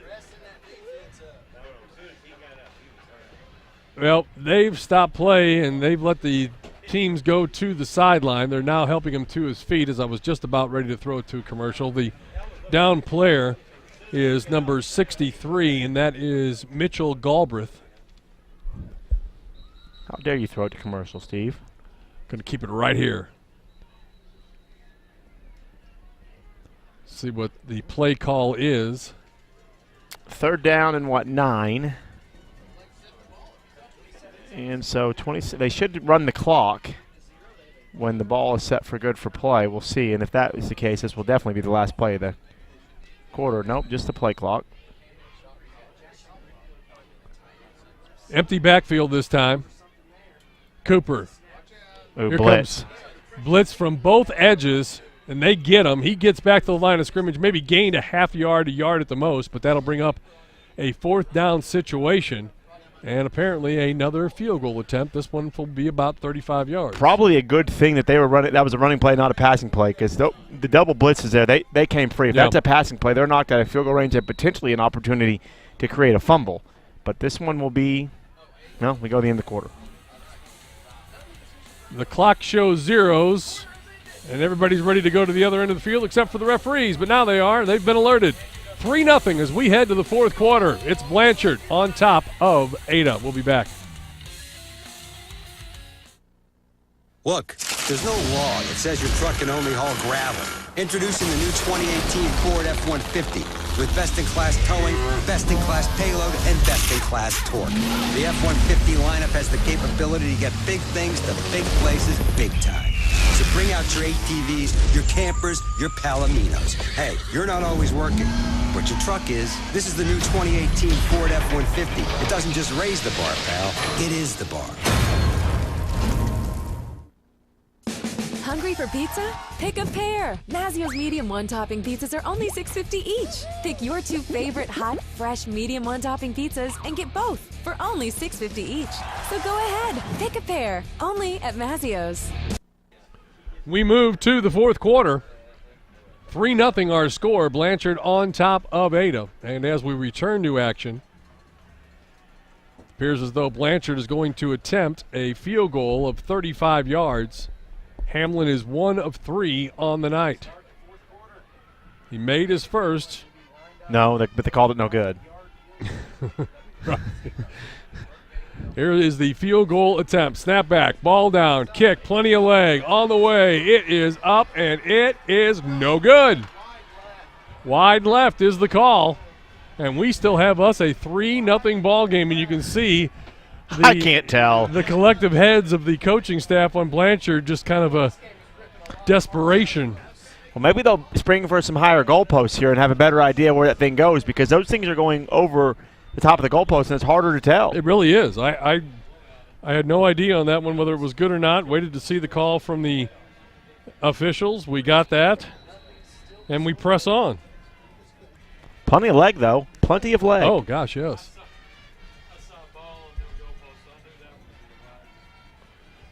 Well, they've stopped play, and they've let the teams go to the sideline. They're now helping him to his feet as I was just about ready to throw it to a commercial. The down player is number 63, and that is Mitchell Galbraith. How dare you throw it to commercial, Steve? Going to keep it right here. See what the play call is. 3rd down and 9? And so they should run the clock when the ball is set for good for play. We'll see. And if that is the case, this will definitely be the last play of the quarter. Nope, just the play clock. Empty backfield this time. Cooper. Ooh, Here blitz. Comes blitz from both edges, and they get him. He gets back to the line of scrimmage, maybe gained a half yard, a yard at the most, but that'll bring up a 4th down situation. And apparently another field goal attempt. This one will be about 35 yards. Probably a good thing that they were running. That was a running play, not a passing play, because the double blitz is there. They came free. If that's a passing play, they're knocked out of field goal range and potentially an opportunity to create a fumble. But this one will be, we go to the end of the quarter. The clock shows zeros, and everybody's ready to go to the other end of the field except for the referees. But now they are. They've been alerted. 3-0 as we head to the 4th quarter. It's Blanchard on top of Ada. We'll be back. Look, there's no law that says your truck can only haul gravel. Introducing the new 2018 Ford F-150 with best-in-class towing, best-in-class payload, and best-in-class torque. The F-150 lineup has the capability to get big things to big places big time. So bring out your ATVs, your campers, your Palominos. Hey, you're not always working, but your truck is. This is the new 2018 Ford F-150. It doesn't just raise the bar, pal. It is the bar. Hungry for pizza? Pick a pair. Mazio's medium one-topping pizzas are only $6.50 each. Pick your 2 favorite hot, fresh medium one-topping pizzas and get both for only $6.50 each. So go ahead, pick a pair. Only at Mazio's. We move to the 4th quarter. 3-0 our score. Blanchard on top of Ada. And as we return to action, it appears as though Blanchard is going to attempt a field goal of 35 yards. Hamlin is 1 of 3 on the night. He made his first. No, but they called it no good. Right. Here is the field goal attempt. Snap back, ball down, kick, plenty of leg, on the way. It is up, and it is no good. Wide left is the call, and we still have us a 3-0 ball game, and you can see I can't tell. The collective heads of the coaching staff on Blanchard, just kind of a desperation. Well, maybe they'll spring for some higher goalposts here and have a better idea where that thing goes, because those things are going over the top of the goalpost, and it's harder to tell. It really is. I had no idea on that one whether it was good or not. Waited to see the call from the officials. We got that, and we press on. Plenty of leg, though. Plenty of leg. Oh, gosh, yes.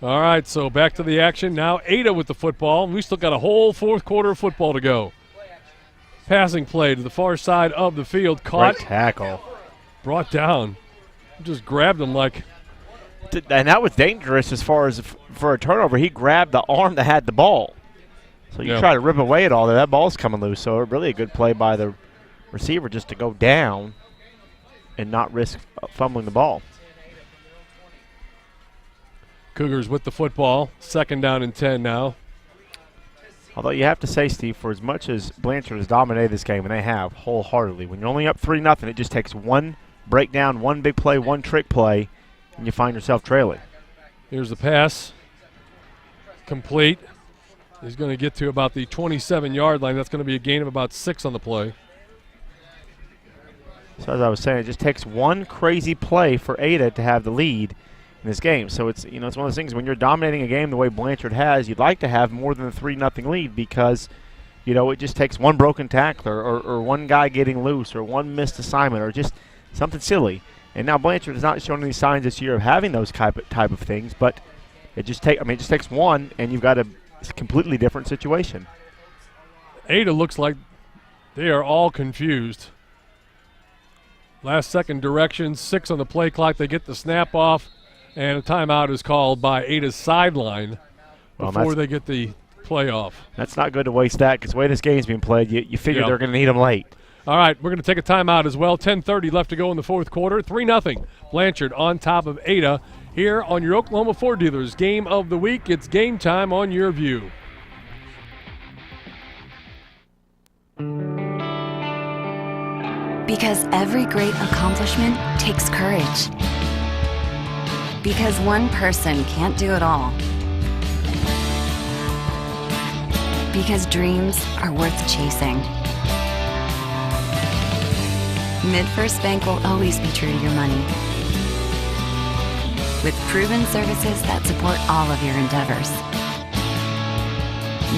All right, so back to the action. Now Ada with the football. We still got a whole fourth quarter of football to go. Passing play to the far side of the field. Caught. Great tackle. Brought down. Just grabbed him like. And that was dangerous as far as for a turnover. He grabbed the arm that had the ball. So you try to rip away at all there. That ball's coming loose. So really a good play by the receiver just to go down and not risk fumbling the ball. Cougars with the football. 2nd down and 10 now. Although you have to say, Steve, for as much as Blanchard has dominated this game, and they have wholeheartedly, when you're only up 3-0, it just takes one breakdown, one big play, one trick play, and you find yourself trailing. Here's the pass. Complete. He's going to get to about the 27-yard line. That's going to be a gain of about 6 on the play. So as I was saying, it just takes one crazy play for Ada to have the lead in this game. So it's it's one of those things when you're dominating a game the way Blanchard has, you'd like to have more than a 3-0 lead because it just takes one broken tackler or one guy getting loose or one missed assignment or just something silly. And now Blanchard has not shown any signs this year of having those type of things, but it just takes one and you've got a completely different situation. Ada looks like they are all confused. Last second directions, 6 on the play clock. They get the snap off. And a timeout is called by Ada's sideline before they get the play off. That's not good to waste that because the way this game's being played, you figure they're going to need them late. All right, we're going to take a timeout as well. 10:30 left to go in the fourth quarter. 3-0. Blanchard on top of Ada here on your Oklahoma Ford Dealers Game of the Week. It's game time on your view. Because every great accomplishment takes courage. Because one person can't do it all. Because dreams are worth chasing. MidFirst Bank will always be true to your money. With proven services that support all of your endeavors.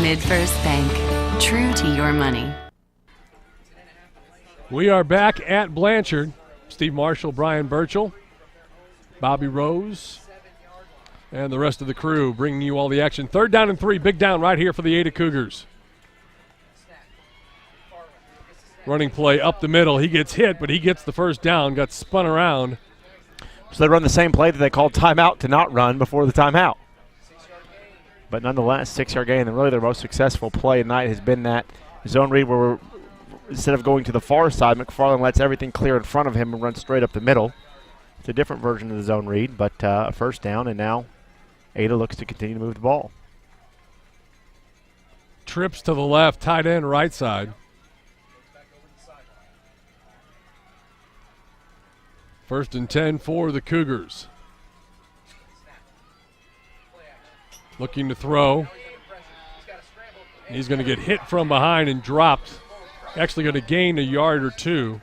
MidFirst Bank, true to your money. We are back at Blanchard. Steve Marshall, Brian Burchell, Bobby Rose, and the rest of the crew bringing you all the action. 3rd down and 3, big down right here for the Ada Cougars. Running play up the middle. He gets hit, but he gets the first down, got spun around. So they run the same play that they called timeout to not run before the timeout. But nonetheless, 6-yard gain, and really their most successful play tonight has been that zone read where instead of going to the far side, McFarland lets everything clear in front of him and runs straight up the middle. It's a different version of the zone read, but a first down, and now Ada looks to continue to move the ball. Trips to the left, tight end right side. First and 10 for the Cougars. Looking to throw. He's going to get hit from behind and dropped. Actually going to gain a yard or two.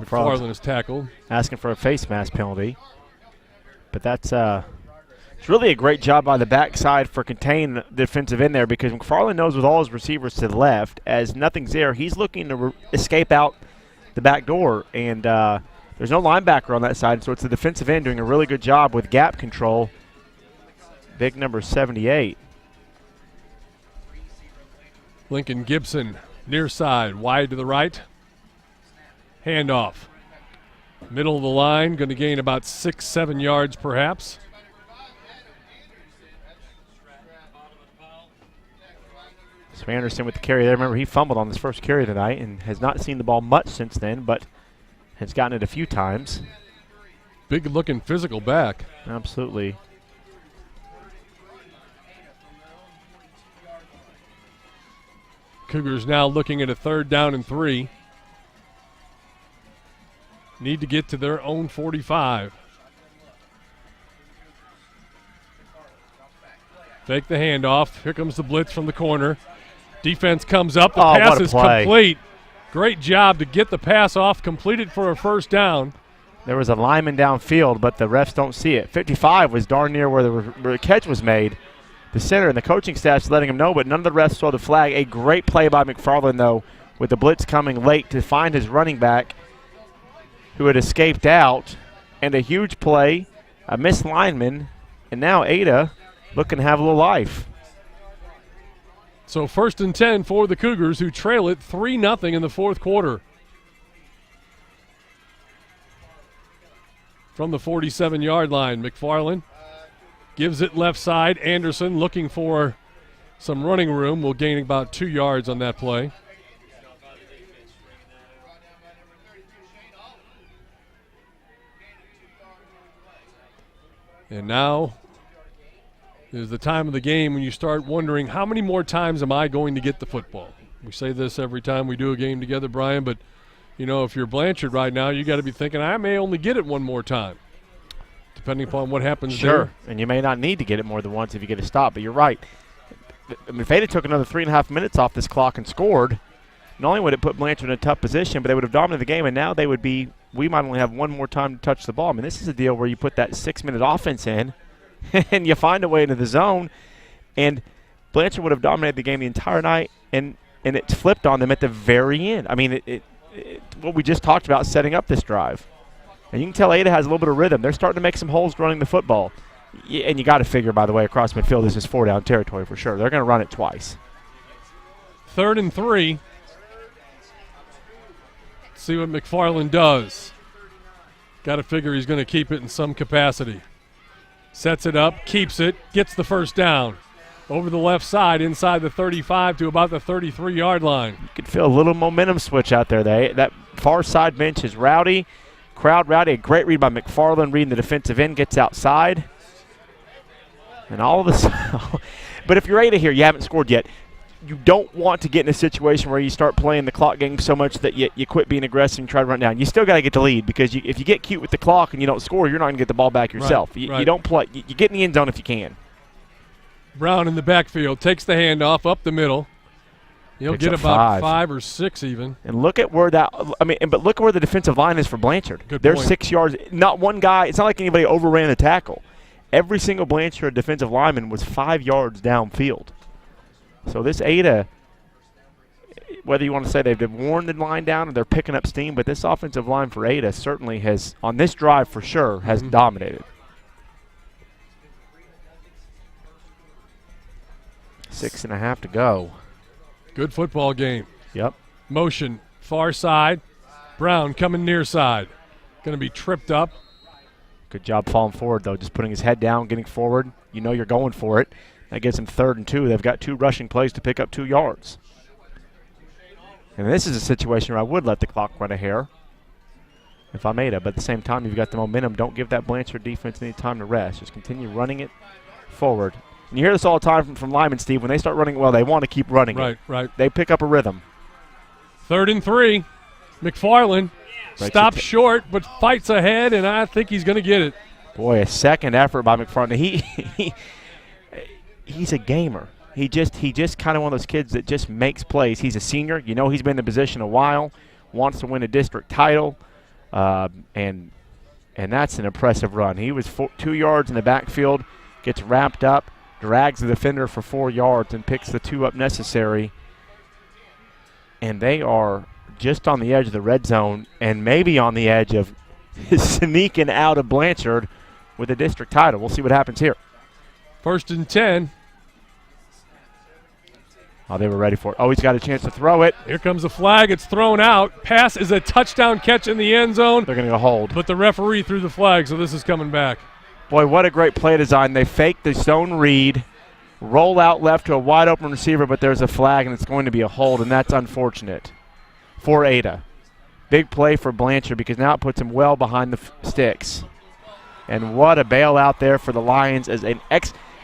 McFarland is tackled. Asking for a face mask penalty. But that's it's really a great job by the backside for containing the defensive end there because McFarland knows with all his receivers to the left, as nothing's there, he's looking to escape out the back door. And there's no linebacker on that side, so it's the defensive end doing a really good job with gap control. Big number 78. Lincoln Gibson, near side, wide to the right. Handoff. Middle of the line, going to gain about 6-7 yards perhaps. So Anderson with the carry there. Remember, he fumbled on his first carry tonight and has not seen the ball much since then, but has gotten it a few times. Big-looking physical back. Absolutely. Cougars now looking at a 3rd down and 3. Need to get to their own 45. Fake the handoff. Here comes the blitz from the corner. Defense comes up. The what pass a is play. complete. Great job to get the pass off, completed for a first down. There was a lineman downfield, but the refs don't see it. 55 was darn near where the catch was made. The center and the coaching staff's letting him know, but none of the refs saw the flag. A great play by McFarland, though, with the blitz coming late to find his running back who had escaped out, and a huge play, a missed lineman, and now Ada looking to have a little life. So 1st and 10 for the Cougars, who trail it 3-0 in the fourth quarter. From the 47-yard line, McFarland gives it left side. Anderson looking for some running room. Will gain about 2 yards on that play. And now is the time of the game when you start wondering, how many more times am I going to get the football? We say this every time we do a game together, Brian, but, you know, if you're Blanchard right now, you got to be thinking, I may only get it one more time, depending upon what happens there. Sure, and you may not need to get it more than once if you get a stop, but you're right. I mean, if Ada took another 3.5 minutes off this clock and scored, not only would it put Blanchard in a tough position, but they would have dominated the game, and now they would be, we might only have one more time to touch the ball. I mean, this is a deal where you put that 6-minute offense in, and you find a way into the zone, and Blanchard would have dominated the game the entire night, and it's flipped on them at the very end. I mean, what we just talked about setting up this drive. And you can tell Ada has a little bit of rhythm. They're starting to make some holes running the football. And you got to figure, by the way, across midfield, this is 4-down territory for sure. They're going to run it twice. 3rd and 3. Let's see what McFarland does. Got to figure he's going to keep it in some capacity. Sets it up, keeps it, gets the first down. Over the left side, inside the 35 to about the 33-yard line. You can feel a little momentum switch out there. That far side bench is rowdy. Crowd rowdy. A great read by McFarland, reading the defensive end, gets outside. And all of a sudden, but if you're Ada here, you haven't scored yet. You don't want to get in a situation where you start playing the clock game so much that you quit being aggressive and try to run down. You still got to get the lead, because if you get cute with the clock and you don't score, you're not going to get the ball back yourself. Right, you don't play. You get in the end zone if you can. Brown in the backfield takes the handoff up the middle. He'll Picks get up about 5 or 6 even. And look at where but look at where the defensive line is for Blanchard. They're point. 6 yards. Not one guy. It's not like anybody overran the tackle. Every single Blanchard defensive lineman was 5 yards downfield. So this Ada, whether you want to say they've worn the line down or they're picking up steam, but this offensive line for Ada certainly has, on this drive for sure, has dominated. 6.5 to go. Good football game. Yep. Motion, far side. Brown coming near side. Going to be tripped up. Good job falling forward, though, just putting his head down, getting forward. You know you're going for it. That gets him 3rd and 2. They've got 2 rushing plays to pick up 2 yards. And this is a situation where I would let the clock run a hair if I'm Ada, but at the same time, you've got the momentum. Don't give that Blanchard defense any time to rest. Just continue running it forward. And you hear this all the time from linemen, Steve. When they start running well, they want to keep running it. Right. They pick up a rhythm. 3rd and 3. McFarland stops short but fights ahead, and I think he's going to get it. Boy, a second effort by McFarland. He's a gamer. He just kind of one of those kids that just makes plays. He's a senior. You know he's been in the position a while, wants to win a district title, and that's an impressive run. He was 2 yards in the backfield, gets wrapped up, drags the defender for 4 yards, and picks the 2 up necessary. And they are just on the edge of the red zone and maybe on the edge of sneaking out of Blanchard with a district title. We'll see what happens here. 1st and 10. Oh, they were ready for it. Oh, he's got a chance to throw it. Here comes the flag. It's thrown out. Pass is a touchdown catch in the end zone. They're going to hold. But the referee threw the flag, so this is coming back. Boy, what a great play design. They fake the zone read, roll out left to a wide open receiver, but there's a flag, and it's going to be a hold, and that's unfortunate for Ada. Big play for Blanchard, because now it puts him well behind the sticks. And what a bailout there for the Lions as an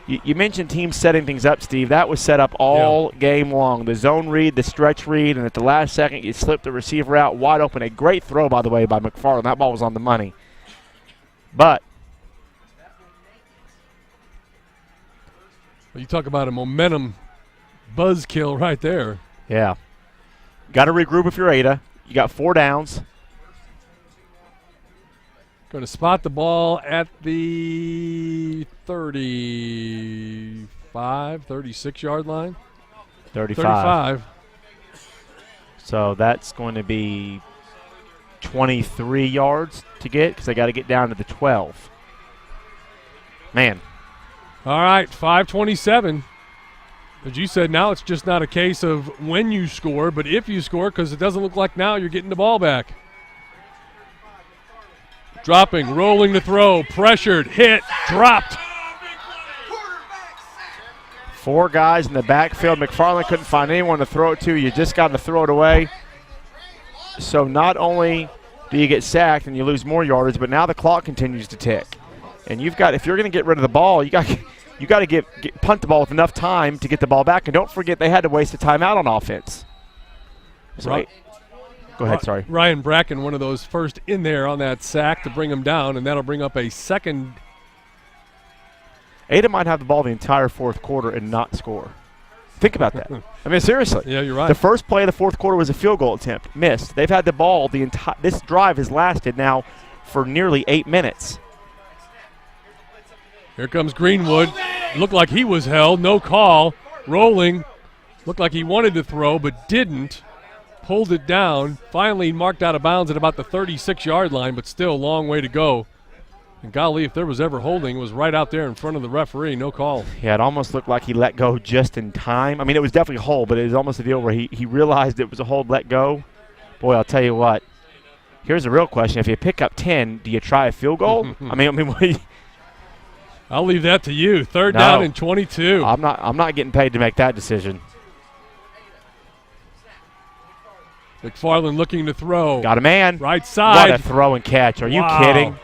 You mentioned teams setting things up, Steve. That was set up all game long. The zone read, the stretch read, and at the last second you slip the receiver out wide open. A great throw, by the way, by McFarland. That ball was on the money. But You talk about a momentum buzzkill right there. Yeah. Got to regroup if you're Ada. You got 4 downs. Going to spot the ball at the 36-yard line. 35. So that's going to be 23 yards to get because they got to get down to the 12. Man. All right, 5:27. As you said, now it's just not a case of when you score, but if you score, because it doesn't look like now you're getting the ball back. Dropping, rolling to throw, pressured, hit, dropped. 4 guys in the backfield. McFarland couldn't find anyone to throw it to. You just got to throw it away. So not only do you get sacked and you lose more yardage, but now the clock continues to tick. And you've got, if you're going to get rid of the ball, you got to punt the ball with enough time to get the ball back. And don't forget they had to waste a timeout on offense. So right. Go ahead, sorry. Ryan Bracken, one of those first in there on that sack to bring him down, and that'll bring up a second. Ada might have the ball the entire fourth quarter and not score. Think about that. I mean, seriously. Yeah, you're right. The first play of the fourth quarter was a field goal attempt. Missed. They've had the ball the entire – this drive has lasted now for nearly 8 minutes. Here comes Greenwood. Looked like he was held. No call. Rolling. Looked like he wanted to throw but didn't. Pulled it down. Finally marked out of bounds at about the 36-yard line, but still a long way to go. And golly, if there was ever holding, it was right out there in front of the referee. No call. Yeah, it almost looked like he let go just in time. I mean, it was definitely a hold, but it was almost a deal where he realized it was a hold, let go. Boy, I'll tell you what. Here's the real question. If you pick up 10, do you try a field goal? I mean, I'll leave that to you. Third down and 22. I'm not getting paid to make that decision. McFarland looking to throw. Got a man. Right side. What a throw and catch. Are you kidding?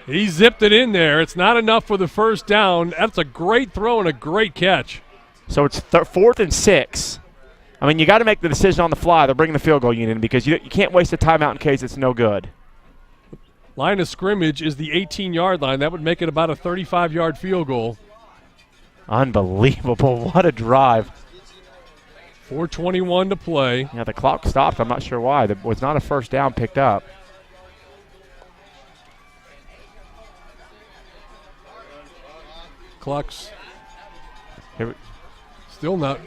He zipped it in there. It's not enough for the first down. That's a great throw and a great catch. So it's 4th and 6. I mean, you got to make the decision on the fly. They're bringing the field goal unit in because you can't waste a timeout in case it's no good. Line of scrimmage is the 18-yard line. That would make it about a 35-yard field goal. Unbelievable. What a drive. 4:21 to play. Yeah, the clock stopped. I'm not sure why. There was not a first down picked up. Clock's Here still not.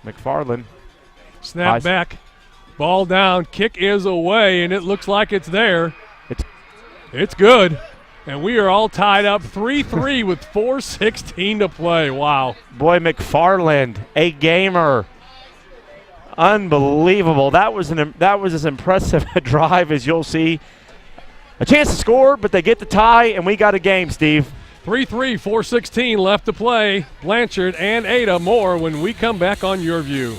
McFarland. Snap back. Ball down. Kick is away, and it looks like it's there. It's good. And we are all tied up 3-3 with 4:16 to play. Wow. Boy, McFarland, a gamer. Unbelievable. That was as impressive a drive as you'll see. A chance to score, but they get the tie, and we got a game, Steve. 3-3, 4:16 left to play. Blanchard and Ada. More when we come back on Your View.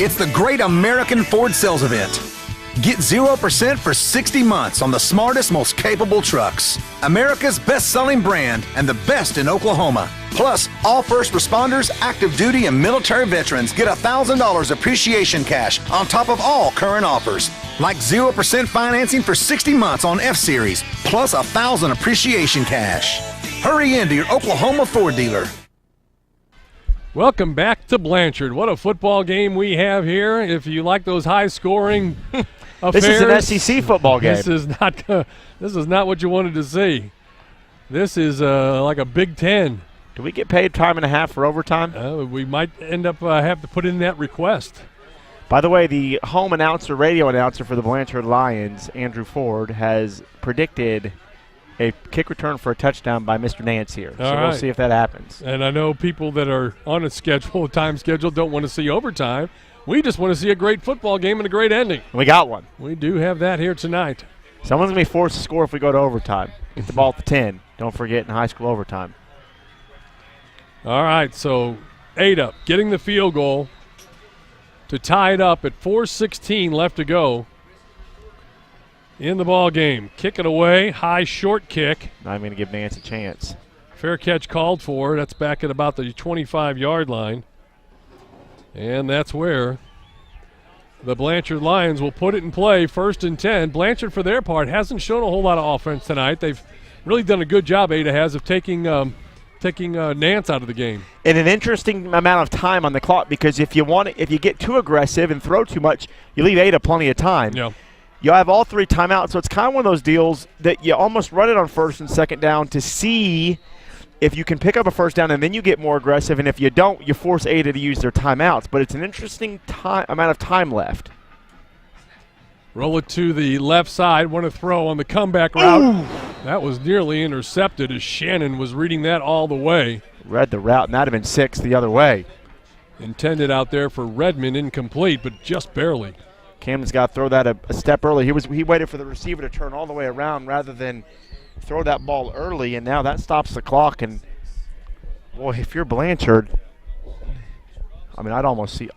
It's the Great American Ford Sales Event. Get 0% for 60 months on the smartest, most capable trucks. America's best-selling brand and the best in Oklahoma. Plus, all first responders, active duty, and military veterans get $1,000 appreciation cash on top of all current offers. Like 0% financing for 60 months on F-Series, plus $1,000 appreciation cash. Hurry into your Oklahoma Ford dealer. Welcome back to Blanchard. What a football game we have here. If you like those high-scoring affairs, this is an SEC football game. This is not what you wanted to see. This is like a Big Ten. Do we get paid time and a half for overtime? We might end up have to put in that request. By the way, the home announcer, radio announcer for the Blanchard Lions, Andrew Ford, has predicted a kick return for a touchdown by Mr. Nance here. So we'll see if that happens. And I know people that are on a time schedule, don't want to see overtime. We just want to see a great football game and a great ending. We got one. We do have that here tonight. Someone's going to be forced to score if we go to overtime. Get the ball at the 10. Don't forget in high school overtime. All right, so Ada getting the field goal to tie it up at 4:16 left to go in the ball game. Kick it away, high short kick. I'm going to give Nance a chance. Fair catch called for. That's back at about the 25-yard line. And that's where The Blanchard Lions will put it in play, 1st and 10. Blanchard, for their part, hasn't shown a whole lot of offense tonight. They've really done a good job, Ada has, of taking Nance out of the game. And an interesting amount of time on the clock, because if you get too aggressive and throw too much, you leave Ada plenty of time. Yeah. You have all 3 timeouts, so it's kind of one of those deals that you almost run it on 1st and 2nd down to see if you can pick up a 1st down, and then you get more aggressive, and if you don't, you force Ada to use their timeouts. But it's an interesting amount of time left. Roll it to the left side. Want to throw on the comeback route. Ooh. That was nearly intercepted as Shannon was reading that all the way. Read the route, and that would have been 6 the other way. Intended out there for Redmond, incomplete, but just barely. Camden's got to throw that a step early. He waited for the receiver to turn all the way around rather than throw that ball early, and now that stops the clock. And boy, if you're Blanchard, I mean, I'd almost see.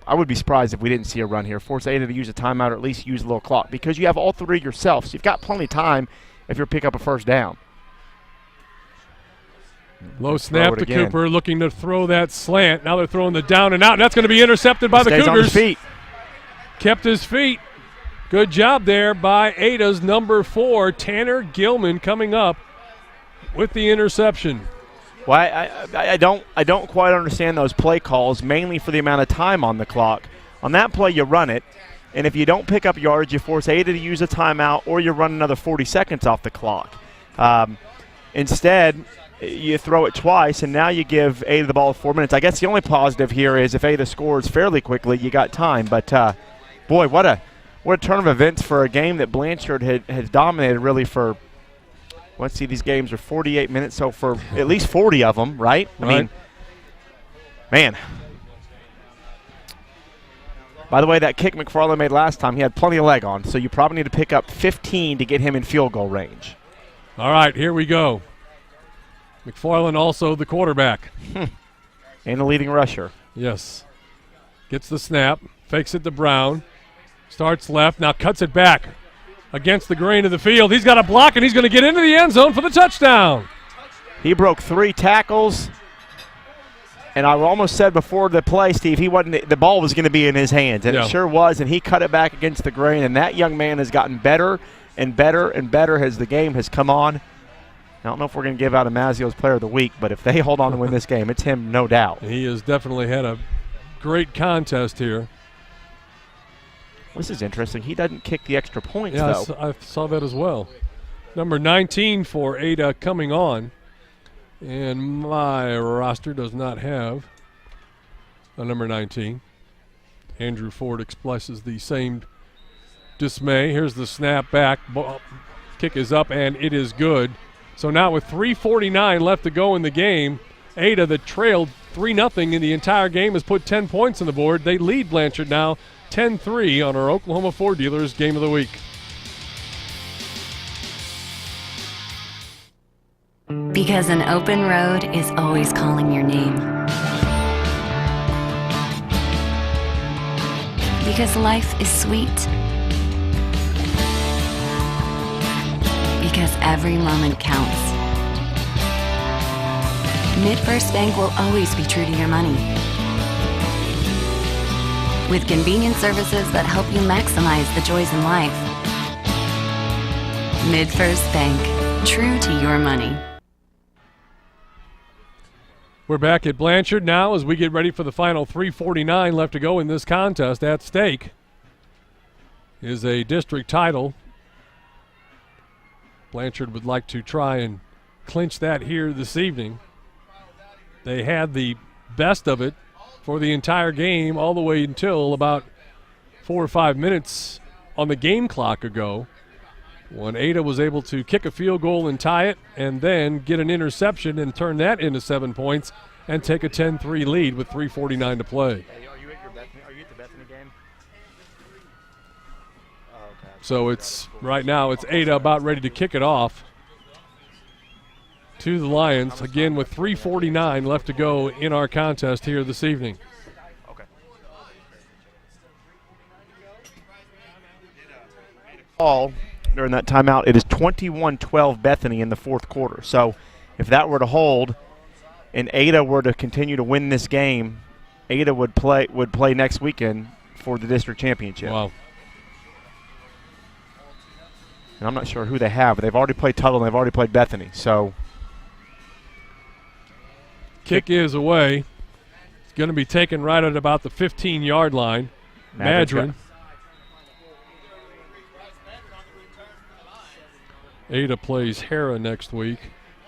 I would be surprised if we didn't see a run here. Force Ada to use a timeout or at least use a little clock, because you have all 3 yourself, so you've got plenty of time if you're pick up a 1st down. Low snap to Cooper, looking to throw that slant. Now they're throwing the down and out, and that's going to be intercepted by the Cougars. On his feet. Kept his feet. Good job there by Ada's number 4, Tanner Gilman, coming up with the interception. Well, I don't quite understand those play calls, mainly for the amount of time on the clock. On that play, you run it, and if you don't pick up yards, you force Ada to use a timeout, or you run another 40 seconds off the clock. Instead, you throw it twice, and now you give Ada the ball 4 minutes. I guess the only positive here is if Ada scores fairly quickly, you got time. But, boy, what a turn of events for a game that Blanchard has dominated really for, let's see, these games are 48 minutes, so for at least 40 of them, right? I mean, man. By the way, that kick McFarland made last time, he had plenty of leg on, so you probably need to pick up 15 to get him in field goal range. All right, here we go. McFarland also the quarterback. And the leading rusher. Yes. Gets the snap, fakes it to Brown. Starts left, now cuts it back against the grain of the field. He's got a block, and he's going to get into the end zone for the touchdown. He broke 3 tackles, and I almost said before the play, Steve, the ball was going to be in his hands, and it sure was, and he cut it back against the grain, and that young man has gotten better and better and better as the game has come on. I don't know if we're going to give out a Mazzio's Player of the Week, but if they hold on to win this game, it's him, no doubt. He has definitely had a great contest here. This is interesting. He doesn't kick the extra points, though. I saw that as well. Number 19 for Ada coming on. And my roster does not have a number 19. Andrew Ford expresses the same dismay. Here's the snap back. Kick is up, and it is good. So now with 3:49 left to go in the game, Ada, that trailed 3-0 in the entire game, has put 10 points on the board. They lead Blanchard now 10-3 on our Oklahoma Ford Dealers Game of the Week. Because an open road is always calling your name. Because life is sweet. Because every moment counts. MidFirst Bank will always be true to your money. With convenient services that help you maximize the joys in life. MidFirst Bank, true to your money. We're back at Blanchard now as we get ready for the final 3:49 left to go in this contest. At stake is a district title. Blanchard would like to try and clinch that here this evening. They had the best of it for the entire game all the way until about 4 or 5 minutes on the game clock ago, when Ada was able to kick a field goal and tie it, and then get an interception and turn that into 7 points and take a 10-3 lead with 3:49 to play. Hey, are you at the Bethany game? Oh, okay. So it's right now it's Ada about ready to kick it off to the Lions, again with 3:49 left to go in our contest here this evening. Okay. All during that timeout, it is 21-12 Bethany in the fourth quarter. So if that were to hold and Ada were to continue to win this game, Ada would play next weekend for the district championship. Wow. And I'm not sure who they have, but they've already played Tuttle and they've already played Bethany. So kick is away. It's going to be taken right at about the 15-yard line. Madron. Ada plays Hera next week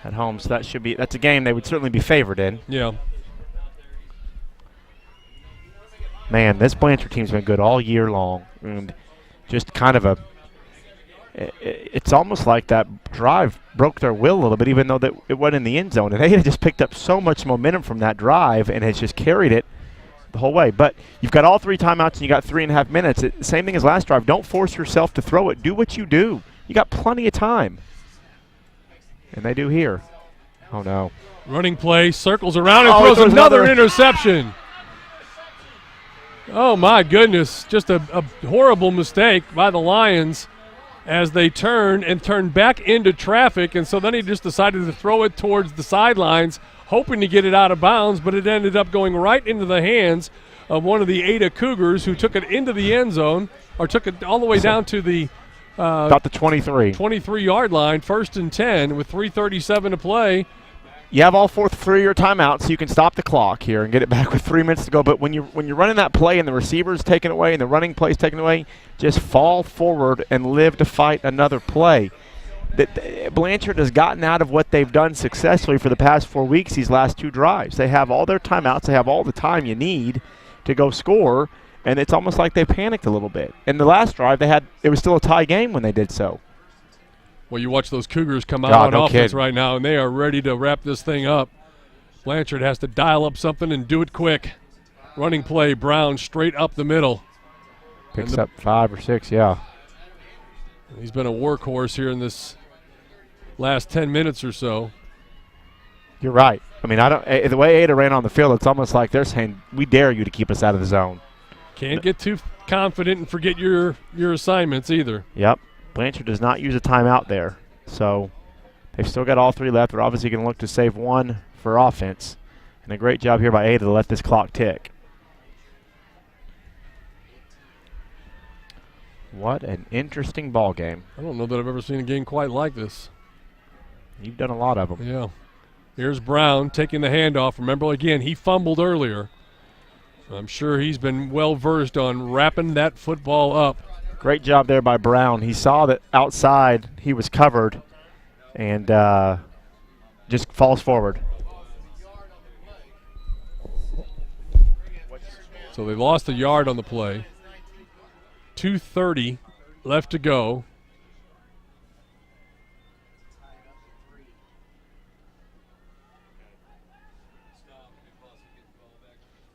at home, so that's a game they would certainly be favored in. Yeah. Man, this Blanchard team's been good all year long, and just kind of it's almost like that drive broke their will a little bit, even though that it went in the end zone. And Ada just picked up so much momentum from that drive and has just carried it the whole way. But you've got all 3 timeouts and you got 3.5 minutes. Same thing as last drive. Don't force yourself to throw it. Do what you do. You got plenty of time. And they do here. Oh, no. Running play, circles around and throws another interception. Oh, my goodness. Just a horrible mistake by the Lions as they turn back into traffic. And so then he just decided to throw it towards the sidelines, hoping to get it out of bounds, but it ended up going right into the hands of one of the Ada Cougars, who took it into the end zone, or took it all the way down to the about the 23-yard line, 1st and 10 with 3:37 to play. You have all 3 of your timeouts, so you can stop the clock here and get it back with 3 minutes to go. But when you're running that play and the receiver's taken away and the running play's taken away, just fall forward and live to fight another play. Blanchard has gotten out of what they've done successfully for the past 4 weeks, these last 2 drives. They have all their timeouts. They have all the time you need to go score, and it's almost like they panicked a little bit. In the last drive, it was still a tie game when they did so. Well, you watch those Cougars come out on offense right now, and they are ready to wrap this thing up. Blanchard has to dial up something and do it quick. Running play, Brown straight up the middle. Picks up 5 or 6, yeah. He's been a workhorse here in this last 10 minutes or so. You're right. I mean, the way Ada ran on the field, it's almost like they're saying, we dare you to keep us out of the zone. Can't get too confident and forget your assignments either. Yep. Blanchard does not use a timeout there. So they've still got all 3 left. They're obviously going to look to save 1 for offense. And a great job here by Ada to let this clock tick. What an interesting ball game. I don't know that I've ever seen a game quite like this. You've done a lot of them. Yeah. Here's Brown taking the handoff. Remember, again, he fumbled earlier. I'm sure he's been well-versed on wrapping that football up. Great job there by Brown. He saw that outside he was covered and just falls forward. So they lost a yard on the play. 2:30 left to go.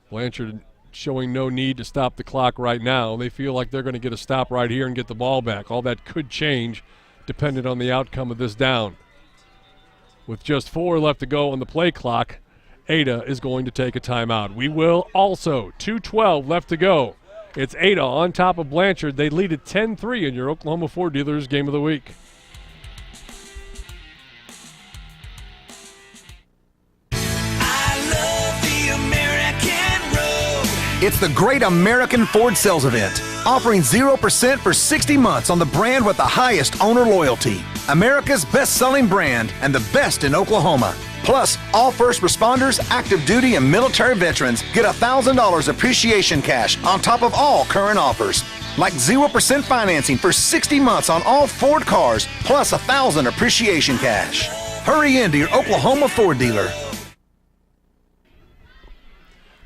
Blanchard showing no need to stop the clock right now. They feel like they're going to get a stop right here and get the ball back. All that could change depending on the outcome of this down. With just 4 left to go on the play clock, Ada is going to take a timeout. We will also. 2:12 left to go. It's Ada on top of Blanchard. They lead at 10-3 in your Oklahoma Ford Dealers Game of the Week. It's the Great American Ford Sales Event, offering 0% for 60 months on the brand with the highest owner loyalty. America's best-selling brand and the best in Oklahoma. Plus, all first responders, active duty, and military veterans get $1,000 appreciation cash on top of all current offers. Like 0% financing for 60 months on all Ford cars, plus $1,000 appreciation cash. Hurry into your Oklahoma Ford dealer.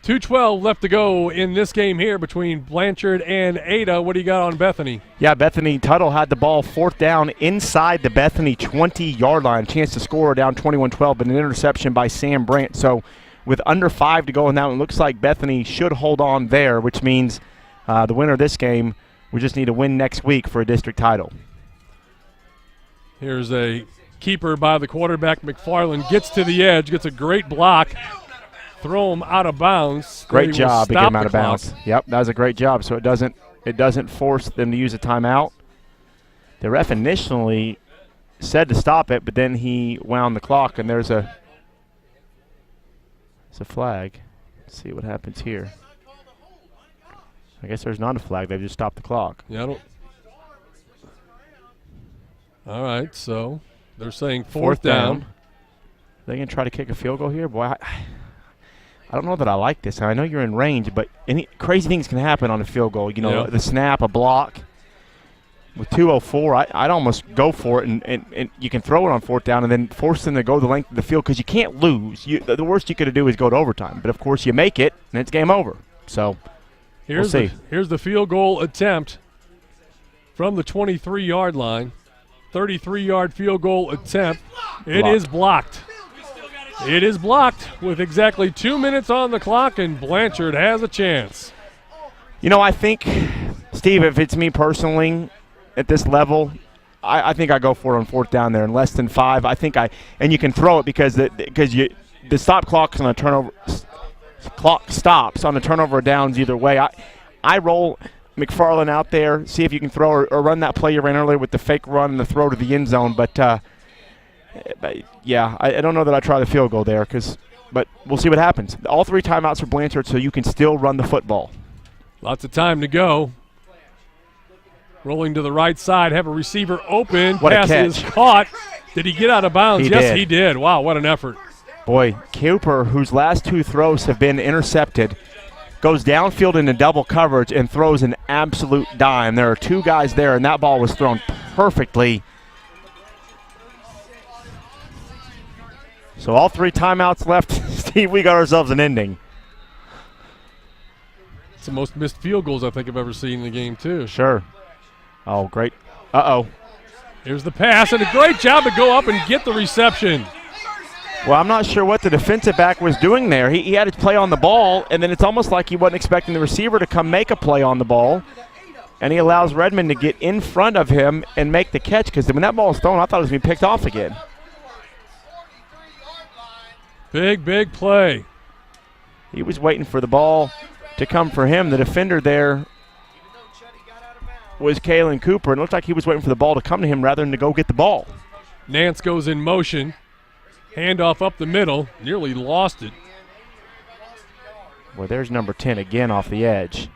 2:12 left to go in this game here between Blanchard and Ada. What do you got on Bethany? Yeah, Bethany, Tuttle had the ball 4th down inside the Bethany 20-yard line. Chance to score down 21-12, but an interception by Sam Brandt. So with under 5 to go in that one, it looks like Bethany should hold on there, which means the winner of this game, we just need to win next week for a district title. Here's a keeper by the quarterback. McFarland gets to the edge, gets a great block. Throw him out of bounds. Great job to get him out of bounds. Yep, that was a great job. So it doesn't force them to use a timeout. The ref initially said to stop it, but then he wound the clock, and there's a flag. Let's see what happens here. I guess there's not a flag. They've just stopped the clock. Yeah, I don't. All right, so they're saying fourth down. They're going to try to kick a field goal here? Boy, I don't know that I like this. I know you're in range, but crazy things can happen on a field goal. You know, the snap, a block. With 2:04, I'd almost go for it, and you can throw it on fourth down and then force them to go the length of the field because you can't lose. The worst you could do is go to overtime. But, of course, you make it, and it's game over. So we'll see. Here's the field goal attempt from the 23-yard line. 33-yard field goal attempt. It is blocked. It is blocked with exactly 2 minutes on the clock, and Blanchard has a chance. You know, I think, Steve, if it's me personally at this level, I think I go for it on fourth down there in less than 5. And you can throw it because the stop clock's on a turnover. Clock stops on a turnover downs either way. I roll McFarland out there, see if you can throw or run that play you ran earlier with the fake run and the throw to the end zone. But yeah, I don't know that I try the field goal there but we'll see what happens. All 3 timeouts for Blanchard, so you can still run the football. Lots of time to go. Rolling to the right side, have a receiver open. What Pass a catch. is caught. Did he get out of bounds? Yes, he did. Wow, what an effort. Boy, Cooper, whose last 2 throws have been intercepted, goes downfield into double coverage and throws an absolute dime. There are 2 guys there, and that ball was thrown perfectly. So all 3 timeouts left. Steve, we got ourselves an ending. It's the most missed field goals I think I've ever seen in the game, too. Sure. Oh, great. Uh-oh. Here's the pass, and a great job to go up and get the reception. Well, I'm not sure what the defensive back was doing there. He had to play on the ball, and then it's almost like he wasn't expecting the receiver to come make a play on the ball. And he allows Redmond to get in front of him and make the catch, because when that ball was thrown, I thought it was going to be picked off again. Big, big play. He was waiting for the ball to come for him. The defender there was Kalen Cooper, and it looked like he was waiting for the ball to come to him rather than to go get the ball. Nance goes in motion. Handoff up the middle. Nearly lost it. Well, there's number 10 again off the edge.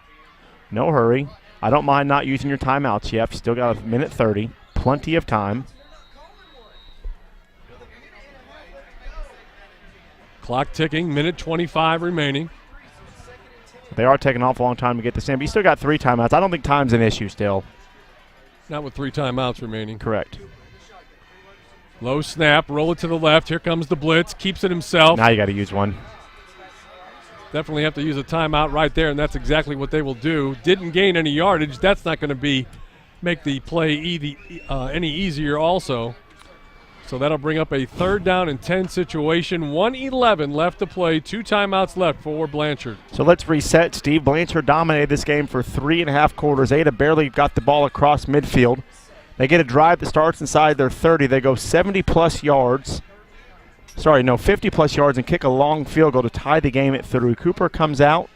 No hurry. I don't mind not using your timeouts yet. You still got 1:30. Plenty of time. Clock ticking. 1:25 remaining. They are taking an awful long time to get this in, but you still got 3 timeouts. I don't think time's an issue still. Not with 3 timeouts remaining. Correct. Low snap, roll it to the left. Here comes the blitz, keeps it himself. Now you got to use one. Definitely have to use a timeout right there, and that's exactly what they will do. Didn't gain any yardage. That's not going to make the play any easier also. So that'll bring up a 3rd down and 10 situation. 1:11 left to play. 2 timeouts left for Blanchard. So let's reset, Steve. Blanchard dominated this game for 3.5 quarters. Ada barely got the ball across midfield. They get a drive that starts inside their 30. They go 50-plus yards and kick a long field goal to tie the game at 3. Cooper comes out,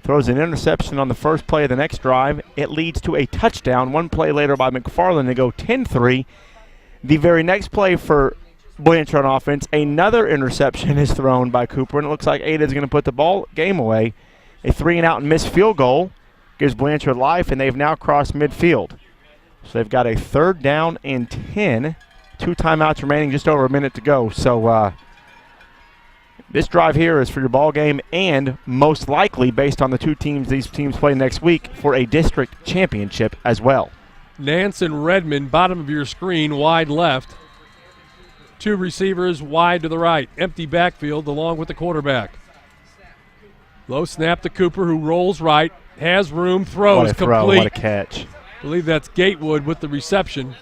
throws an interception on the first play of the next drive. It leads to a touchdown 1 play later by McFarland. They go 10-3. The very next play for Blanchard on offense, another interception is thrown by Cooper, and it looks like Ada is going to put the game away. A 3-and-out and missed field goal gives Blanchard life, and they've now crossed midfield. So they've got a 3rd down and 10. 2 timeouts remaining, just over a minute to go. So this drive here is for your ball game and most likely, based on the these teams play next week, for a district championship as well. Nance and Redmond, bottom of your screen, wide left. 2 receivers wide to the right. Empty backfield along with the quarterback. Low snap to Cooper, who rolls right, has room, throws complete. What a catch. I believe that's Gatewood with the reception.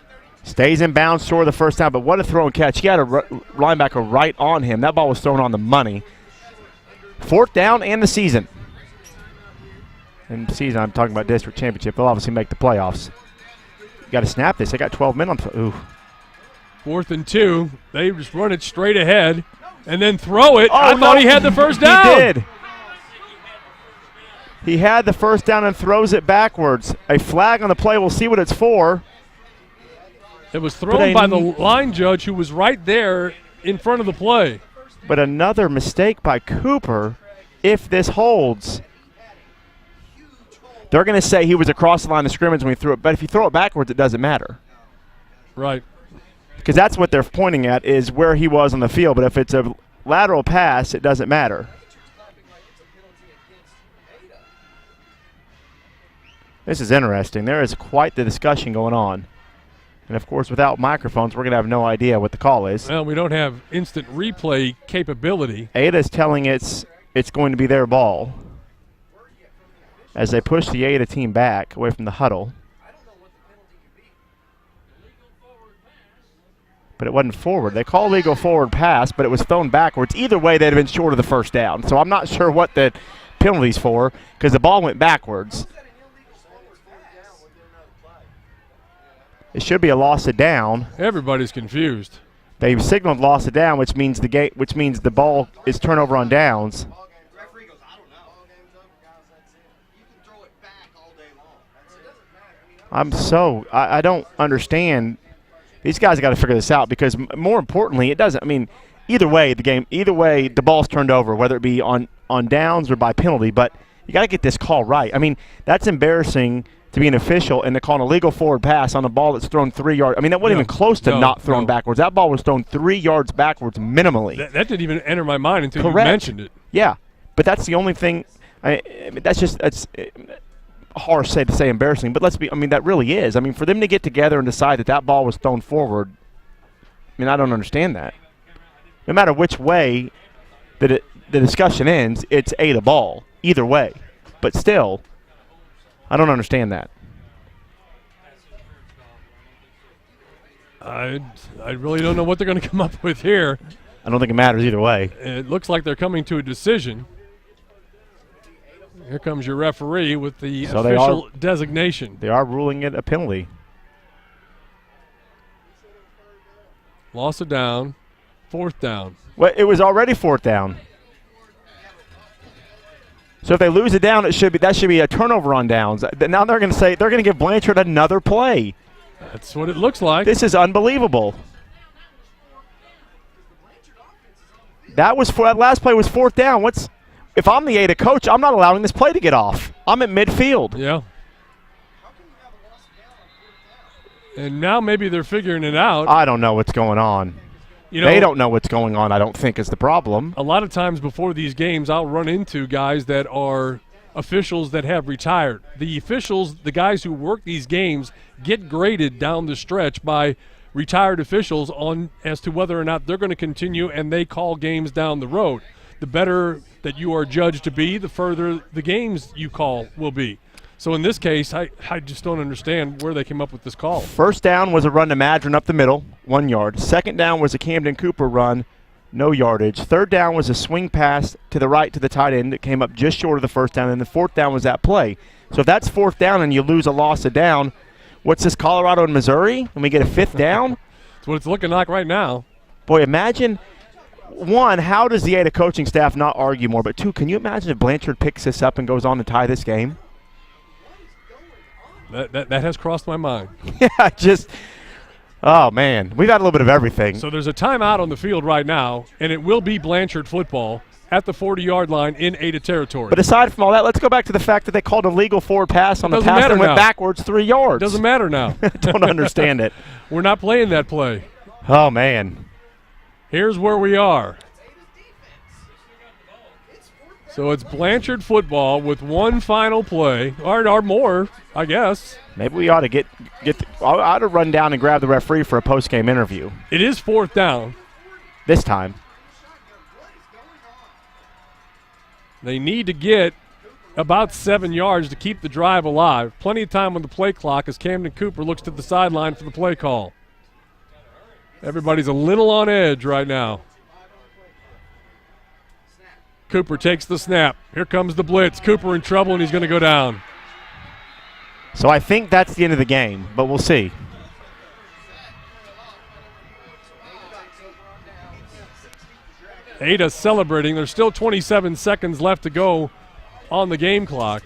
Stays in bounds short of the first down, but what a throw and catch. He had a linebacker right on him. That ball was thrown on the money. 4th down and the season. And the season, I'm talking about district championship. They'll obviously make the playoffs. You got to snap this. They got 12 men on. Ooh. 4th and 2. They just run it straight ahead and then throw it. I thought he had the first down. He did. He had the first down and throws it backwards. A flag on the play. We'll see what it's for. It was thrown by the line judge, who was right there in front of the play. But another mistake by Cooper if this holds. They're going to say he was across the line of scrimmage when he threw it, but if you throw it backwards, it doesn't matter. Right. Because that's what they're pointing at is where he was on the field, but if it's a lateral pass, it doesn't matter. This is interesting. There is quite the discussion going on. And, of course, without microphones, we're going to have no idea what the call is. Well, we don't have instant replay capability. Ada's telling it's going to be their ball as they push the Ada team back away from the huddle. But it wasn't forward. They call legal forward pass, but it was thrown backwards. Either way, they'd have been short of the first down. So I'm not sure what the penalty's for because the ball went backwards. It should be a loss of down. Everybody's confused. They signaled loss of down, which means the ball is turnover on downs. I don't understand. These guys got to figure this out because more importantly, it doesn't. I mean, either way, the ball's turned over, whether it be on downs or by penalty. But you got to get this call right. I mean, that's embarrassing to be an official and to call an illegal forward pass on a ball that's thrown 3 yards. I mean, that wasn't even close to not thrown backwards. That ball was thrown 3 yards backwards minimally. That didn't even enter my mind until you mentioned it. Yeah, but that's the only thing. That's harsh to say embarrassing, but that really is. I mean, for them to get together and decide that ball was thrown forward, I mean, I don't understand that. No matter which way the discussion ends, it's Ada ball, either way. But still, I don't understand that. I really don't know what they're going to come up with here. I don't think it matters either way. It looks like they're coming to a decision. Here comes your referee with the official designation. They are ruling it a penalty. Loss of down, 4th down. Well, it was already 4th down. So if they lose it down, that should be a turnover on downs. Now they're going to give Blanchard another play. That's what it looks like. This is unbelievable. That last play was 4th down. If I'm the Ada coach, I'm not allowing this play to get off. I'm at midfield. Yeah. And now maybe they're figuring it out. I don't know what's going on. They don't know what's going on, I don't think, is the problem. A lot of times before these games, I'll run into guys that are officials that have retired. The officials, the guys who work these games, get graded down the stretch by retired officials as to whether or not they're going to continue, and they call games down the road. The better that you are judged to be, the further the games you call will be. So in this case, I just don't understand where they came up with this call. 1st down was a run to Madron up the middle, 1 yard. 2nd down was a Camden Cooper run, no yardage. 3rd down was a swing pass to the right to the tight end that came up just short of the 1st down, and the 4th down was that play. So if that's 4th down and you lose a loss of down, what's this, Colorado and Missouri? And we get a 5th down? That's what it's looking like right now. Boy, imagine, 1, how does the Ada coaching staff not argue more? But 2, can you imagine if Blanchard picks this up and goes on to tie this game? That has crossed my mind. Yeah, oh, man. We've had a little bit of everything. So there's a timeout on the field right now, and it will be Blanchard football at the 40-yard line in Ada territory. But aside from all that, let's go back to the fact that they called a legal forward pass on the pass and went backwards 3 yards. Doesn't matter now. I don't understand it. We're not playing that play. Oh, man. Here's where we are. So it's Blanchard football with one final play, or more, I guess. Maybe we ought to I ought to run down and grab the referee for a post-game interview. It is 4th down. This time. They need to get about 7 yards to keep the drive alive. Plenty of time on the play clock as Camden Cooper looks to the sideline for the play call. Everybody's a little on edge right now. Cooper takes the snap. Here comes the blitz. Cooper in trouble, and he's going to go down. So I think that's the end of the game, but we'll see. Ada celebrating. There's still 27 seconds left to go on the game clock.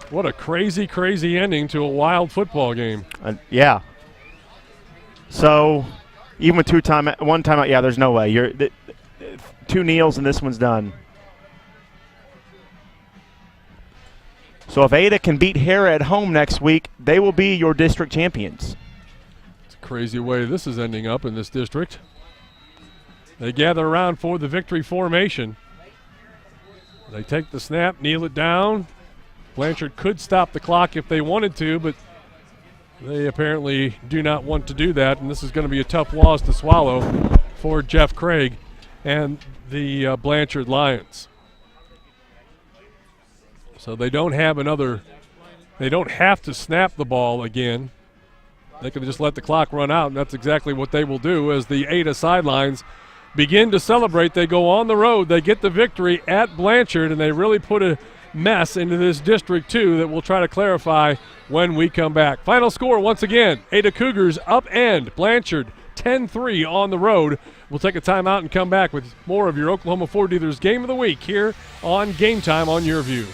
What a crazy, crazy ending to a wild football game. Yeah. So even with one timeout, yeah, there's no way. 2 kneels and this one's done. So if Ada can beat Hera at home next week, they will be your district champions. It's a crazy way this is ending up in this district. They gather around for the victory formation. They take the snap, kneel it down. Blanchard could stop the clock if they wanted to, but they apparently do not want to do that, and this is going to be a tough loss to swallow for Jeff Craig and the Blanchard Lions. So they don't have they don't have to snap the ball again. They can just let the clock run out, and that's exactly what they will do as the Ada sidelines begin to celebrate. They go on the road. They get the victory at Blanchard, and they really put a mess into this district, too, that we'll try to clarify when we come back. Final score, once again, Ada Cougars upend Blanchard 10-3 on the road. We'll take a timeout and come back with more of your Oklahoma Ford Dealers Game of the Week here on Game Time on Your View.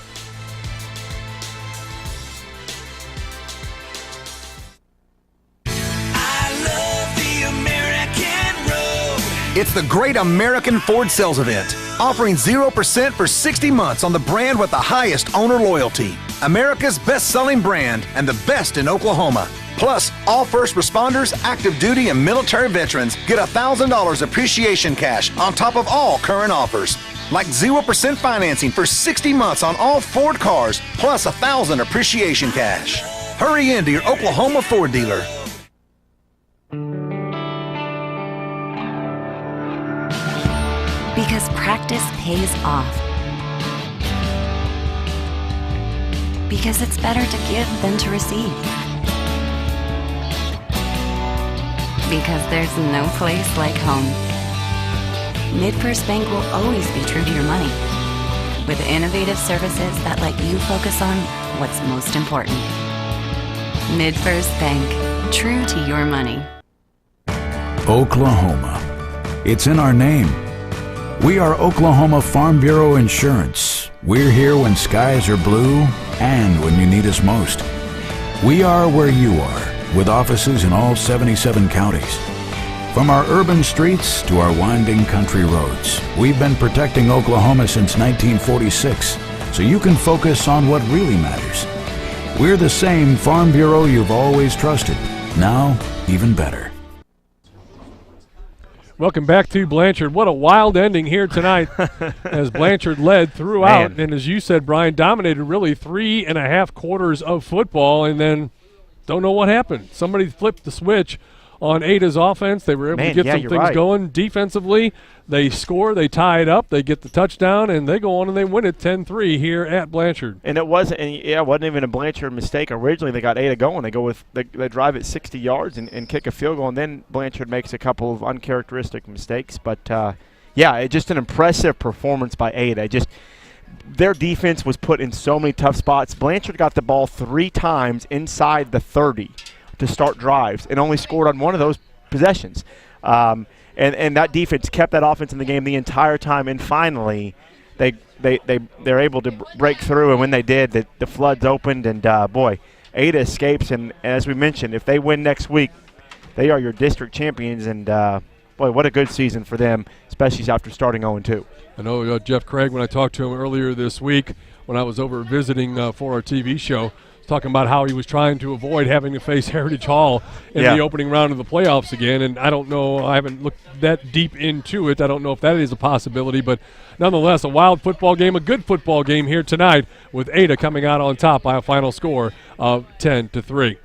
It's the Great American Ford Sales Event, offering 0% for 60 months on the brand with the highest owner loyalty. America's best-selling brand and the best in Oklahoma. Plus, all first responders, active duty, and military veterans get $1,000 appreciation cash on top of all current offers. Like 0% financing for 60 months on all Ford cars, plus $1,000 appreciation cash. Hurry into your Oklahoma Ford dealer. Because practice pays off. Because it's better to give than to receive. Because there's no place like home. MidFirst Bank will always be true to your money, with innovative services that let you focus on what's most important. MidFirst Bank, true to your money. Oklahoma. It's in our name. We are Oklahoma Farm Bureau Insurance. We're here when skies are blue and when you need us most. We are where you are, with offices in all 77 counties. From our urban streets to our winding country roads, we've been protecting Oklahoma since 1946, so you can focus on what really matters. We're the same Farm Bureau you've always trusted, now even better. Welcome back to Blanchard. What a wild ending here tonight as Blanchard led throughout. And as you said, Brian, dominated really 3.5 quarters of football, and then don't know what happened. Somebody flipped the switch on Ada's offense. They were able to get some things going defensively. They score, they tie it up, they get the touchdown, and they go on and they win it 10-3 here at Blanchard. And it wasn't even a Blanchard mistake. Originally, they got Ada going. They drive it 60 yards and kick a field goal, and then Blanchard makes a couple of uncharacteristic mistakes. But it's just an impressive performance by Ada. Their defense was put in so many tough spots. Blanchard got the ball 3 times inside the 30 to start drives and only scored on one of those possessions. And that defense kept that offense in the game the entire time, and finally they're able to break through, and when they did, the floods opened, and Ada escapes, and as we mentioned, if they win next week, they are your district champions, and what a good season for them, especially after starting 0-2. I know Jeff Craig, when I talked to him earlier this week when I was over visiting for our TV show, talking about how he was trying to avoid having to face Heritage Hall in the opening round of the playoffs again. And I don't know, I haven't looked that deep into it. I don't know if that is a possibility, but nonetheless, a wild football game, a good football game here tonight with Ada coming out on top by a final score of 10-3.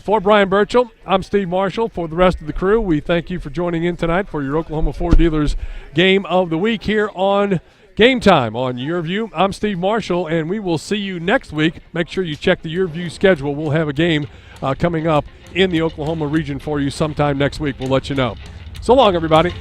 For Brian Burchell, I'm Steve Marshall. For the rest of the crew, we thank you for joining in tonight for your Oklahoma Ford Dealers Game of the Week here on Game Time on Your View. I'm Steve Marshall, and we will see you next week. Make sure you check the Your View schedule. We'll have a game coming up in the Oklahoma region for you sometime next week. We'll let you know. So long, everybody.